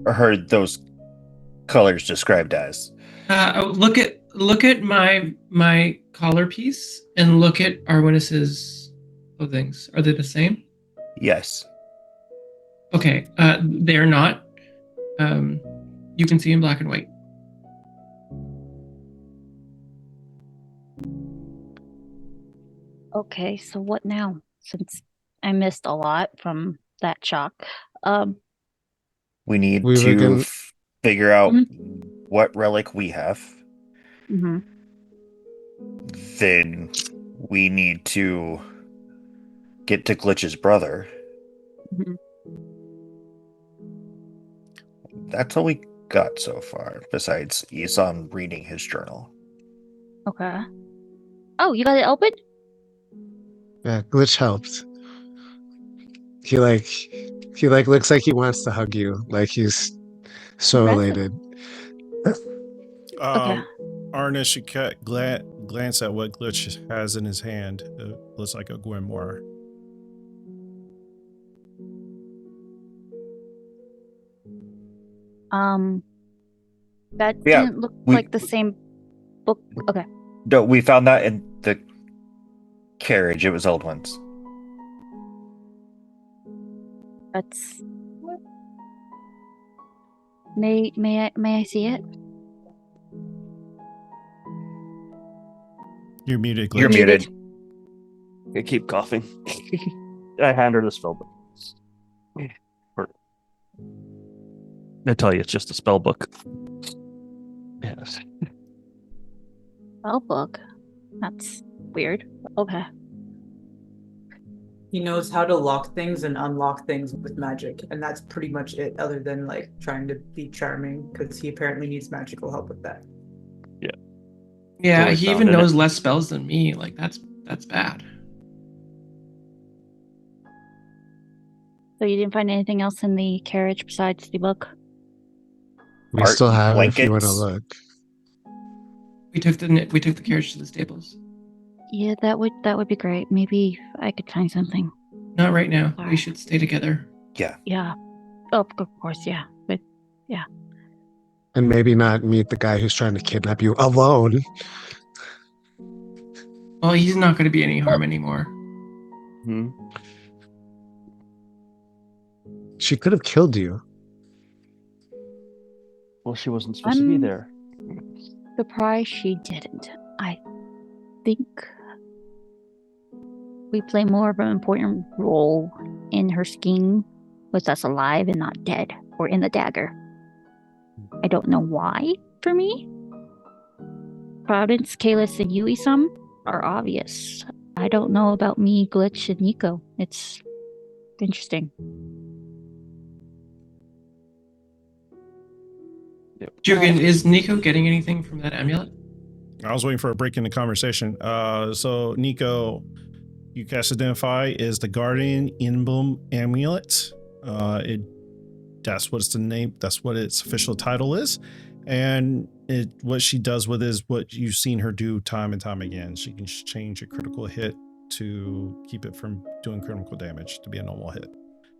Speaker 4: heard those colors described as.
Speaker 3: Look at my collar piece and look at Arwinis's clothings. Are they the same?
Speaker 4: Yes.
Speaker 3: Okay, they're not. You can see in black and white.
Speaker 6: Okay, so what now? Since I missed a lot from that shock.
Speaker 4: We need
Speaker 8: We were
Speaker 4: to
Speaker 8: gonna-
Speaker 4: figure out what relic we have.
Speaker 6: Mhm.
Speaker 4: Then we need to get to Glitch's brother.
Speaker 6: Mhm.
Speaker 4: That's all we got so far, besides Isan reading his journal.
Speaker 6: Okay. Oh, you got it open?
Speaker 8: Yeah, Glitch helped. He like looks like he wants to hug you. Like he's so
Speaker 6: Impressive.
Speaker 8: elated.
Speaker 6: Okay.
Speaker 1: Arnis should glance at what Glitch has in his hand. It looks like a grimoire.
Speaker 6: That
Speaker 4: Yeah,
Speaker 6: didn't look
Speaker 4: we-
Speaker 6: like the same book. Okay.
Speaker 4: No, we found that in the carriage. It was old ones.
Speaker 6: That's. May I see it?
Speaker 1: You're muted, Glitch.
Speaker 4: You're muted.
Speaker 2: I keep coughing. I hand her the spell book. I tell you, it's just a spell book. Yes.
Speaker 6: Spell book. That's weird. Okay.
Speaker 5: He knows how to lock things and unlock things with magic, and that's pretty much it, other than like trying to be charming, because he apparently needs magical help with that.
Speaker 3: Yeah,
Speaker 2: Totally
Speaker 3: he
Speaker 2: found
Speaker 3: even
Speaker 2: it.
Speaker 3: knows less spells than me. Like that's bad.
Speaker 6: So you didn't find anything else in the carriage besides the book?
Speaker 8: We
Speaker 4: Art
Speaker 8: still have it if you want to
Speaker 4: blankets.
Speaker 8: look.
Speaker 3: We took the carriage to the stables.
Speaker 6: Yeah, that would be great. Maybe I could find something.
Speaker 3: Not right now. We
Speaker 6: Alright.
Speaker 3: should stay together.
Speaker 4: Yeah.
Speaker 6: Yeah. Oh, of course, yeah. But
Speaker 8: And maybe not meet the guy who's trying to kidnap you alone.
Speaker 3: Well, he's not going to be any harm anymore.
Speaker 2: Hmm.
Speaker 8: She could have killed you.
Speaker 2: Well, she wasn't supposed to be
Speaker 6: I'm-
Speaker 2: there.
Speaker 6: surprised she didn't. I think we play more of an important role in her scheme with us alive and not dead, or in the dagger. I don't know why, for me. Providence, Kalis, and you, Isam, are obvious. I don't know about me, Glitch, and Nico. It's interesting.
Speaker 3: Jugan, is Nico getting anything from that amulet?
Speaker 1: I was waiting for a break in the conversation. So Nico, you cast Identify is the Guardian Emblem Amulet. That's what it's the name. That's what its official title is, and what she does with it is what you've seen her do time and time again. She can change a critical hit to keep it from doing critical damage to be a normal hit.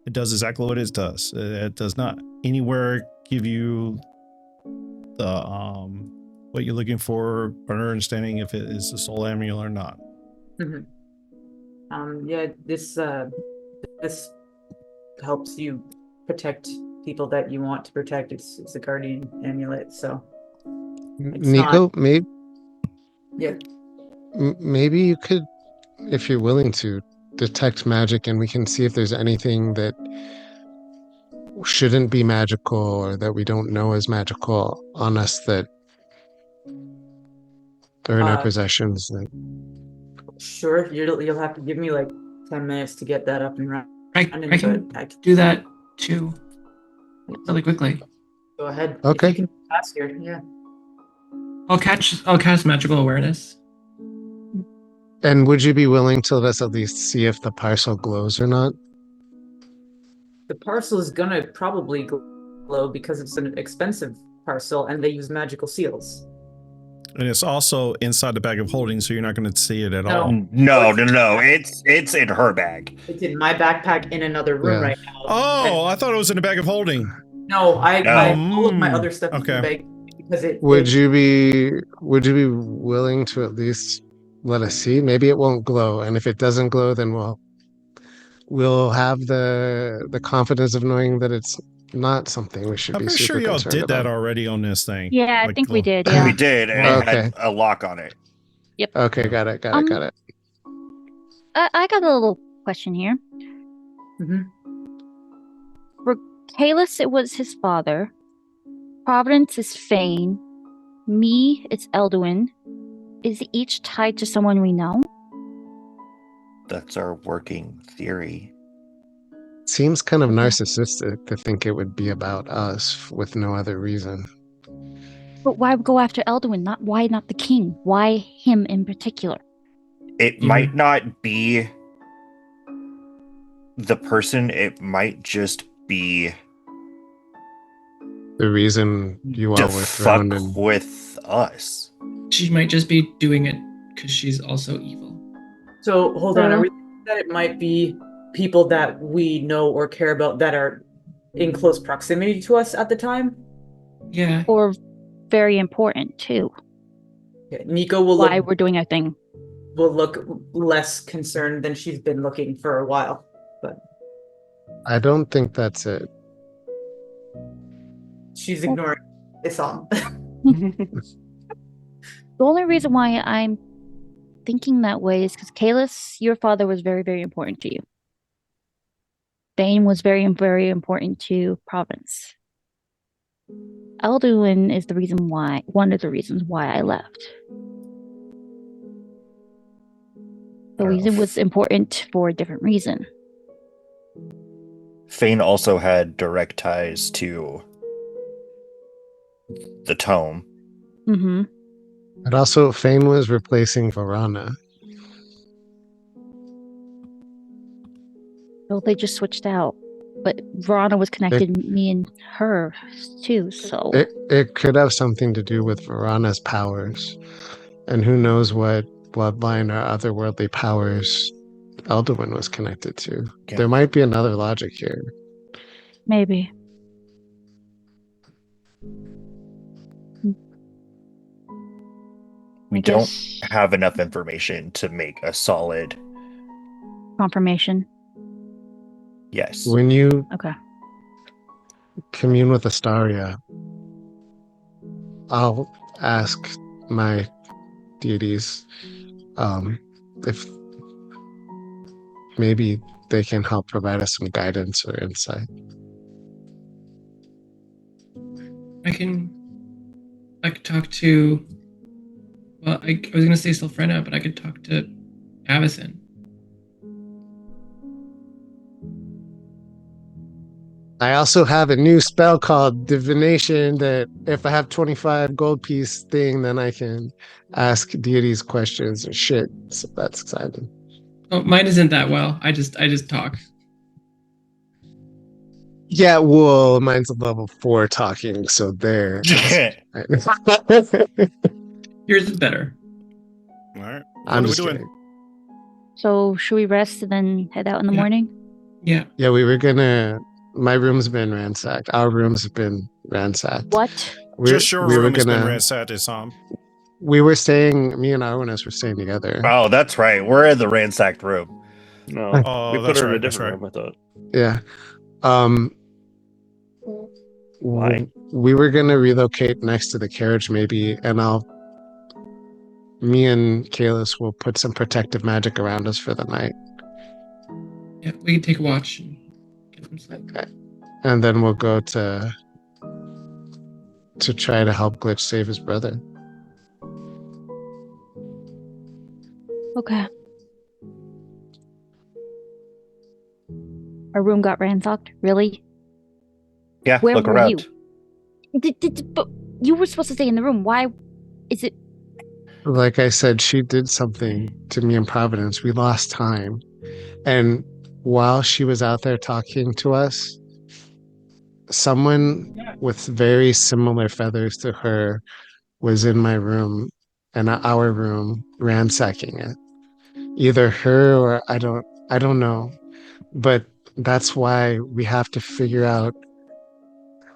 Speaker 1: It does exactly what it does. It does not anywhere give you the what you're looking for or understanding if it is a soul amulet or not.
Speaker 5: Yeah, this helps you protect people that you want to protect. It's a guardian amulet, so It's
Speaker 8: Nico, maybe
Speaker 5: yeah.
Speaker 8: maybe you could, if you're willing to, detect magic, and we can see if there's anything that shouldn't be magical or that we don't know is magical on us that are in our
Speaker 5: Uh,
Speaker 8: possessions. That
Speaker 5: Sure, you'll have to give me like 10 minutes to get that up and running.
Speaker 3: I can
Speaker 5: but I can
Speaker 3: do that too, really quickly.
Speaker 5: go ahead.
Speaker 8: Okay.
Speaker 5: If you can pass here, yeah.
Speaker 3: I'll cast magical awareness.
Speaker 8: And would you be willing to let us at least see if the parcel glows or not?
Speaker 5: The parcel is gonna probably glow because it's an expensive parcel and they use magical seals.
Speaker 1: And it's also inside the bag of holding, so you're not going to see it at
Speaker 5: No.
Speaker 1: all.
Speaker 4: No. It's in her bag.
Speaker 5: It's in my backpack in another room
Speaker 8: Yeah.
Speaker 5: right now.
Speaker 1: Oh, I thought it was in the bag of holding.
Speaker 5: No, I all of my
Speaker 1: Mm,
Speaker 5: other stuff is in the
Speaker 1: okay.
Speaker 5: bag because it.
Speaker 8: Would you be willing to at least let us see? Maybe it won't glow, and if it doesn't glow, then we'll have the confidence of knowing that it's not something we should
Speaker 1: I'm
Speaker 8: be
Speaker 1: pretty
Speaker 8: super
Speaker 1: sure y'all
Speaker 8: concerned
Speaker 1: did that
Speaker 8: about.
Speaker 1: already on this thing.
Speaker 6: Yeah, I
Speaker 1: Like,
Speaker 6: think we
Speaker 1: well,
Speaker 6: did. Yeah.
Speaker 4: We did, and it
Speaker 8: Okay.
Speaker 4: had a lock on it.
Speaker 8: Okay, got it.
Speaker 6: Um, I got a little question here.
Speaker 5: Mhm.
Speaker 6: For Kalis, it was his father. Providence is Fane. Me, it's Elduin. Is each tied to someone we know?
Speaker 4: That's our working theory.
Speaker 8: Seems kind of narcissistic to think it would be about us with no other reason.
Speaker 6: But why go after Elduin? Why not the king? Why him in particular?
Speaker 4: It
Speaker 3: Yeah.
Speaker 4: might not be the person, it might just be
Speaker 8: The reason you all
Speaker 4: To
Speaker 8: were
Speaker 4: fuck
Speaker 8: thrown in.
Speaker 4: with us.
Speaker 3: She might just be doing it because she's also evil.
Speaker 5: So hold on, are
Speaker 6: True.
Speaker 5: we thinking that it might be people that we know or care about that are in close proximity to us at the time?
Speaker 3: Yeah.
Speaker 6: Or very important too.
Speaker 5: Okay, Nico will
Speaker 6: Why
Speaker 5: look
Speaker 6: we're doing our thing.
Speaker 5: less concerned than she's been looking for a while. But
Speaker 8: I don't think that's it.
Speaker 5: she's ignoring Isam.
Speaker 6: The only reason why I'm thinking that way is because Kalis, your father was very, very important to you. Bane was very, very important to Province. Alduin is the reason why, one of the reasons why I left. The reason was important for a different reason.
Speaker 4: Fane also had direct ties to the tome.
Speaker 6: Mm-hmm.
Speaker 8: And also, Fane was replacing Varana.
Speaker 6: So they just switched out. But Verona was connected me and her too, so
Speaker 8: It could have something to do with Varana's powers. And who knows what bloodline or otherworldly powers Elduin was connected to.
Speaker 4: Yeah.
Speaker 8: There might be another logic here.
Speaker 6: maybe.
Speaker 4: We
Speaker 6: I
Speaker 4: don't
Speaker 6: guess
Speaker 4: have enough information to make a solid
Speaker 6: confirmation.
Speaker 4: yes.
Speaker 8: When you
Speaker 6: Okay.
Speaker 8: commune with Astaria, I'll ask my deities if maybe they can help provide us some guidance or insight.
Speaker 3: I could talk to. Well, I was gonna say Sylphrena, but I could talk to Avacyn.
Speaker 8: I also have a new spell called Divination that if I have 25 gold piece thing, then I can ask deities questions and shit. So that's exciting.
Speaker 3: Oh, mine isn't that well. I just talk.
Speaker 8: Yeah, well, mine's a level 4 talking, so there.
Speaker 3: Yours is better.
Speaker 1: All right.
Speaker 8: I'm
Speaker 1: What are we
Speaker 8: just
Speaker 1: doing?
Speaker 8: kidding.
Speaker 6: So should we rest and then head out in the
Speaker 3: Yeah.
Speaker 6: morning?
Speaker 3: Yeah.
Speaker 8: Yeah, we were gonna. My room's been ransacked. Our rooms have been ransacked.
Speaker 6: What?
Speaker 1: Just your
Speaker 8: we were
Speaker 1: room has been
Speaker 8: gonna.
Speaker 1: ransacked, Isam.
Speaker 8: We were staying. Me and Arwinis were staying together.
Speaker 4: Oh, that's right. We're in the ransacked room.
Speaker 2: No,
Speaker 1: Oh,
Speaker 2: we put
Speaker 1: that's
Speaker 2: her in a
Speaker 1: right, that's
Speaker 2: different
Speaker 1: right.
Speaker 2: room, I thought.
Speaker 8: Yeah.
Speaker 2: Why?
Speaker 8: We were gonna relocate next to the carriage, maybe, and me and Kalis will put some protective magic around us for the night,
Speaker 3: Yeah. We can take a watch and get some sleep.
Speaker 8: and then we'll go to try to help Glitch save his brother.
Speaker 6: Okay. Our room got ransacked? Really?
Speaker 4: Yeah,
Speaker 6: Where
Speaker 4: look
Speaker 6: were
Speaker 4: around.
Speaker 6: But you were supposed to stay in the room. Why is it?
Speaker 8: Like I said, she did something to me in Providence. We lost time, and while she was out there talking to us, someone with very similar feathers to her was in my room and our room ransacking it. Either her or I don't know. But that's why we have to figure out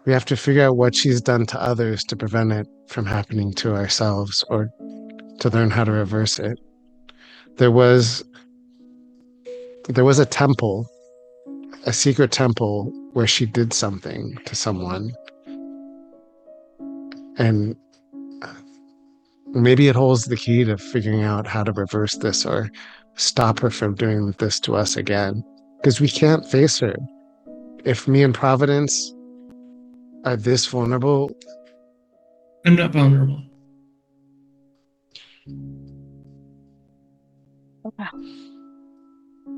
Speaker 8: what she's done to others to prevent it from happening to ourselves or to learn how to reverse it. There was a temple, a secret temple where she did something to someone. And maybe it holds the key to figuring out how to reverse this or stop her from doing this to us again. Because we can't face her. If me and Providence are this vulnerable,
Speaker 3: I'm not vulnerable.
Speaker 6: Okay.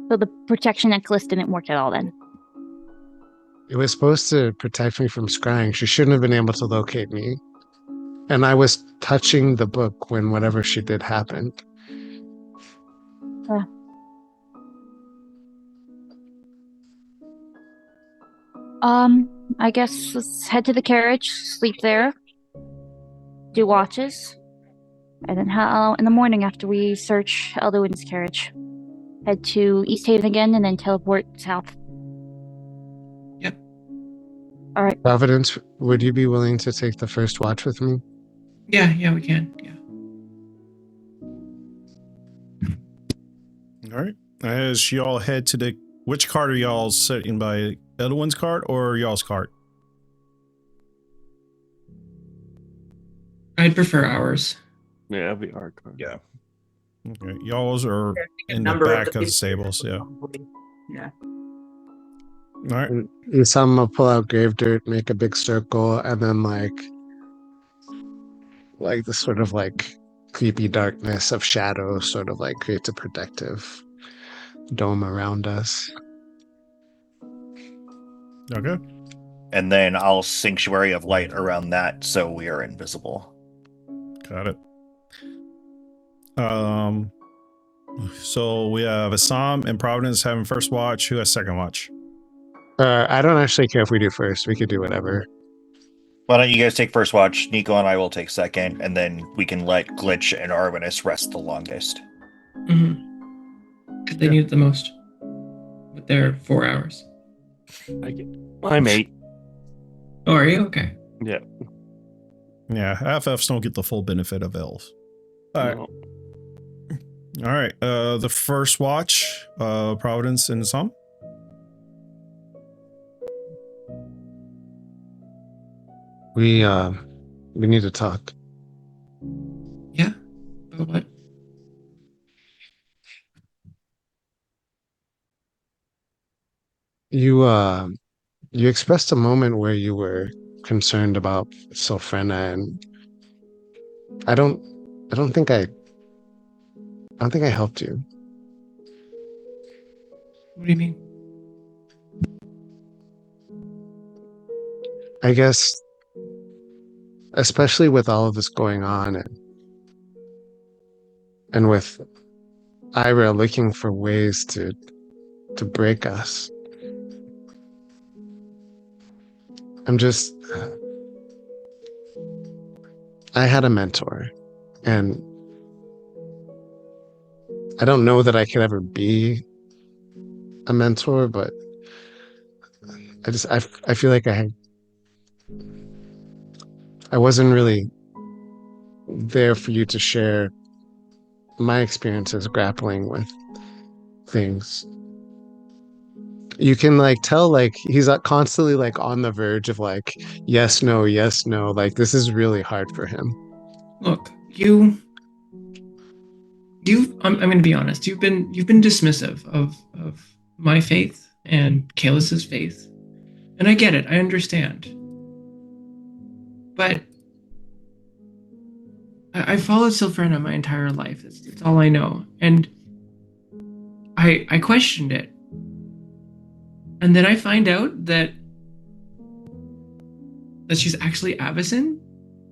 Speaker 6: So the protection necklace didn't work at all then.
Speaker 8: it was supposed to protect me from scrying. She shouldn't have been able to locate me. And I was touching the book when whatever she did happened.
Speaker 6: I guess let's head to the carriage, sleep there, do watches, and then in the morning after we search Elduin's carriage, head to East Haven again and then teleport south.
Speaker 3: Yep.
Speaker 6: All right.
Speaker 8: Providence, would you be willing to take the first watch with me?
Speaker 3: Yeah, we can. Yeah.
Speaker 1: All right. As y'all head to the, which cart are y'all sitting by? Elduin's cart or y'all's cart?
Speaker 3: I'd prefer ours.
Speaker 2: Yeah, it'd be our car.
Speaker 1: Yeah. Okay. Y'all's are
Speaker 5: A
Speaker 1: in the
Speaker 5: number of
Speaker 1: back of the
Speaker 5: people.
Speaker 1: stables. Yeah.
Speaker 5: Yeah.
Speaker 1: All right.
Speaker 8: And Isam will pull out grave dirt, make a big circle, and then like the sort of like creepy darkness of shadows sort of like creates a protective dome around us.
Speaker 1: Okay.
Speaker 4: And then I'll sanctuary of light around that so we are invisible.
Speaker 1: Got it. So we have Assam and Providence having first watch. Who has second watch?
Speaker 8: I don't actually care if we do first. We could do whatever.
Speaker 4: Why don't you guys take first watch? Nico and I will take second, and then we can let Glitch and Arvinus rest the longest.
Speaker 3: Because they need it the most. With their 4 hours.
Speaker 2: I'm 8.
Speaker 3: Oh, are you? Okay.
Speaker 2: Yeah.
Speaker 1: Yeah, FFs don't get the full benefit of elves. All right.
Speaker 2: No.
Speaker 1: All right. The first watch, Providence and Assam.
Speaker 8: We need to talk.
Speaker 3: Yeah. About what?
Speaker 8: You expressed a moment where you were concerned about Sophrena, and I don't think I helped you.
Speaker 3: What do you mean?
Speaker 8: I guess, especially with all of this going on, and with Ira looking for ways to break us. I had a mentor, and I don't know that I could ever be a mentor, but I feel like I wasn't really there for you to share my experiences grappling with things. You can like tell like he's constantly like on the verge of like yes no, like this is really hard for him.
Speaker 3: Look, I'm going to be honest. You've been dismissive of my faith and Kalis's faith, and I get it. I understand. But I followed Sylphrena my entire life. That's all I know, and I questioned it, and then I find out that she's actually Avacyn,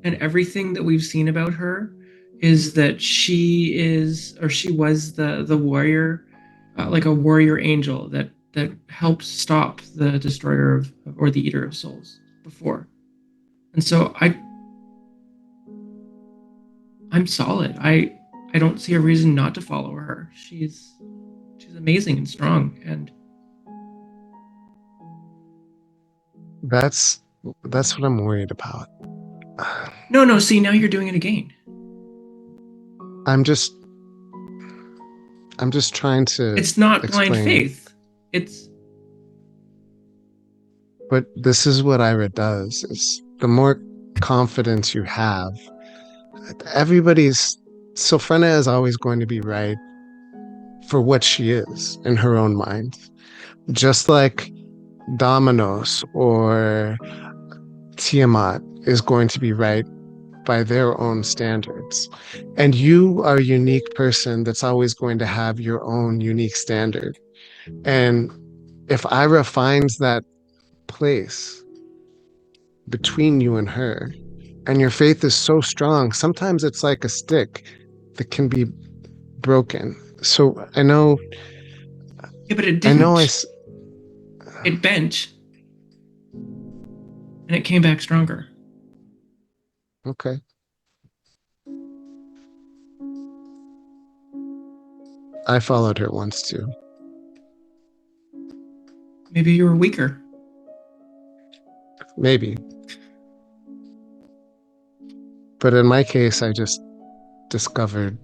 Speaker 3: and everything that we've seen about her is that she was the warrior, like a warrior angel that helped stop the destroyer or the eater of souls before. And so I'm solid. I don't see a reason not to follow her. She's amazing and strong, and
Speaker 8: That's what I'm worried about.
Speaker 3: no, see, now you're doing it again.
Speaker 8: I'm just trying to
Speaker 3: It's not blind
Speaker 8: explain.
Speaker 3: faith. It's
Speaker 8: But this is what Ira does, is the more confidence you have, Sylphrena is always going to be right for what she is in her own mind. Just like Dominos or Tiamat is going to be right by their own standards. And you are a unique person that's always going to have your own unique standard. And if Ira finds that place between you and her, and your faith is so strong, sometimes it's like a stick that can be broken. So I know.
Speaker 3: yeah, but it
Speaker 8: I
Speaker 3: didn't.
Speaker 8: know.
Speaker 3: It bent. and it came back stronger.
Speaker 8: Okay. I followed her once too.
Speaker 3: Maybe you were weaker.
Speaker 8: Maybe. But in my case, I just discovered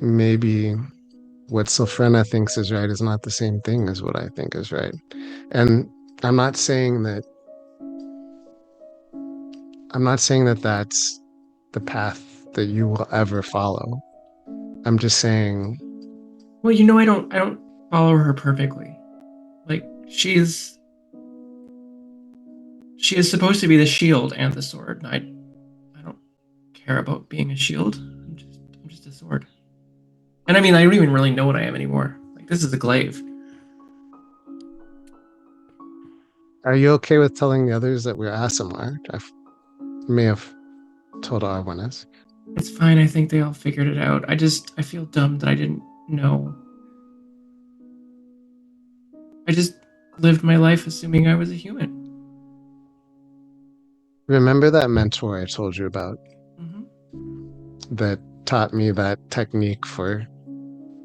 Speaker 8: maybe what Sylphrena thinks is right is not the same thing as what I think is right. And I'm not saying that that's the path that you will ever follow. I'm just saying,
Speaker 3: Well, I don't follow her perfectly. Like she is supposed to be the shield and the sword. And I don't care about being a shield. I'm just a sword. And I mean, I don't even really know what I am anymore. Like this is a glaive.
Speaker 8: are you okay with telling the others that we're Asimar? May have told Arwanis.
Speaker 3: It's fine. I think they all figured it out. I feel dumb that I didn't know. I just lived my life assuming I was a human.
Speaker 8: Remember that mentor I told you about
Speaker 3: Hmm.
Speaker 8: that taught me that technique for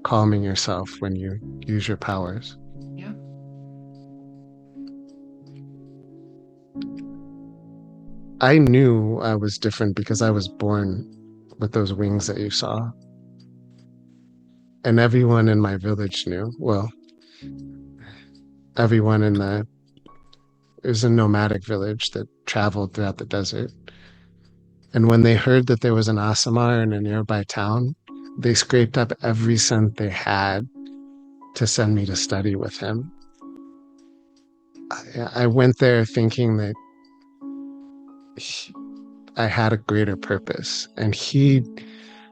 Speaker 8: calming yourself when you use your powers?
Speaker 3: Yeah.
Speaker 8: I knew I was different because I was born with those wings that you saw. And everyone in my village knew. Well, everyone it was a nomadic village that traveled throughout the desert. And when they heard that there was an Asimar in a nearby town, they scraped up every cent they had to send me to study with him. I went there thinking that I had a greater purpose, and he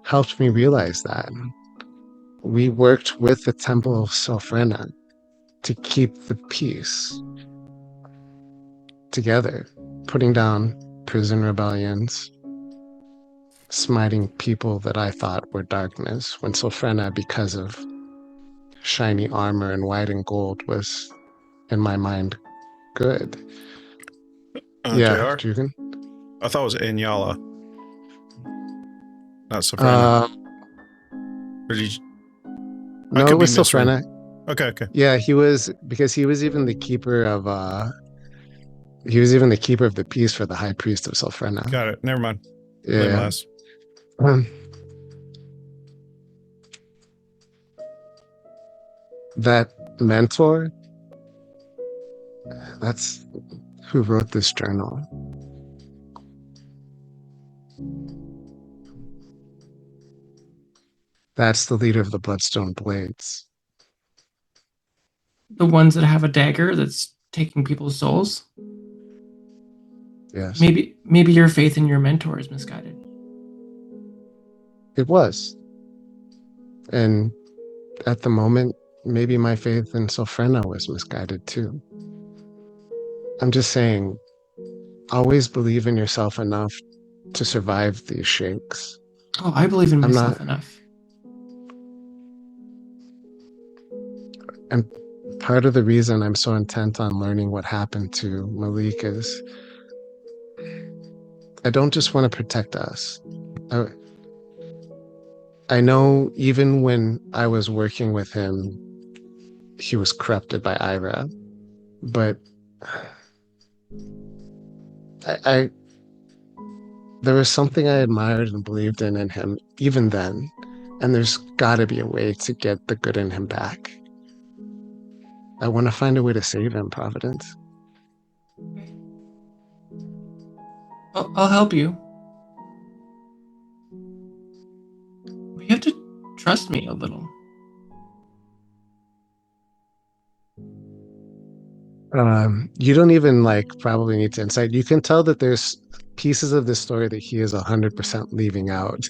Speaker 8: helped me realize that. We worked with the Temple of Sylphrena to keep the peace together, putting down prison rebellions, smiting people that I thought were darkness, when Sylphrena, because of shiny armor and white and gold, was, in my mind, good. Yeah,
Speaker 1: JR?
Speaker 8: Jugan?
Speaker 1: I thought it was Anyala, not Sylphrena. Or did you...
Speaker 8: No,
Speaker 1: could
Speaker 8: it was
Speaker 1: be misread.
Speaker 8: Sylphrena.
Speaker 1: Okay.
Speaker 8: Yeah, he was, because he was even the keeper of the peace for the high priest of Sylphrena.
Speaker 1: Got it. Never mind.
Speaker 8: Yeah.
Speaker 1: Last.
Speaker 8: That mentor, that's who wrote this journal. That's the leader of the Bloodstone Blades.
Speaker 3: The ones that have a dagger that's taking people's souls.
Speaker 8: Yes.
Speaker 3: Maybe your faith in your mentor is misguided.
Speaker 8: It was. And at the moment, maybe my faith in Sylphrena was misguided too. I'm just saying, always believe in yourself enough to survive these shakes.
Speaker 3: Oh, I believe in myself enough.
Speaker 8: And part of the reason I'm so intent on learning what happened to Malik is I don't just want to protect us. I know even when I was working with him, he was corrupted by Ira, but I there was something I admired and believed in him even then, and there's got to be a way to get the good in him back. I want to find a way to save him, Providence.
Speaker 3: I'll help you. But you have to trust me a little.
Speaker 8: You don't even probably need to insight. You can tell that there's pieces of this story that he is 100% leaving out.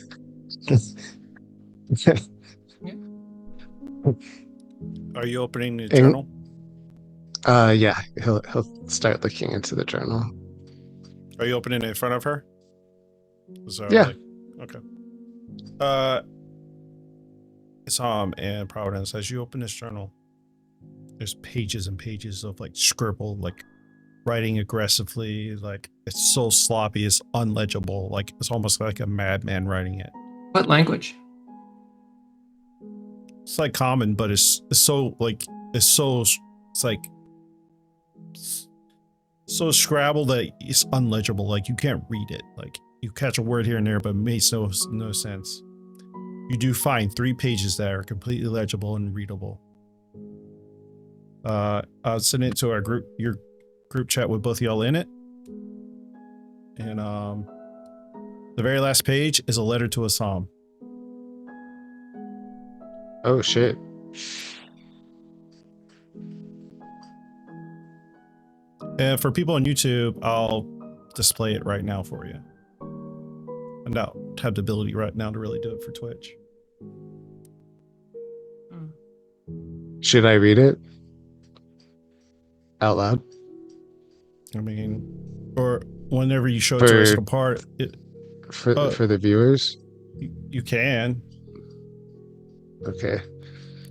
Speaker 1: Are you opening the journal?
Speaker 8: Yeah, he'll start looking into the journal.
Speaker 1: Are you opening it in front of her?
Speaker 8: Yeah.
Speaker 1: Okay. And Providence, as you open this journal, there's pages and pages of scribbled writing aggressively. Like it's so sloppy, it's unlegible. Like it's almost like a madman writing it.
Speaker 3: What language?
Speaker 1: It's like common, but it's so like it's like so Scrabble that it's unlegible. Like you can't read it. Like you catch a word here and there, but it makes no sense. You do find 3 pages that are completely legible and readable. I'll send it to our your group chat with both of y'all in it. And the very last page is a letter to a psalm.
Speaker 8: Oh shit.
Speaker 1: And for people on YouTube, I'll display it right now for you. I don't have the ability right now to really do it for Twitch.
Speaker 8: Should I read it out loud?
Speaker 1: I mean, or whenever you show it to us apart,
Speaker 8: for the viewers.
Speaker 1: You can.
Speaker 8: Okay.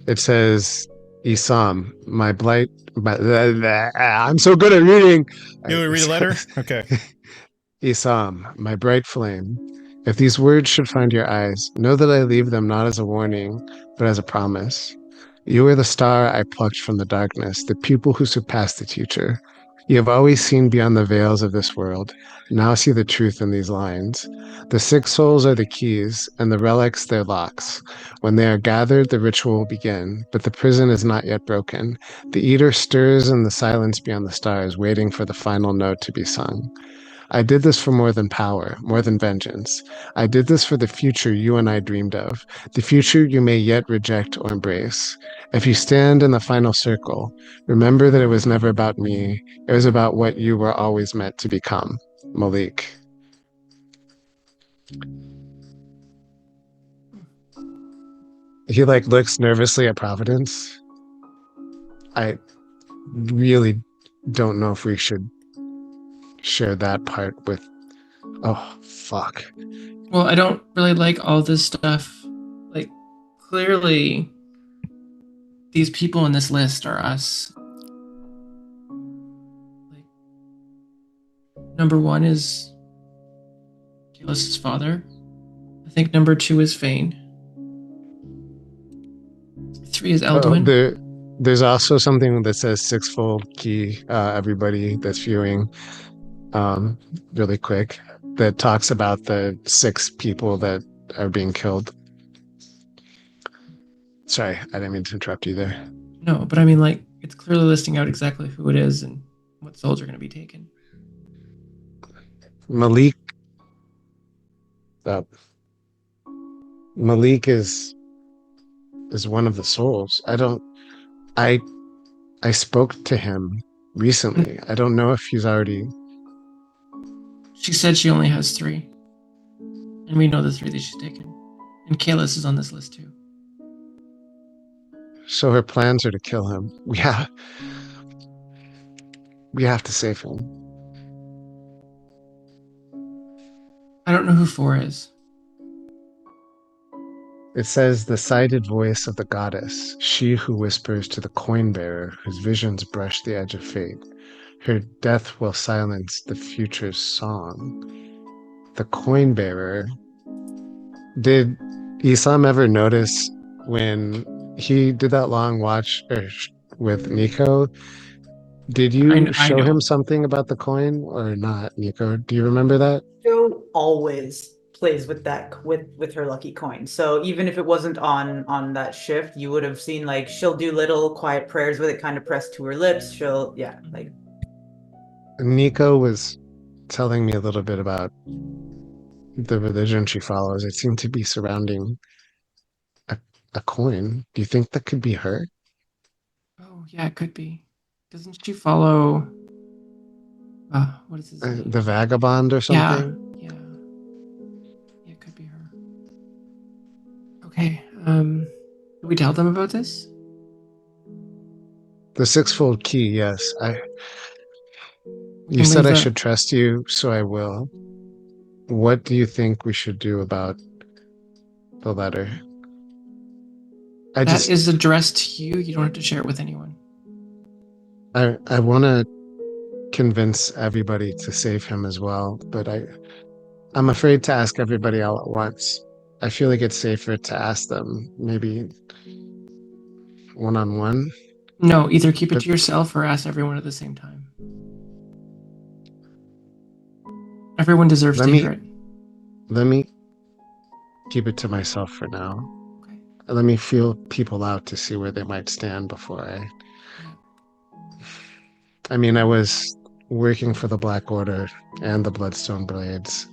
Speaker 8: It says, Isam, my blight. I'm so good at reading.
Speaker 1: You want to read a letter? Okay.
Speaker 8: Isam, my bright flame. If these words should find your eyes, know that I leave them not as a warning, but as a promise. You are the star I plucked from the darkness, the pupil who surpassed the teacher. You have always seen beyond the veils of this world. Now see the truth in these lines. The 6 souls are the keys, and the relics their locks. When they are gathered, the ritual will begin, but the prison is not yet broken. The eater stirs in the silence beyond the stars, waiting for the final note to be sung. I did this for more than power, more than vengeance. I did this for the future you and I dreamed of, the future you may yet reject or embrace. If you stand in the final circle, remember that it was never about me. It was about what you were always meant to become. Malik. He looks nervously at Providence. I really don't know if we should share that part with. Oh, fuck.
Speaker 3: Well, I don't really like all this stuff. Like, clearly, these people in this list are us. Like, number 1 is Kaelus's father. I think number 2 is Fane. 3 is Elduin.
Speaker 8: There's also something that says 6-fold key, everybody that's viewing, really quick, that talks about the 6 people that are being killed. Sorry, I didn't mean to interrupt you there.
Speaker 3: No, but I mean, like, it's clearly listing out exactly who it is and what souls are going to be taken.
Speaker 8: Malik is one of the souls. I spoke to him recently. I don't know if he's already.
Speaker 3: She said she only has 3. And we know the 3 that she's taken. And Kaelus is on this list too.
Speaker 8: So her plans are to kill him. We have to save him.
Speaker 3: I don't know who 4 is.
Speaker 8: It says the sighted voice of the goddess, she who whispers to the coin bearer whose visions brush the edge of fate. Her death will silence the future's song. The coin bearer. Did Isam ever notice when he did that long watch with Nico? Did you show him something about the coin or not, Nico? Do you remember that?
Speaker 5: Joe always plays with that with her lucky coin. So even if it wasn't on that shift, you would have seen like she'll do little quiet prayers with it kind of pressed to her lips.
Speaker 8: Nico was telling me a little bit about the religion she follows. It seemed to be surrounding a coin. Do you think that could be her?
Speaker 3: Oh yeah, it could be. Doesn't she follow what is his name?
Speaker 8: The vagabond or something?
Speaker 3: Yeah, it could be her. Okay, did we tell them about this?
Speaker 8: The 6-fold key, yes. You said I should trust you, so I will. What do you think we should do about the letter?
Speaker 3: That is addressed to you. You don't have to share it with anyone.
Speaker 8: I want to convince everybody to save him as well, but I'm afraid to ask everybody all at once. I feel like it's safer to ask them maybe one-on-one.
Speaker 3: No, either keep it
Speaker 8: But-
Speaker 3: to yourself or ask everyone at the same time. Everyone deserves
Speaker 8: Let
Speaker 3: to
Speaker 8: me-
Speaker 3: hear it.
Speaker 8: Let me keep it to myself for now.
Speaker 3: Okay.
Speaker 8: Let me feel people out to see where they might stand before I mean, I was working for the Black Order and the Bloodstone Blades.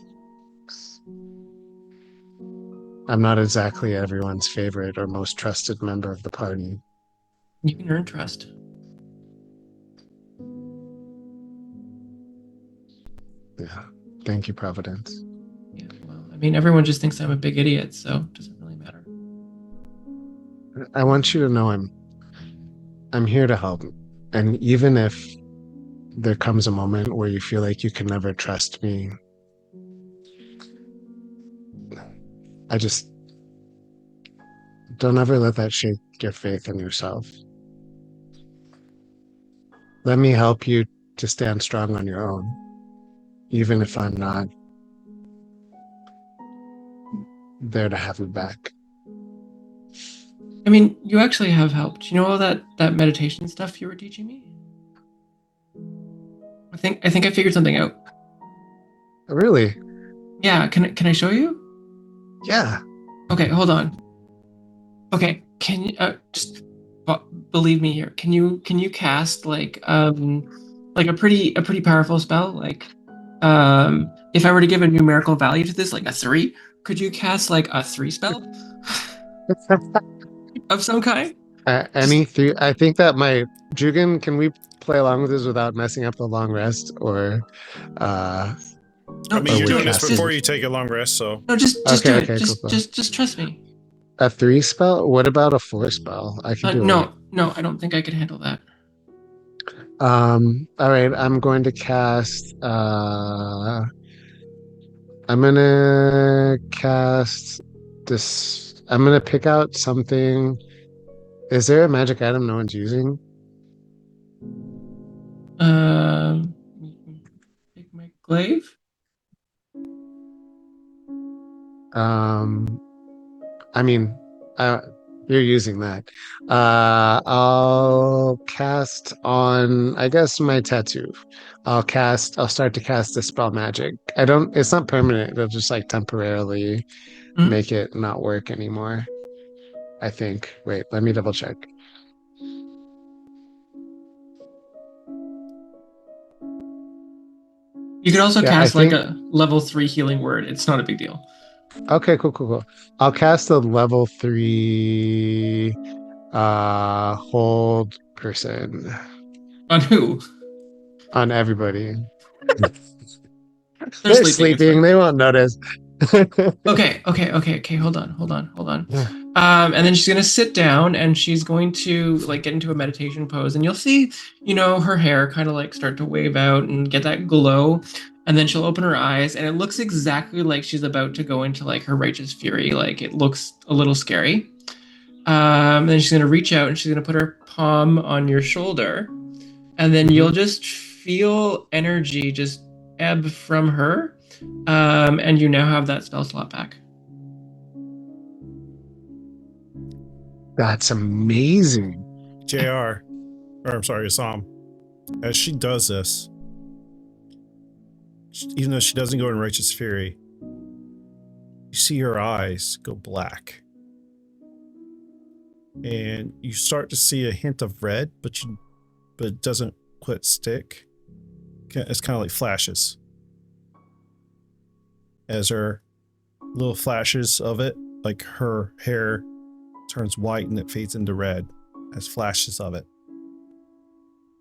Speaker 8: I'm not exactly everyone's favorite or most trusted member of the party.
Speaker 3: You can earn trust.
Speaker 8: Yeah. Thank you, Providence.
Speaker 3: Yeah, well, I mean, everyone just thinks I'm a big idiot, so it doesn't really matter.
Speaker 8: I want you to know I'm here to help. And even if there comes a moment where you feel like you can never trust me, I just don't ever let that shake your faith in yourself. Let me help you to stand strong on your own, even if I'm not there to have you back.
Speaker 3: I mean, you actually have helped. You know all that meditation stuff you were teaching me? I think I figured something out.
Speaker 8: Really?
Speaker 3: Yeah, can I show you?
Speaker 8: Yeah.
Speaker 3: Okay, hold on. Okay, can you just believe me here? Can you cast like a pretty powerful spell? Like if I were to give a numerical value to this, like a 3, could you cast like a 3 spell of some kind?
Speaker 8: Any three? I think that might. Jugan, can we play along with this without messing up the long rest? Or,
Speaker 1: I
Speaker 3: No,
Speaker 1: mean,
Speaker 8: Or
Speaker 1: you're
Speaker 8: we
Speaker 1: doing this
Speaker 8: cast
Speaker 1: before
Speaker 8: it.
Speaker 1: you take a long rest, so
Speaker 3: no, just
Speaker 8: Okay,
Speaker 3: do it.
Speaker 8: okay,
Speaker 3: Just
Speaker 8: cool.
Speaker 3: just trust me.
Speaker 8: A 3 spell? What about a 4 spell? I can do
Speaker 3: No, I don't think I could handle that.
Speaker 8: it. All right, I'm going to cast. I'm gonna cast this. I'm gonna pick out something. Is there a magic item no one's using?
Speaker 3: Take my glaive.
Speaker 8: I mean, you're using that. I'll cast on, I guess, my tattoo. I'll start to cast Dispel Magic. It's not permanent. It'll just like temporarily
Speaker 3: Mhm.
Speaker 8: make it not work anymore. I think. Wait, let me double check.
Speaker 3: You could also
Speaker 8: Yeah,
Speaker 3: cast
Speaker 8: I
Speaker 3: like
Speaker 8: think-
Speaker 3: a level 3 healing word. It's not a big deal.
Speaker 8: Okay, cool. I'll cast a level 3 hold person
Speaker 3: On who?
Speaker 8: on everybody.
Speaker 3: They're
Speaker 8: They're
Speaker 3: sleeping, it's
Speaker 8: sleeping.
Speaker 3: fine.
Speaker 8: They won't notice.
Speaker 3: Okay. Hold on. And then she's gonna sit down and she's going to like get into a meditation pose, and you'll see, her hair kind of like start to wave out and get that glow, and then she'll open her eyes, and it looks exactly like she's about to go into like her righteous fury. Like it looks a little scary. And then she's gonna reach out and she's gonna put her palm on your shoulder, and then you'll just feel energy just ebb from her. And you now have that spell slot back.
Speaker 8: That's amazing.
Speaker 1: JR, or I'm sorry, Assam, as she does this, even though she doesn't go in Righteous Fury, you see her eyes go black. And you start to see a hint of red, but it doesn't quite stick. It's kind of like flashes. As her little flashes of it, like her hair turns white and it fades into red as flashes of it.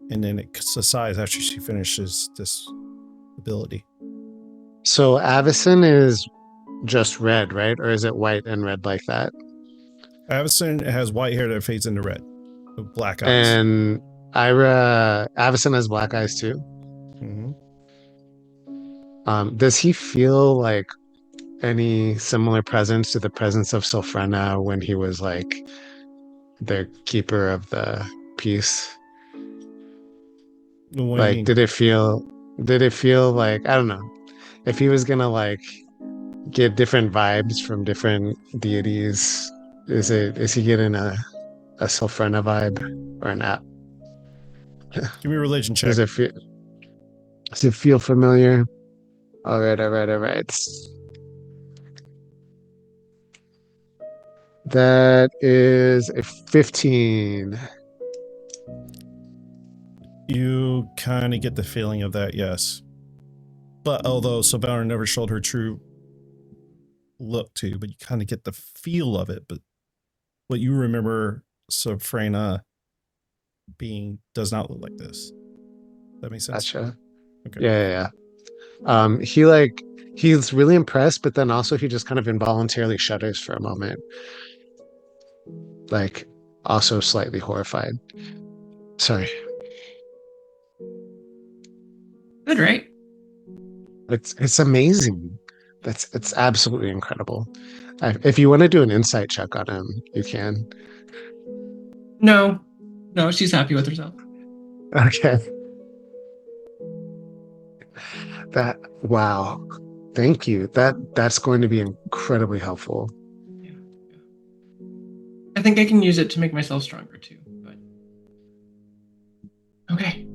Speaker 1: And then it subsides after she finishes this ability.
Speaker 8: So Avacyn is just red, right? Or is it white and red like that?
Speaker 1: Avacyn has white hair that fades into red with black eyes.
Speaker 8: And Avacyn has black eyes too.
Speaker 1: Mhm.
Speaker 8: Does he feel like any similar presence to the presence of Sophrena when he was like the keeper of the peace?
Speaker 1: What do you
Speaker 8: Like,
Speaker 1: mean?
Speaker 8: did it feel like, I don't know, if he was gonna like get different vibes from different deities? Is he getting a Sophrena vibe or an app?
Speaker 1: Give me a religion check.
Speaker 8: Does it feel familiar? All right. That is a 15.
Speaker 1: You kind of get the feeling of that, yes. But although Sylvana never showed her true look to you, but you kind of get the feel of it. But what you remember Sophrena being does not look like this. That makes sense?
Speaker 8: Gotcha.
Speaker 1: Okay.
Speaker 8: Yeah. He's really impressed, but then also he just kind of involuntarily shudders for a moment. Like, also slightly horrified. Sorry.
Speaker 3: Good, right?
Speaker 8: It's amazing. It's absolutely incredible. If you want to do an insight check on him, you can.
Speaker 3: No, she's happy with herself.
Speaker 8: Okay. Wow. Thank you. That's going to be incredibly helpful.
Speaker 3: Yeah. I think I can use it to make myself stronger too. But okay.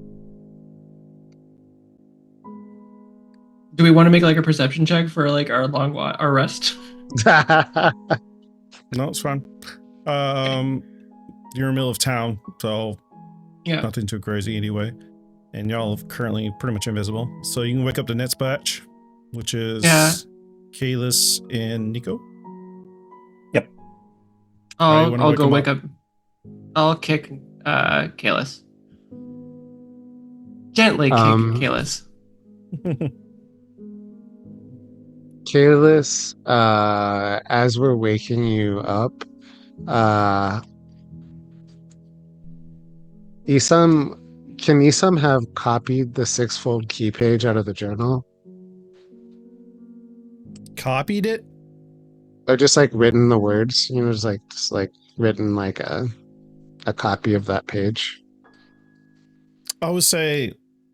Speaker 3: Do we want to make like a perception check for like our our rest?
Speaker 1: No, it's fine. You're in the middle of town, so
Speaker 3: Yeah.
Speaker 1: nothing too crazy anyway. And y'all are currently pretty much invisible. So you can wake up the next batch, which is Kalis and Nico.
Speaker 4: Yep.
Speaker 1: wanna
Speaker 3: I'll
Speaker 1: wake
Speaker 3: go
Speaker 1: him
Speaker 3: wake
Speaker 1: up?
Speaker 3: up. I'll kick Kalis. Gently kick Kalis.
Speaker 8: Kalis, as we're waking you up, can Isam have copied the sixfold key page out of the journal?
Speaker 1: Copied it?
Speaker 8: Or just like written the words, just like written like a copy of that page.
Speaker 1: I would say,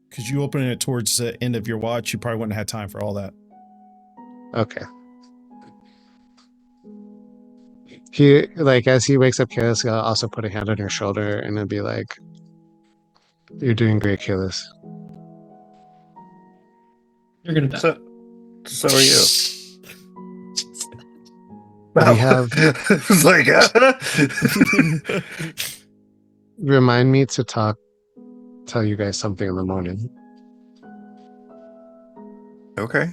Speaker 1: because you open it towards the end of your watch, you probably wouldn't have had time for all that.
Speaker 8: Okay. He, like, as he wakes up, Kalis will also put a hand on your shoulder and it'll be like, "You're doing great, Kalis."
Speaker 3: You're gonna die.
Speaker 4: So are you.
Speaker 8: We have
Speaker 4: It's like
Speaker 8: remind me to tell you guys something in the morning.
Speaker 4: Okay.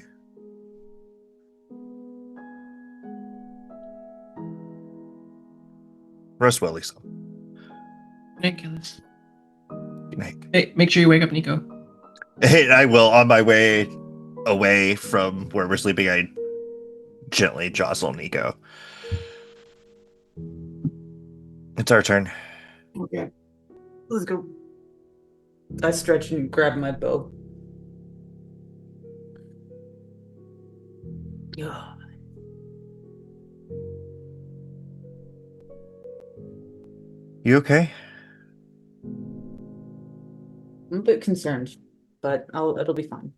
Speaker 4: Rest well, Lisa.
Speaker 3: Nick, Kalis.
Speaker 4: Good night.
Speaker 3: Hey, make sure you wake up Nico.
Speaker 4: Hey, I will. On my way away from where we're sleeping, I gently jostle Nico. It's our turn.
Speaker 5: Okay. Let's go. I stretch and grab my bow. Yeah.
Speaker 4: You okay?
Speaker 5: I'm a bit concerned, but it'll be fine.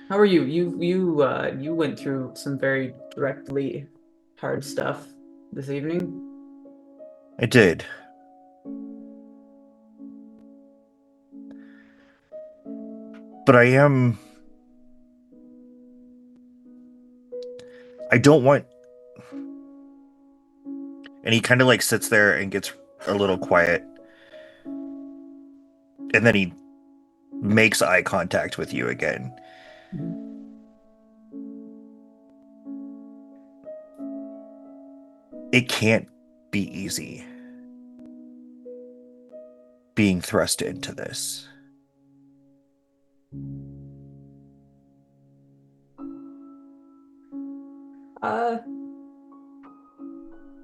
Speaker 5: How are you? You went through some very directly hard stuff this evening.
Speaker 4: I did. But I don't want. And he kind of like sits there and gets a little quiet. And then he makes eye contact with you again. It can't be easy being thrust into this.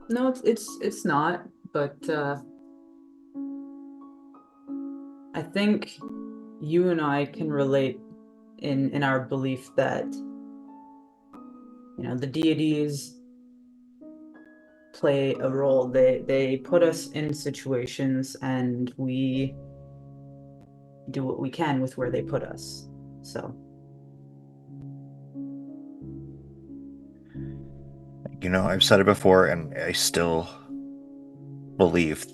Speaker 5: No, it's not, but I think you and I can relate in our belief that the deities play a role. They put us in situations, and we do what we can with where they put us. So
Speaker 4: You know, I've said it before, and I still believe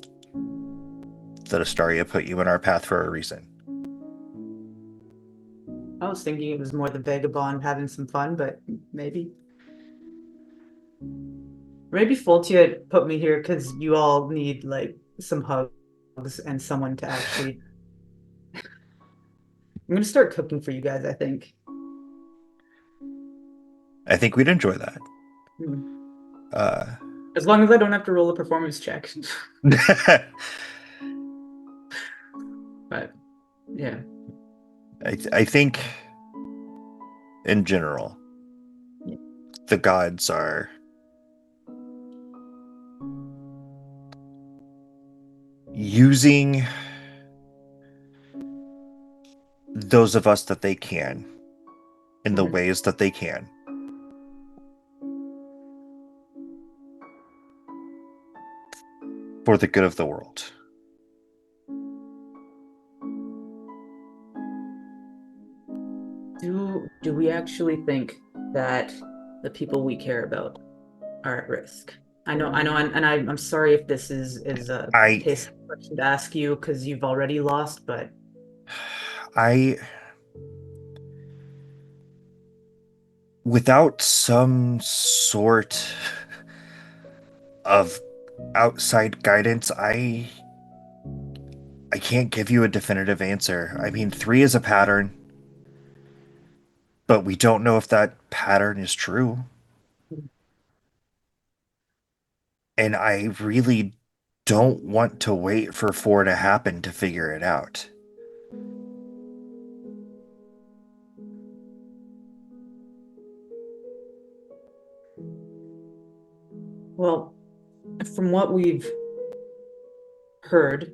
Speaker 4: that Astaria put you in our path for a reason.
Speaker 5: I was thinking it was more the vagabond having some fun, but maybe. Maybe Foltia put me here because you all need like some hugs and someone to actually. I'm gonna start cooking for you guys, I think.
Speaker 4: I think we'd enjoy that.
Speaker 5: Hmm.
Speaker 4: Uh,
Speaker 5: As long as I don't have to roll a performance check. But yeah.
Speaker 4: I think, in general, the gods are using those of us that they can in the
Speaker 5: Mhm.
Speaker 4: ways that they can. For the good of the world.
Speaker 5: Do we actually think that the people we care about are at risk? I know, and I'm sorry if this is a
Speaker 4: I
Speaker 5: tasty question to ask you because you've already lost, but
Speaker 4: without some sort of outside guidance, I can't give you a definitive answer. I mean, 3 is a pattern, but we don't know if that pattern is true. And I really don't want to wait for 4 to happen to figure it out.
Speaker 5: well, from what we've heard,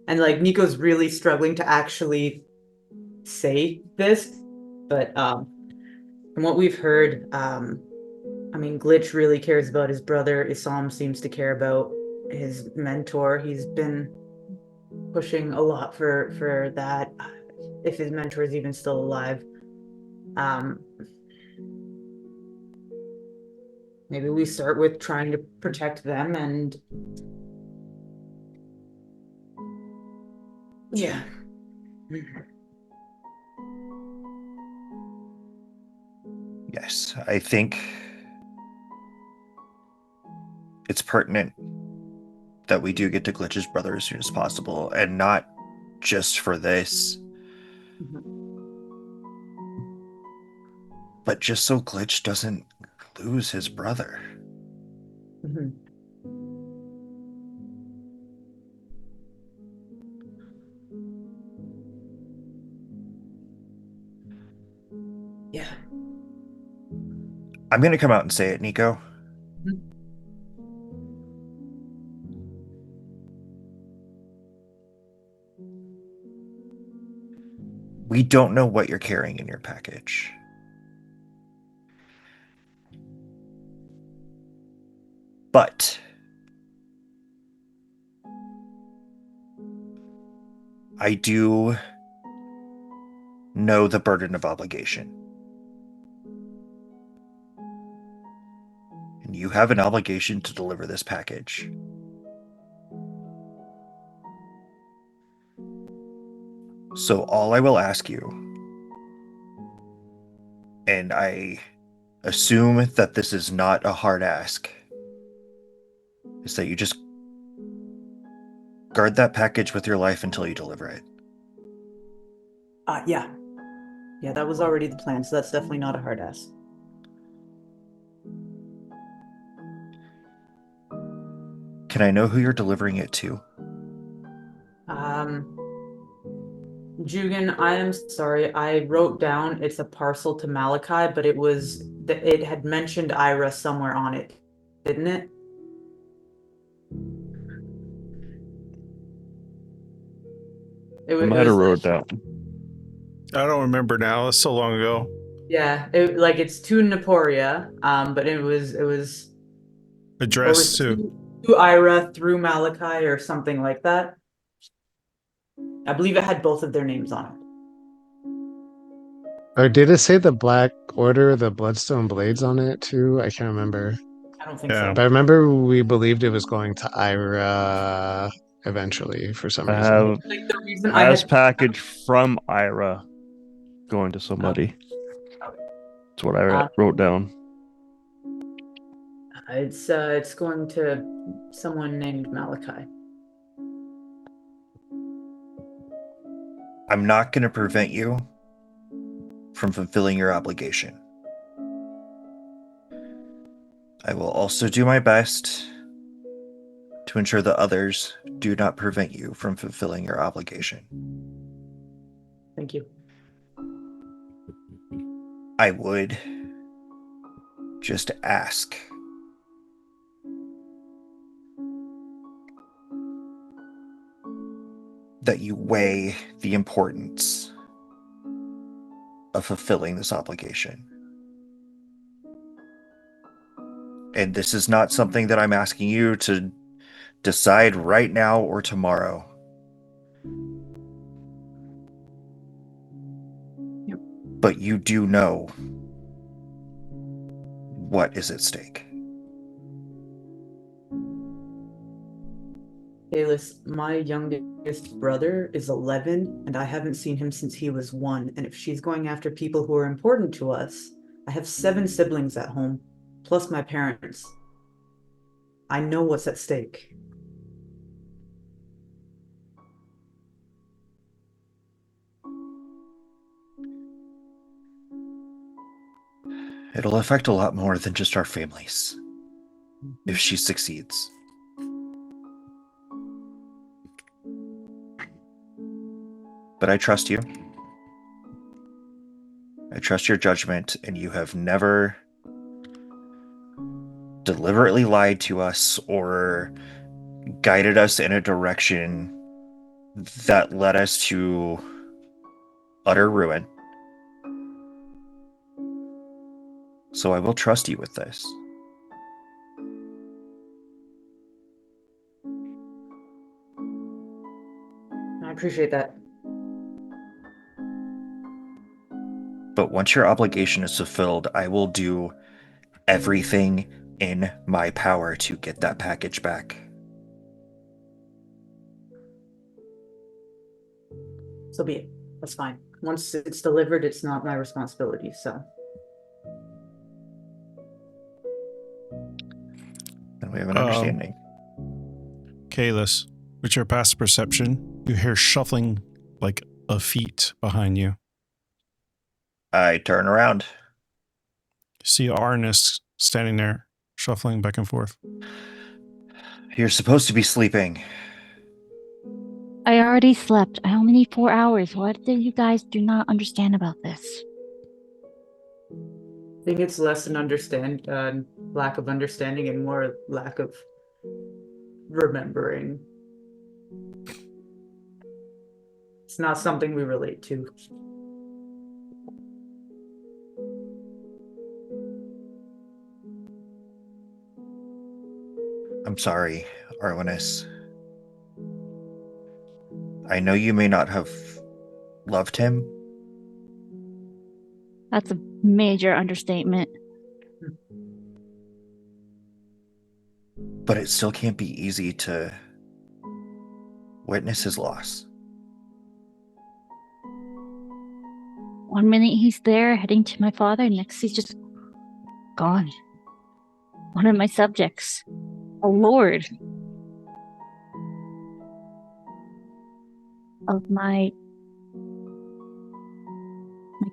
Speaker 5: and like Nico's really struggling to actually say this, but from what we've heard, I mean, Glitch really cares about his brother. Isam seems to care about his mentor. He's been pushing a lot for that, if his mentor is even still alive. Maybe we start with trying to protect them, and yeah.
Speaker 4: Yes, I think it's pertinent that we do get to Glitch's brother as soon as possible, and not just for this, but just so Glitch doesn't lose his brother.
Speaker 5: Mhm. Yeah.
Speaker 4: I'm gonna come out and say it, Nico.
Speaker 5: Mhm.
Speaker 4: We don't know what you're carrying in your package. But I do know the burden of obligation. And you have an obligation to deliver this package. So all I will ask you, and I assume that this is not a hard ask, is that you just guard that package with your life until you deliver it.
Speaker 5: Yeah. Yeah, that was already the plan, so that's definitely not a hard ask.
Speaker 4: Can I know who you're delivering it to?
Speaker 5: Jugan, I am sorry. I wrote down it's a parcel to Malachi, but it had mentioned Ira somewhere on it, didn't it?
Speaker 2: I might have wrote down.
Speaker 1: I don't remember now. It's so long ago.
Speaker 5: Yeah, it's to Naporia, but it was
Speaker 1: addressed to?
Speaker 5: To Ira through Malachi or something like that. I believe it had both of their names on it.
Speaker 8: Or did it say the Black Order, the Bloodstone Blades on it too? I can't remember.
Speaker 5: I don't think
Speaker 1: Yeah.
Speaker 8: But I remember we believed it was going to Ira eventually for some
Speaker 2: I
Speaker 8: reason.
Speaker 2: have
Speaker 5: Like the reason I
Speaker 2: as
Speaker 5: had
Speaker 2: package from Ira going to somebody. That's what I wrote down.
Speaker 5: it's going to someone named Malachi.
Speaker 4: I'm not going to prevent you from fulfilling your obligation. I will also do my best to ensure that others do not prevent you from fulfilling your obligation.
Speaker 5: Thank you.
Speaker 4: I would just ask that you weigh the importance of fulfilling this obligation. And this is not something that I'm asking you to decide right now or tomorrow.
Speaker 5: Yep.
Speaker 4: But you do know what is at stake.
Speaker 5: Bayless, my youngest brother is 11, and I haven't seen him since he was 1. And if she's going after people who are important to us, I have 7 siblings at home, plus my parents. I know what's at stake.
Speaker 4: It'll affect a lot more than just our families if she succeeds. But I trust you. I trust your judgment, and you have never deliberately lied to us or guided us in a direction that led us to utter ruin. So I will trust you with this.
Speaker 5: I appreciate that.
Speaker 4: But once your obligation is fulfilled, I will do everything in my power to get that package back.
Speaker 5: So be it. That's fine. Once it's delivered, it's not my responsibility, so.
Speaker 4: And we have an understanding.
Speaker 1: Kalis, with your past perception, you hear shuffling like of feet behind you.
Speaker 4: I turn around.
Speaker 1: You see Arnis standing there, shuffling back and forth.
Speaker 4: You're supposed to be sleeping.
Speaker 6: I already slept. I only need 4 hours. What do you guys do not understand about this?
Speaker 5: I think it's less an lack of understanding and more lack of remembering. It's not something we relate to.
Speaker 4: I'm sorry, Arlenis. I know you may not have loved him,
Speaker 6: That's a major understatement.
Speaker 4: but it still can't be easy to witness his loss.
Speaker 6: One minute he's there heading to my father, next he's just gone. One of my subjects. A lord. Of my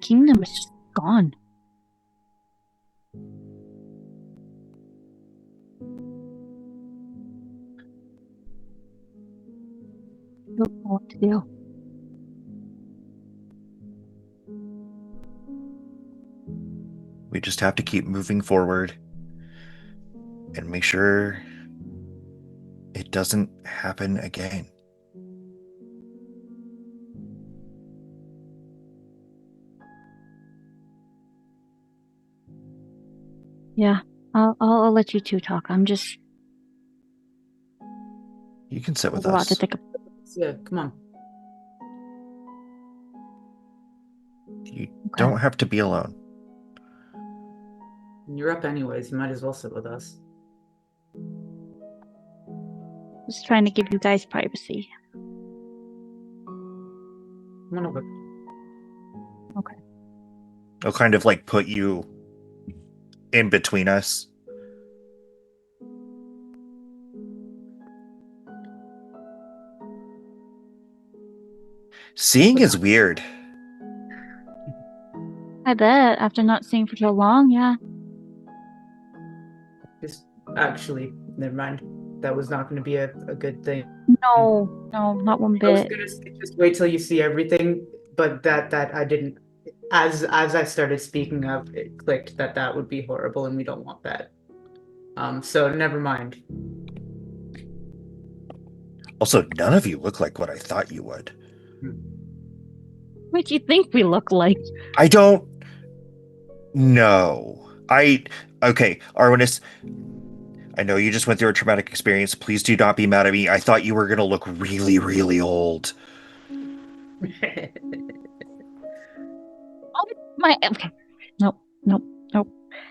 Speaker 6: kingdom is just gone. I don't know what to do.
Speaker 4: We just have to keep moving forward and make sure it doesn't happen again.
Speaker 6: Yeah, I'll let you two talk. I'm just
Speaker 4: You can sit with
Speaker 6: a lot to
Speaker 4: us.
Speaker 6: think about.
Speaker 5: Yeah, come on.
Speaker 4: You
Speaker 6: Okay.
Speaker 4: don't have to be alone.
Speaker 5: You're up anyways. You might as well sit with us.
Speaker 6: Just trying to give you guys privacy.
Speaker 5: Come on over.
Speaker 4: I'll kind of like put you in between us. Seeing is weird.
Speaker 6: I bet after not seeing for so long, yeah.
Speaker 5: Just actually, never mind. That was not going to be a good thing.
Speaker 6: No, not one
Speaker 5: I was
Speaker 6: bit.
Speaker 5: gonna say, just wait till you see everything, but that I didn't. As I started speaking of, it clicked that would be horrible, and we don't want that. So never mind.
Speaker 4: Also, none of you look like what I thought you would.
Speaker 6: What do you think we look like?
Speaker 4: I don't know. Okay, Arwinis, I know you just went through a traumatic experience. Please do not be mad at me. I thought you were gonna look really, really old.
Speaker 6: Okay. Nope.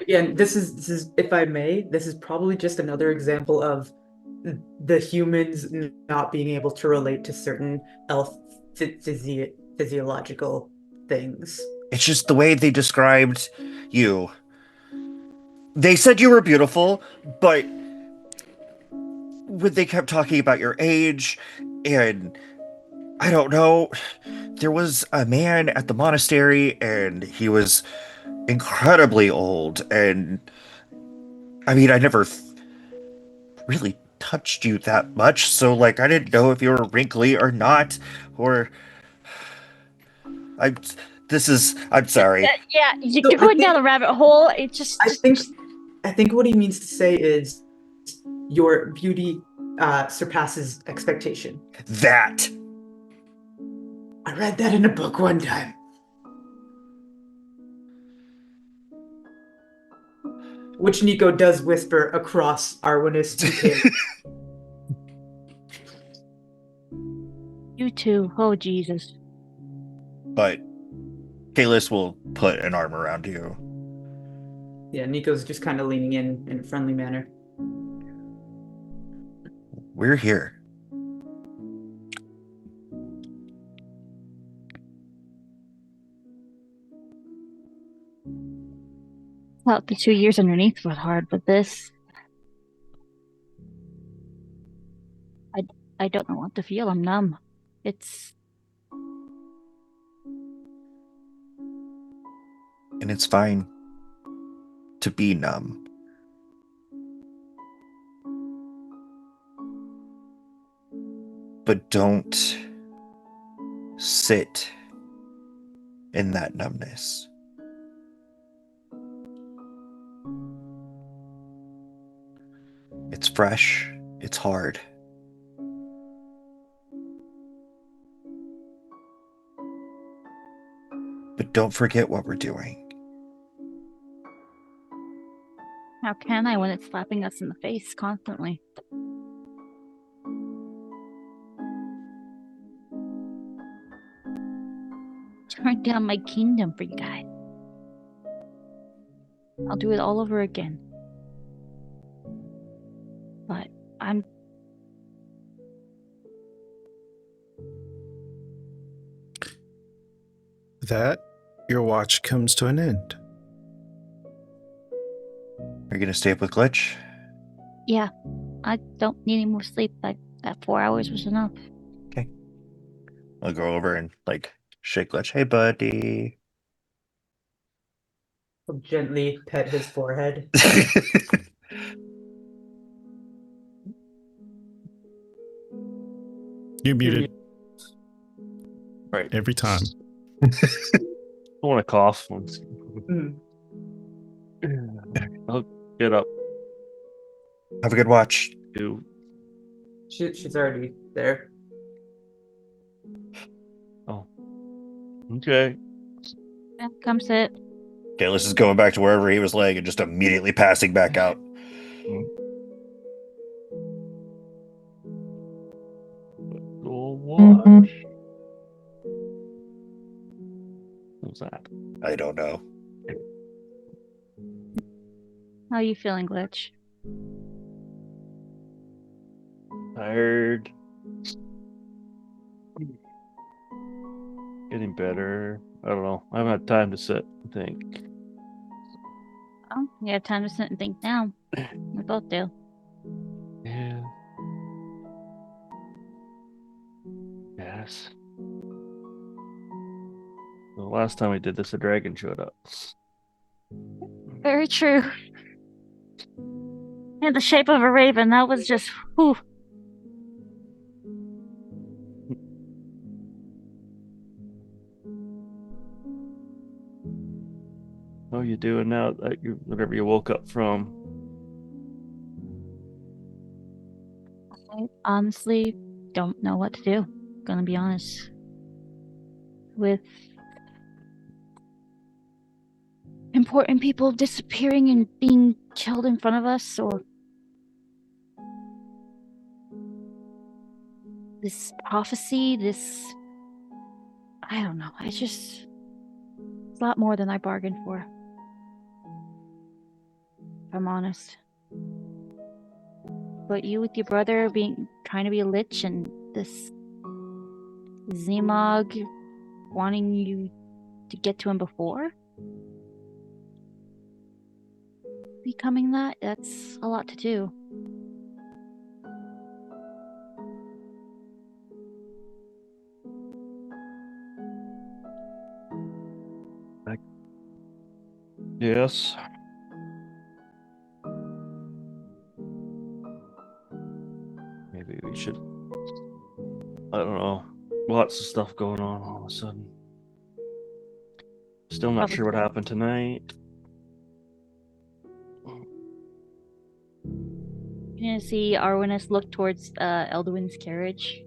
Speaker 5: Again, this is, if I may, this is probably just another example of the humans not being able to relate to certain physiological things.
Speaker 4: It's just the way they described you. They said you were beautiful, but when they kept talking about your age, and I don't know, there was a man at the monastery, and he was incredibly old, and I mean, I never really touched you that much, so like, I didn't know if you were wrinkly or not, or I'm sorry.
Speaker 6: Yeah, you're
Speaker 5: So I
Speaker 6: going down
Speaker 5: think-
Speaker 6: the rabbit hole. It just.
Speaker 5: I think what he means to say is your beauty surpasses expectation.
Speaker 4: That.
Speaker 5: I read that in a book one time. Which Nico does whisper across Arwinis to Kayla.
Speaker 6: You too. Oh Jesus.
Speaker 4: But Kalis will put an arm around you.
Speaker 5: Yeah, Nico's just kind of leaning in a friendly manner.
Speaker 4: We're here.
Speaker 6: Well, the 2 years underneath was hard, but this. I don't know what to feel. I'm numb. It's.
Speaker 4: And it's fine to be numb. But don't sit in that numbness. It's fresh. It's hard. But don't forget what we're doing.
Speaker 6: How can I when it's slapping us in the face constantly? Turn down my kingdom for you guys. I'll do it all over again. But I'm.
Speaker 1: That your watch comes to an end.
Speaker 4: Are you gonna stay up with Glitch?
Speaker 6: Yeah, I don't need any more sleep. Like that 4 hours was enough.
Speaker 4: I'll go over and like shake Glitch. Hey, buddy.
Speaker 5: He'll gently pet his forehead.
Speaker 1: You're muted
Speaker 2: Right.
Speaker 1: every time.
Speaker 2: I want to cough.
Speaker 5: Mhm.
Speaker 2: I'll get up
Speaker 4: Have a good watch.
Speaker 2: to.
Speaker 5: She's already there.
Speaker 2: Oh. Okay.
Speaker 6: Yeah, come sit.
Speaker 4: Kalis is going back to wherever he was laying and just immediately passing back out.
Speaker 2: We'll watch. What's that?
Speaker 4: I don't know.
Speaker 6: How are you feeling, Glitch?
Speaker 2: Tired. Getting better. I don't know. I haven't had time to sit and think.
Speaker 6: Oh, you have time to sit and think now. We both do.
Speaker 2: Yeah. Yes. The last time we did this, a dragon showed up.
Speaker 6: Very true. In the shape of a raven, that was just whew.
Speaker 2: How are you doing now that whatever you woke up from?
Speaker 6: I honestly don't know what to do. Gonna be honest. With important people disappearing and being killed in front of us, or this prophecy, I don't know. It's a lot more than I bargained for. If I'm honest. But you with your brother trying to be a lich, and this Zemog wanting you to get to him before becoming that's a lot to do.
Speaker 2: Yes. Maybe we should. I don't know. Lots of stuff going on all of a sudden. Still not sure what happened tonight.
Speaker 6: You're gonna see Arwinus look towards Elduin's carriage.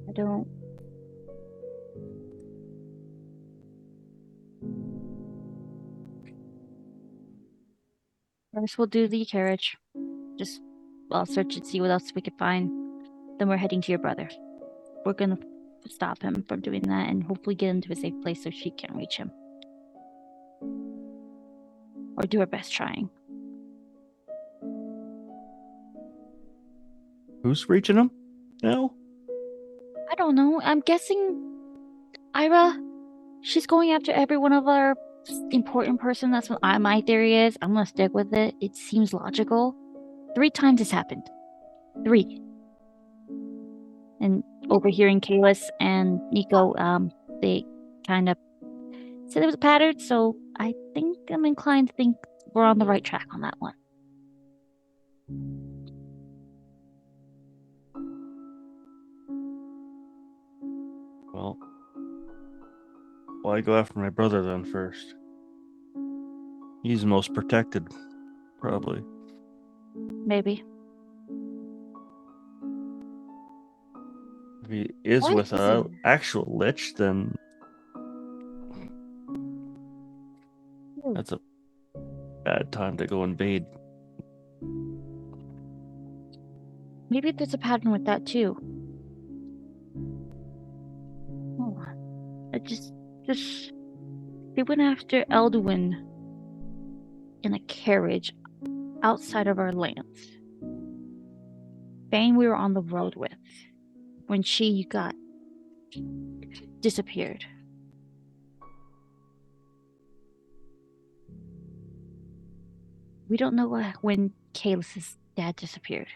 Speaker 6: I don't. First, we'll do the carriage. I'll search and see what else we could find. Then we're heading to your brother. We're gonna stop him from doing that and hopefully get him to a safe place so she can't reach him. Or do our best trying.
Speaker 2: Who's reaching him now?
Speaker 6: I don't know. I'm guessing Ira. She's going after every one of our important person. That's what my theory is. I'm gonna stick with it. It seems logical. 3 times this happened. 3. And overhearing Kalis and Nico, they kind of said it was a pattern, so I think I'm inclined to think we're on the right track on that one.
Speaker 2: Well, why go after my brother then first? He's the most protected, probably.
Speaker 6: Maybe.
Speaker 2: If he is
Speaker 6: What
Speaker 2: with
Speaker 6: is
Speaker 2: an
Speaker 6: it?
Speaker 2: actual lich, then that's a bad time to go invade.
Speaker 6: Maybe there's a pattern with that too. Hold on. I just they went after Elduin in a carriage outside of our lands. Bane we were on the road with when she got disappeared. We don't know when Kalis' dad disappeared.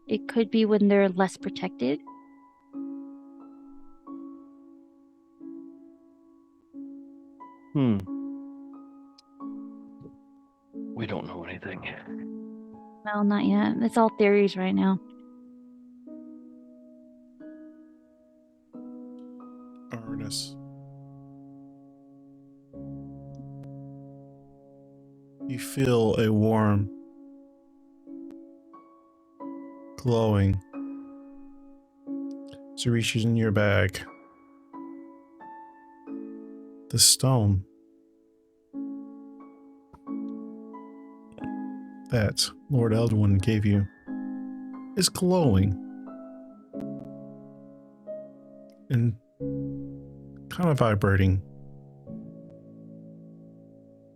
Speaker 6: It could be when they're less protected.
Speaker 2: We don't know anything.
Speaker 6: No, not yet. It's all theories right now.
Speaker 1: Arnis. You feel a warm, glowing. So reaches in your bag, the stone that Lord Eldwin gave you is glowing and kind of vibrating.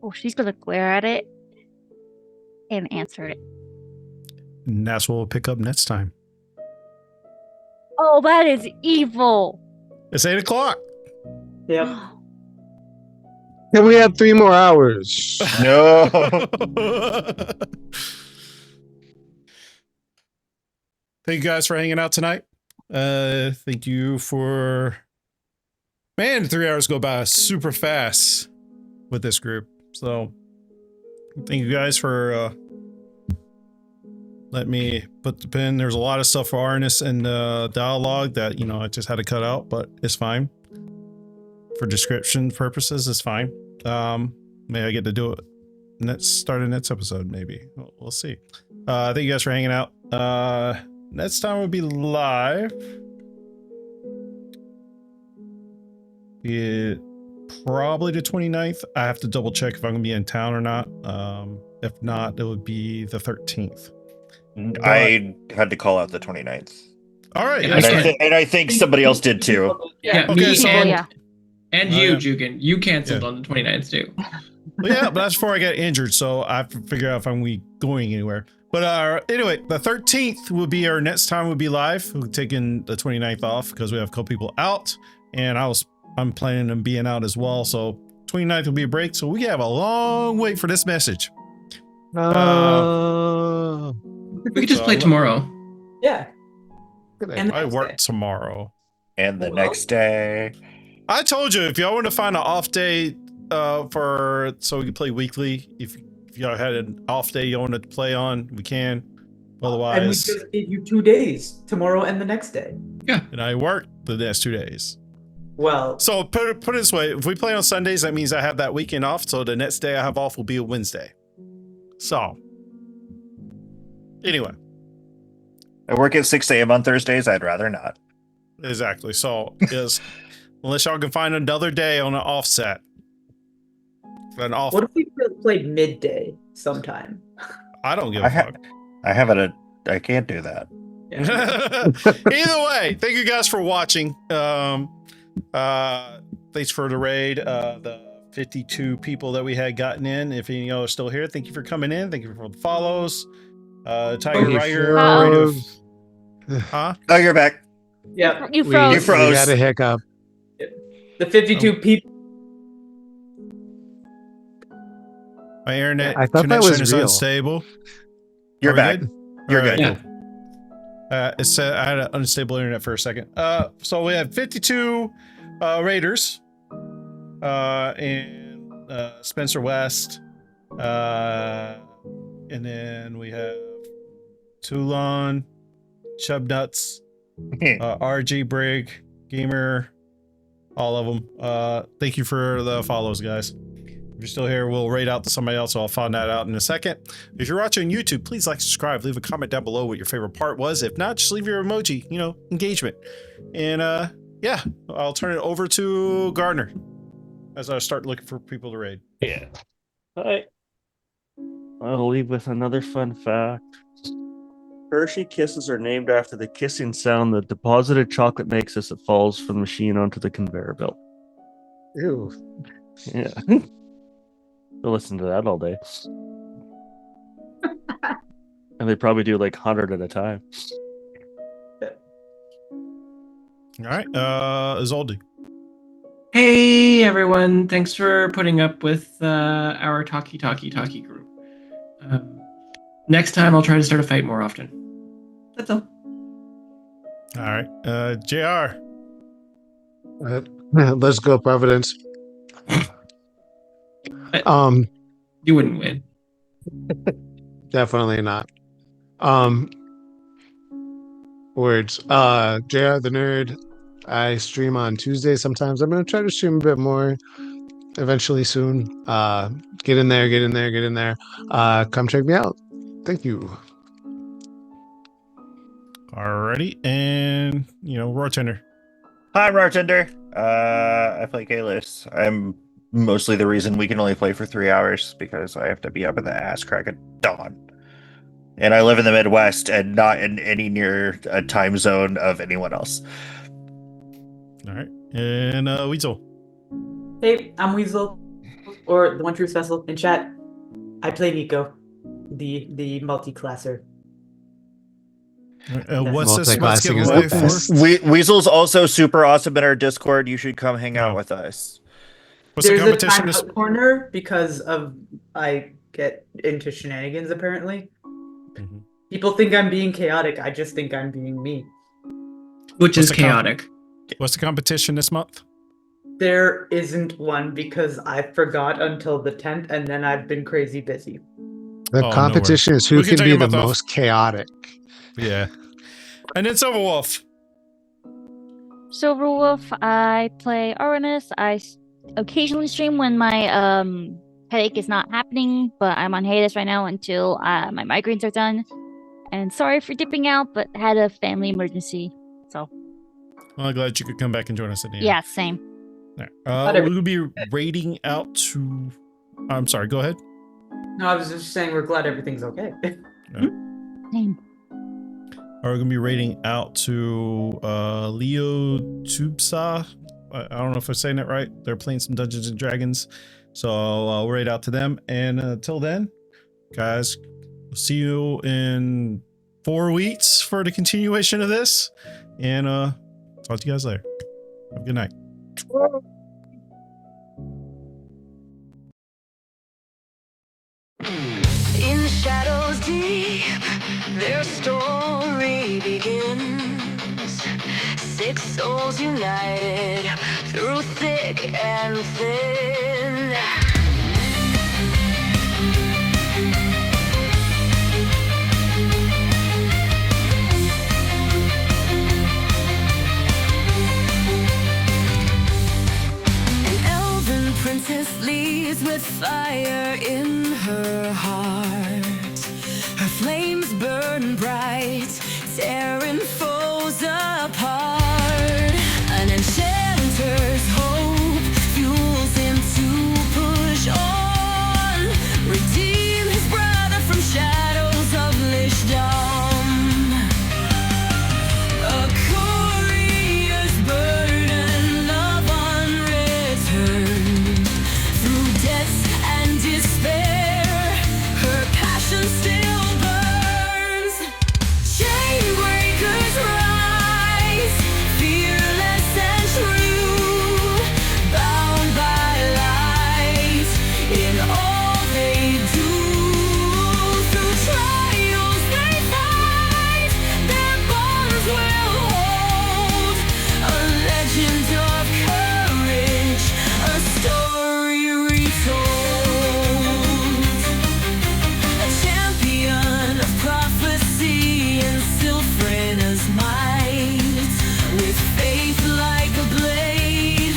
Speaker 6: Oh, she's gonna glare at it and answer it.
Speaker 1: And that's what we'll pick up next time.
Speaker 6: Oh, that is evil.
Speaker 1: It's 8 o'clock.
Speaker 5: Yep.
Speaker 8: And we have 3 more hours.
Speaker 4: No.
Speaker 1: Thank you guys for hanging out tonight. Thank you for... Man, 3 hours go by super fast with this group. So, thank you guys for let me put the pin. There's a lot of stuff for Arnis and dialogue that, you know, I just had to cut out, but it's fine. For description purposes, it's fine. Maybe I get to do it start a next episode, maybe. We'll see. Thank you guys for hanging out. Next time we'll be live. Probably the 29th. I have to double check if I'm gonna be in town or not. If not, it would be the 13th.
Speaker 4: I had to call out the 29th.
Speaker 1: All right.
Speaker 3: Yeah,
Speaker 4: And I think somebody else did too.
Speaker 3: Yeah,
Speaker 1: Okay,
Speaker 3: me
Speaker 1: so-
Speaker 3: and,
Speaker 6: Yeah.
Speaker 3: and
Speaker 1: Oh,
Speaker 3: you,
Speaker 1: yeah.
Speaker 3: Jugan. You canceled on the 29th too.
Speaker 1: Well, yeah, but that's before I got injured, so I have to figure out if I'm going anywhere. But anyway, the 13th will be our next time we'll be live. We're taking the 29th off because we have a couple people out, and I'm planning on being out as well. So 29th will be a break, so we have a long wait for this message.
Speaker 3: We could just play tomorrow.
Speaker 5: Yeah.
Speaker 8: Good
Speaker 5: And the
Speaker 1: I
Speaker 5: next
Speaker 1: work
Speaker 5: day.
Speaker 1: tomorrow.
Speaker 4: And the
Speaker 5: Well.
Speaker 4: next day.
Speaker 1: I told you if y'all want to find an off day so we can play weekly. If y'all had an off day you want to play on, we can.
Speaker 5: And we
Speaker 1: Otherwise,
Speaker 5: just gave you 2 days, tomorrow and the next day.
Speaker 1: and I work the next 2 days.
Speaker 5: Well,
Speaker 1: So put it this way: if we play on Sundays, that means I have that weekend off. So the next day I have off will be a Wednesday. So anyway,
Speaker 4: I work at 6 a.m. on Thursdays. I'd rather not.
Speaker 1: exactly. So is unless y'all can find another day on an offset, an off.
Speaker 5: what if we played midday sometime?
Speaker 1: I don't give
Speaker 4: I
Speaker 1: a
Speaker 4: ha-
Speaker 1: fuck.
Speaker 4: I can't do that.
Speaker 1: Either way, thank you guys for watching. Thanks for the raid. The 52 people that we had gotten in. If any of y'all are still here, thank you for coming in. Thank you for the follows. Tiger
Speaker 8: You
Speaker 1: Rider.
Speaker 8: froze.
Speaker 1: Huh?
Speaker 4: Oh, you're back.
Speaker 5: Yeah.
Speaker 6: You
Speaker 8: We
Speaker 6: froze.
Speaker 4: froze.
Speaker 8: got a hiccup.
Speaker 5: The 52 people.
Speaker 1: My internet
Speaker 8: I thought that
Speaker 1: connection
Speaker 8: was
Speaker 1: is
Speaker 8: real.
Speaker 1: unstable.
Speaker 4: You're
Speaker 1: Are we
Speaker 4: back.
Speaker 1: good?
Speaker 4: You're
Speaker 1: All right,
Speaker 4: good.
Speaker 3: Yeah.
Speaker 1: It said I had an unstable internet for a second. So we have 52 raiders, and Spencer West, and then we have Toulon, Chubnuts, RG Brig, Gamer, all of them. Thank you for the follows, guys. If you're still here, we'll raid out to somebody else, so I'll find that out in a second. If you're watching YouTube, please like, subscribe, leave a comment down below what your favorite part was. If not, just leave your emoji, engagement. And yeah, I'll turn it over to Gardner as I start looking for people to raid.
Speaker 2: Yeah. Hi. I'll leave with another fun fact. Hershey Kisses are named after the kissing sound the deposited chocolate makes as it falls from the machine onto the conveyor belt.
Speaker 8: Ew.
Speaker 2: Yeah. They'll listen to that all day. And they probably do like 100 at a time.
Speaker 1: All right, Isolde.
Speaker 3: Hey everyone, thanks for putting up with our talkie group. Next time I'll try to start a fight more often. That's all.
Speaker 1: All right, JR.
Speaker 8: Let's go, Providence.
Speaker 3: You wouldn't win.
Speaker 8: Definitely not. Words. JR the Nerd. I stream on Tuesday sometimes. I'm gonna try to stream a bit more eventually soon. Get in there. Come check me out. Thank you.
Speaker 1: Alrighty, and Roartender.
Speaker 4: Hi, bartender. I play Kalis. I'm mostly the reason we can only play for 3 hours because I have to be up in the ass crack at dawn. And I live in the Midwest and not in any near a time zone of anyone else.
Speaker 1: All right. And Weasel.
Speaker 5: Hey, I'm Weasel, or the One Truth Vessel. In chat, I play Nico, the multi-classer.
Speaker 1: What's this? Let's
Speaker 8: Multi-classing
Speaker 1: give
Speaker 8: is
Speaker 1: away
Speaker 8: the best.
Speaker 1: for.
Speaker 4: Weasel's also super awesome in our Discord. You should come hang out
Speaker 1: Oh.
Speaker 4: with us.
Speaker 1: What's the
Speaker 5: There's a
Speaker 1: competition?
Speaker 5: timeout corner because of I get into shenanigans. Apparently,
Speaker 1: Mhm.
Speaker 5: people think I'm being chaotic. I just think I'm being me.
Speaker 3: Which is
Speaker 1: What's the comp-
Speaker 3: chaotic.
Speaker 1: What's the competition this month?
Speaker 5: There isn't one because I forgot until the 10th, and then I've been crazy busy.
Speaker 8: The
Speaker 1: Oh, no
Speaker 8: competition is who
Speaker 1: We can
Speaker 8: can
Speaker 1: take
Speaker 8: be
Speaker 1: a
Speaker 8: the
Speaker 1: month off.
Speaker 8: most chaotic.
Speaker 1: Yeah. And then Silverwolf.
Speaker 6: Silverwolf, I play Arwanis. Occasionally stream when my headache is not happening, but I'm on hiatus right now until my migraines are done. And sorry for dipping out, but had a family emergency. So
Speaker 1: Well, I'm glad you could come back and join us at the end.
Speaker 6: yeah, same.
Speaker 1: All right. We'll be raiding out to. I'm sorry. Go ahead.
Speaker 5: No, I was just saying we're glad everything's okay.
Speaker 6: Same.
Speaker 1: We're gonna be raiding out to Leo Tubsa. I don't know if I'm saying that right. They're playing some Dungeons and Dragons, so we'll raid out to them. And until then, guys, we'll see you in 4 weeks for the continuation of this. And talk to you guys later. Have a good night.
Speaker 7: In shadows deep, their story begins. 6 souls united through thick and thin. An elven princess leads with fire in her heart. Her flames burn bright, tearing foes apart. An enchanter's hope fuels him to push on, redeem his brother from shadows of Lishdom. A courier's burden, love unreturned. Through death and despair, her passion still burns. Chainbreakers rise, fearless and true, bound by light in all they do. Through trials they fight, their bonds will hold. A legend of courage, a story retold. A champion of prophecy and Sylphrena's might. With faith like a blade,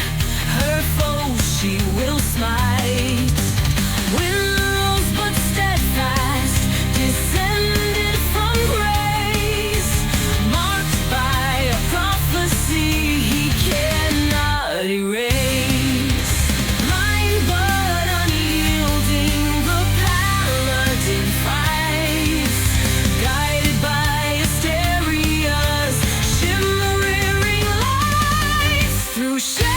Speaker 7: her foes she will smite. Willows but steadfast, descended from grace. Marked by a prophecy he cannot erase. Blind but unyielding, the paladin fights. Guided by Asteria's shimmering lights. Through shadows